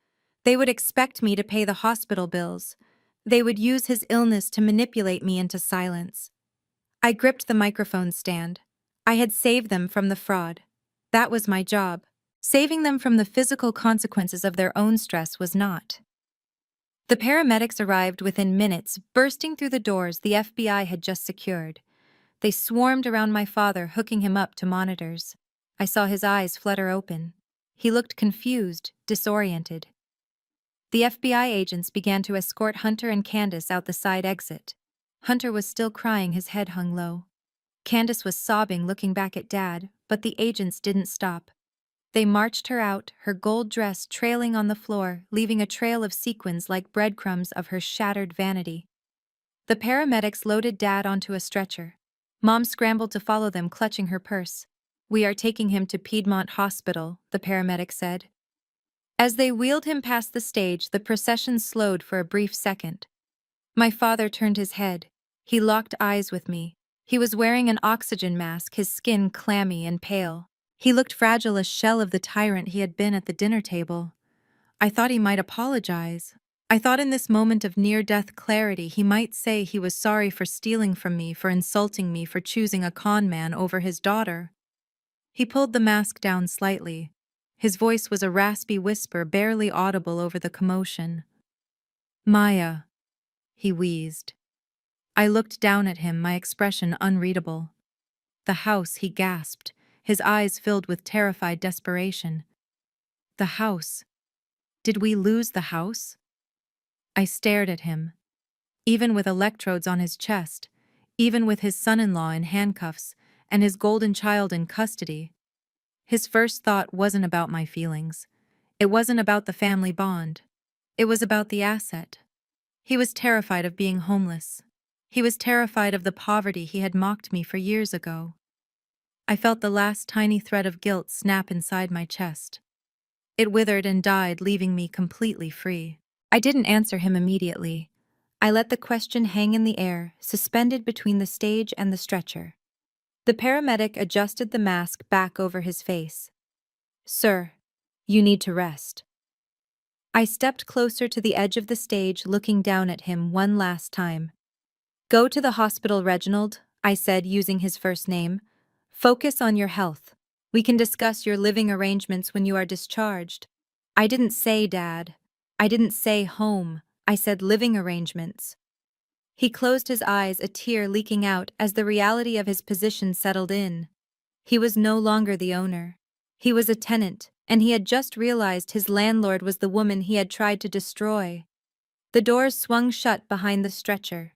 They would expect me to pay the hospital bills. They would use his illness to manipulate me into silence. I gripped the microphone stand. I had saved them from the fraud. That was my job. Saving them from the physical consequences of their own stress was not. The paramedics arrived within minutes, bursting through the doors the FBI had just secured. They swarmed around my father, hooking him up to monitors. I saw his eyes flutter open. He looked confused, disoriented. The FBI agents began to escort Hunter and Candace out the side exit. Hunter was still crying, his head hung low. Candace was sobbing, looking back at Dad, but the agents didn't stop. They marched her out, her gold dress trailing on the floor, leaving a trail of sequins like breadcrumbs of her shattered vanity. The paramedics loaded Dad onto a stretcher. Mom scrambled to follow them, clutching her purse. "We are taking him to Piedmont Hospital," the paramedic said. As they wheeled him past the stage, the procession slowed for a brief second. My father turned his head. He locked eyes with me. He was wearing an oxygen mask, his skin clammy and pale. He looked fragile, a shell of the tyrant he had been at the dinner table. I thought he might apologize. I thought in this moment of near-death clarity he might say he was sorry for stealing from me, for insulting me, for choosing a con man over his daughter. He pulled the mask down slightly. His voice was a raspy whisper, barely audible over the commotion. "Maya," he wheezed. I looked down at him, my expression unreadable. "The house," he gasped, his eyes filled with terrified desperation. "The house. Did we lose the house?" I stared at him. Even with electrodes on his chest, even with his son-in-law in handcuffs and his golden child in custody, his first thought wasn't about my feelings. It wasn't about the family bond. It was about the asset. He was terrified of being homeless. He was terrified of the poverty he had mocked me for years ago. I felt the last tiny thread of guilt snap inside my chest. It withered and died, leaving me completely free. I didn't answer him immediately. I let the question hang in the air, suspended between the stage and the stretcher. The paramedic adjusted the mask back over his face. "Sir, you need to rest." I stepped closer to the edge of the stage, looking down at him one last time. "Go to the hospital, Reginald," I said, using his first name. "Focus on your health. We can discuss your living arrangements when you are discharged." I didn't say Dad. I didn't say home. I said living arrangements. He closed his eyes, a tear leaking out as the reality of his position settled in. He was no longer the owner. He was a tenant, and he had just realized his landlord was the woman he had tried to destroy. The doors swung shut behind the stretcher.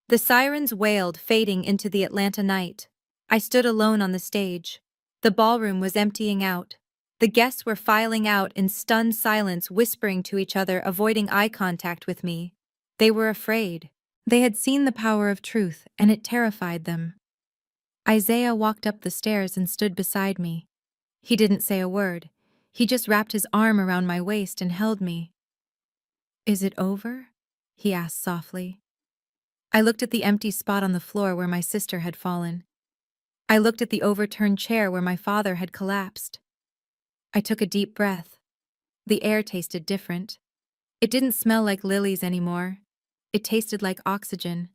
The sirens wailed, fading into the Atlanta night. I stood alone on the stage. The ballroom was emptying out. The guests were filing out in stunned silence, whispering to each other, avoiding eye contact with me. They were afraid. They had seen the power of truth, and it terrified them. Isaiah walked up the stairs and stood beside me. He didn't say a word. He just wrapped his arm around my waist and held me. "Is it over?" he asked softly. I looked at the empty spot on the floor where my sister had fallen. I looked at the overturned chair where my father had collapsed. I took a deep breath. The air tasted different. It didn't smell like lilies anymore. It tasted like oxygen.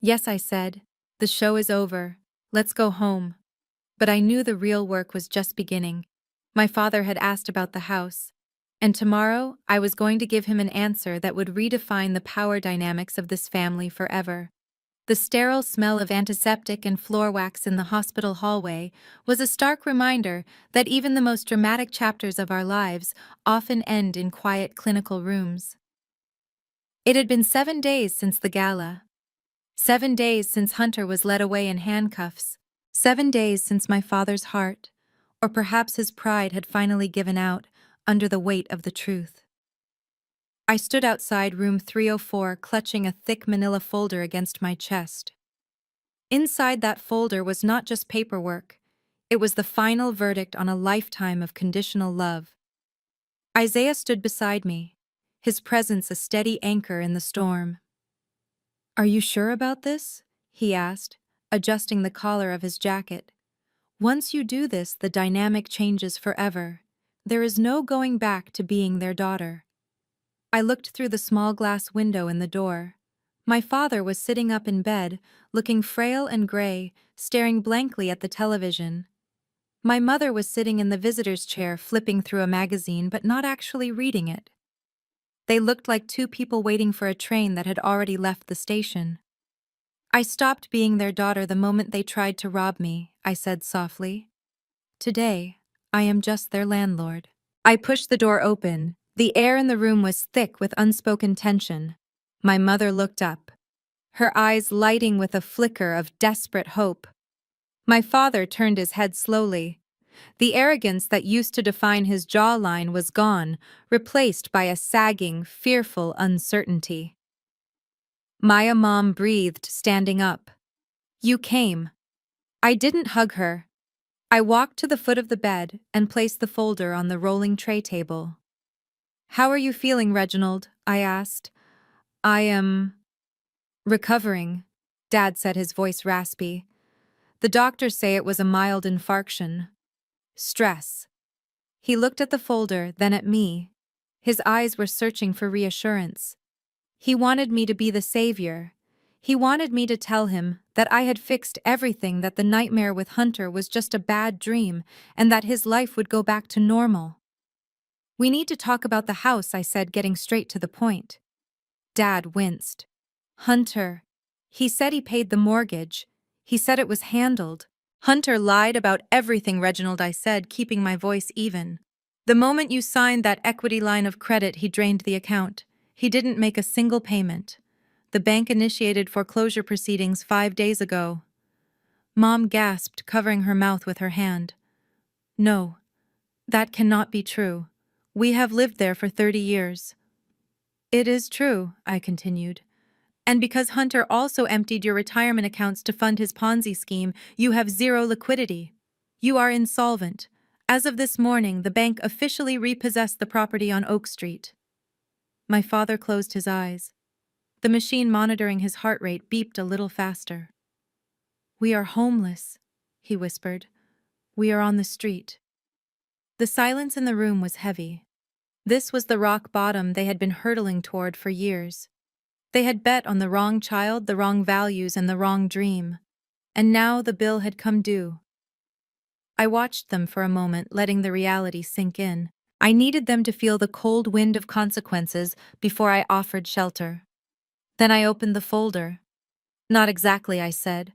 "Yes," I said, "the show is over. Let's go home." But I knew the real work was just beginning. My father had asked about the house, and tomorrow I was going to give him an answer that would redefine the power dynamics of this family forever. The sterile smell of antiseptic and floor wax in the hospital hallway was a stark reminder that even the most dramatic chapters of our lives often end in quiet clinical rooms. It had been 7 days since the gala. 7 days since Hunter was led away in handcuffs. 7 days since my father's heart, or perhaps his pride, had finally given out under the weight of the truth. I stood outside room 304, clutching a thick manila folder against my chest. Inside that folder was not just paperwork, it was the final verdict on a lifetime of conditional love. Isaiah stood beside me, his presence a steady anchor in the storm. "Are you sure about this?" he asked, adjusting the collar of his jacket. "Once you do this, the dynamic changes forever. There is no going back to being their daughter." I looked through the small glass window in the door. My father was sitting up in bed, looking frail and gray, staring blankly at the television. My mother was sitting in the visitor's chair, flipping through a magazine but not actually reading it. They looked like two people waiting for a train that had already left the station. "I stopped being their daughter the moment they tried to rob me," I said softly. "Today, I am just their landlord." I pushed the door open. The air in the room was thick with unspoken tension. My mother looked up, her eyes lighting with a flicker of desperate hope. My father turned his head slowly. The arrogance that used to define his jawline was gone, replaced by a sagging, fearful uncertainty. Maya Mom breathed, standing up. "You came." I didn't hug her. I walked to the foot of the bed and placed the folder on the rolling tray table. "How are you feeling, Reginald?" I asked. "I am recovering," Dad said, his voice raspy. "The doctors say it was a mild infarction. Stress." He looked at the folder, then at me. His eyes were searching for reassurance. He wanted me to be the savior. He wanted me to tell him that I had fixed everything, that the nightmare with Hunter was just a bad dream, and that his life would go back to normal. "We need to talk about the house," I said, getting straight to the point. Dad winced. "Hunter. He said he paid the mortgage. He said it was handled." "Hunter lied about everything, Reginald," I said, keeping my voice even. "The moment you signed that equity line of credit, he drained the account. He didn't make a single payment. The bank initiated foreclosure proceedings 5 days ago." Mom gasped, covering her mouth with her hand. "No, that cannot be true. We have lived there for 30 years. "It is true," I continued. "And because Hunter also emptied your retirement accounts to fund his Ponzi scheme, you have zero liquidity. You are insolvent. As of this morning, the bank officially repossessed the property on Oak Street." My father closed his eyes. The machine monitoring his heart rate beeped a little faster. "We are homeless," he whispered. "We are on the street." The silence in the room was heavy. This was the rock bottom they had been hurtling toward for years. They had bet on the wrong child, the wrong values, and the wrong dream. And now the bill had come due. I watched them for a moment, letting the reality sink in. I needed them to feel the cold wind of consequences before I offered shelter. Then I opened the folder. "Not exactly," I said.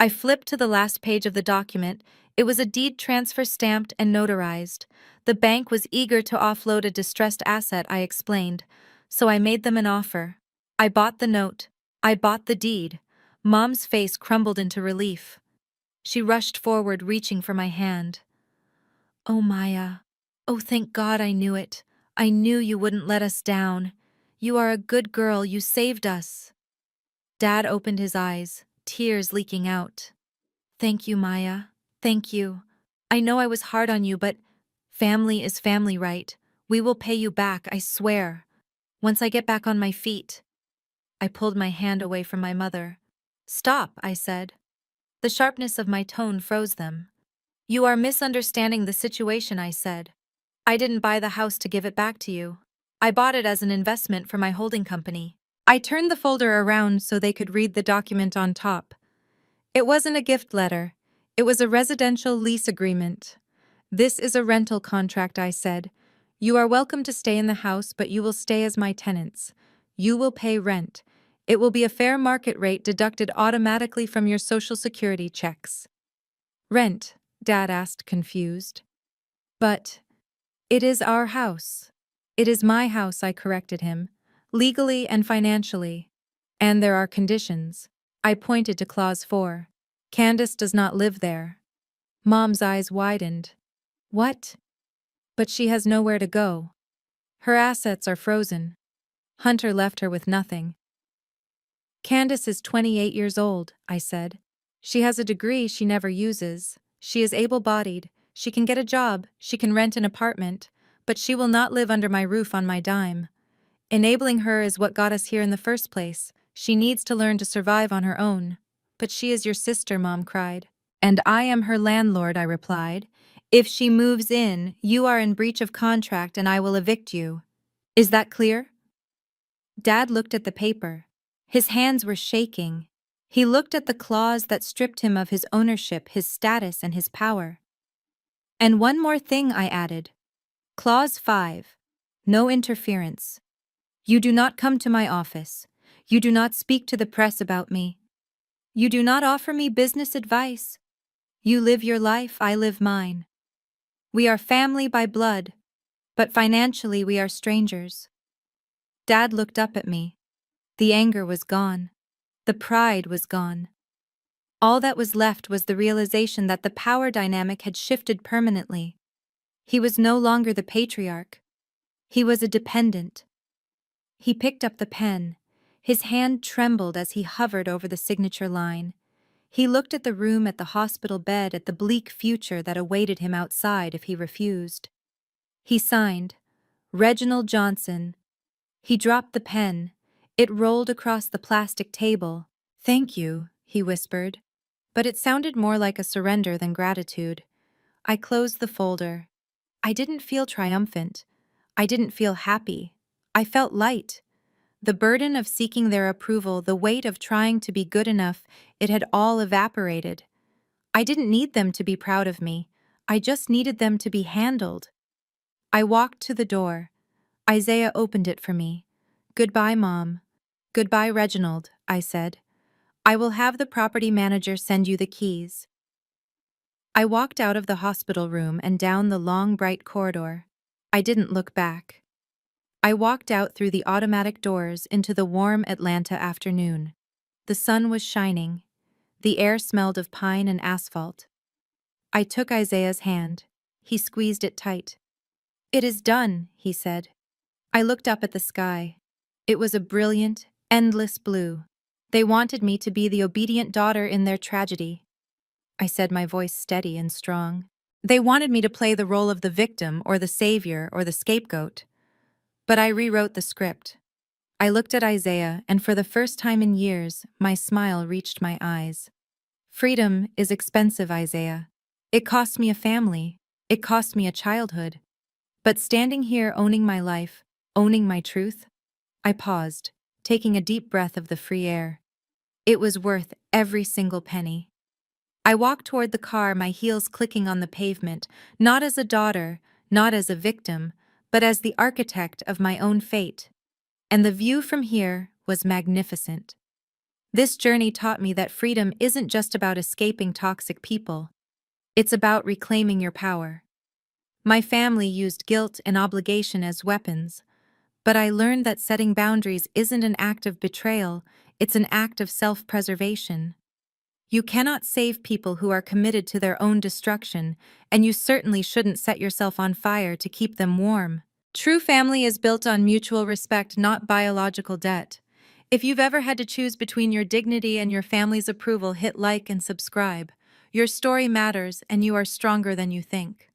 I flipped to the last page of the document. It was a deed transfer, stamped and notarized. The bank was eager to offload a distressed asset, I explained, so I made them an offer. I bought the note. I bought the deed. Mom's face crumbled into relief. She rushed forward, reaching for my hand. "Oh, Maya. Oh, thank God, I knew it. I knew you wouldn't let us down. You are a good girl. You saved us." Dad opened his eyes, tears leaking out. "Thank you, Maya. Thank you. I know I was hard on you, but family is family, right? We will pay you back, I swear. Once I get back on my feet." I pulled my hand away from my mother. "Stop," I said. The sharpness of my tone froze them. "You are misunderstanding the situation," I said. "I didn't buy the house to give it back to you. I bought it as an investment for my holding company." I turned the folder around so they could read the document on top. It wasn't a gift letter. It was a residential lease agreement. "This is a rental contract," I said. "You are welcome to stay in the house, but you will stay as my tenants. You will pay rent. It will be a fair market rate deducted automatically from your Social Security checks. Rent, Dad asked, confused. But it is our house. It is my house, I corrected him, legally and financially. And there are conditions. I pointed to Clause 4. Candace does not live there. Mom's eyes widened. What? But she has nowhere to go. Her assets are frozen. Hunter left her with nothing. Candace is 28 years old, I said. She has a degree she never uses. She is able-bodied. She can get a job. She can rent an apartment. But she will not live under my roof on my dime. Enabling her is what got us here in the first place. She needs to learn to survive on her own. But she is your sister, Mom cried. And I am her landlord, I replied. If she moves in, you are in breach of contract and I will evict you. Is that clear? Dad looked at the paper. His hands were shaking. He looked at the clause that stripped him of his ownership, his status, and his power. And one more thing, I added. Clause 5. No interference. You do not come to my office. You do not speak to the press about me. You do not offer me business advice. You live your life, I live mine. We are family by blood, but financially we are strangers. Dad looked up at me. The anger was gone. The pride was gone. All that was left was the realization that the power dynamic had shifted permanently. He was no longer the patriarch. He was a dependent. He picked up the pen. His hand trembled as he hovered over the signature line. He looked at the room, at the hospital bed, at the bleak future that awaited him outside if he refused. He signed, Reginald Johnson. He dropped the pen. It rolled across the plastic table. Thank you, he whispered. But it sounded more like a surrender than gratitude. I closed the folder. I didn't feel triumphant. I didn't feel happy. I felt light. The burden of seeking their approval, the weight of trying to be good enough, it had all evaporated. I didn't need them to be proud of me. I just needed them to be handled. I walked to the door. Isaiah opened it for me. Goodbye, Mom. Goodbye, Reginald, I said. I will have the property manager send you the keys. I walked out of the hospital room and down the long, bright corridor. I didn't look back. I walked out through the automatic doors into the warm Atlanta afternoon. The sun was shining. The air smelled of pine and asphalt. I took Isaiah's hand. He squeezed it tight. It is done, he said. I looked up at the sky. It was a brilliant, endless blue. They wanted me to be the obedient daughter in their tragedy. I said, my voice steady and strong. They wanted me to play the role of the victim or the savior or the scapegoat. But I rewrote the script. I looked at Isaiah, and for the first time in years, my smile reached my eyes. Freedom is expensive, Isaiah. It cost me a family. It cost me a childhood. But standing here owning my life, owning my truth, I paused, taking a deep breath of the free air. It was worth every single penny. I walked toward the car, my heels clicking on the pavement, not as a daughter, not as a victim, but as the architect of my own fate. And the view from here was magnificent. This journey taught me that freedom isn't just about escaping toxic people. It's about reclaiming your power. My family used guilt and obligation as weapons, but I learned that setting boundaries isn't an act of betrayal, it's an act of self-preservation. You cannot save people who are committed to their own destruction, and you certainly shouldn't set yourself on fire to keep them warm. True family is built on mutual respect, not biological debt. If you've ever had to choose between your dignity and your family's approval, hit like and subscribe. Your story matters, and you are stronger than you think.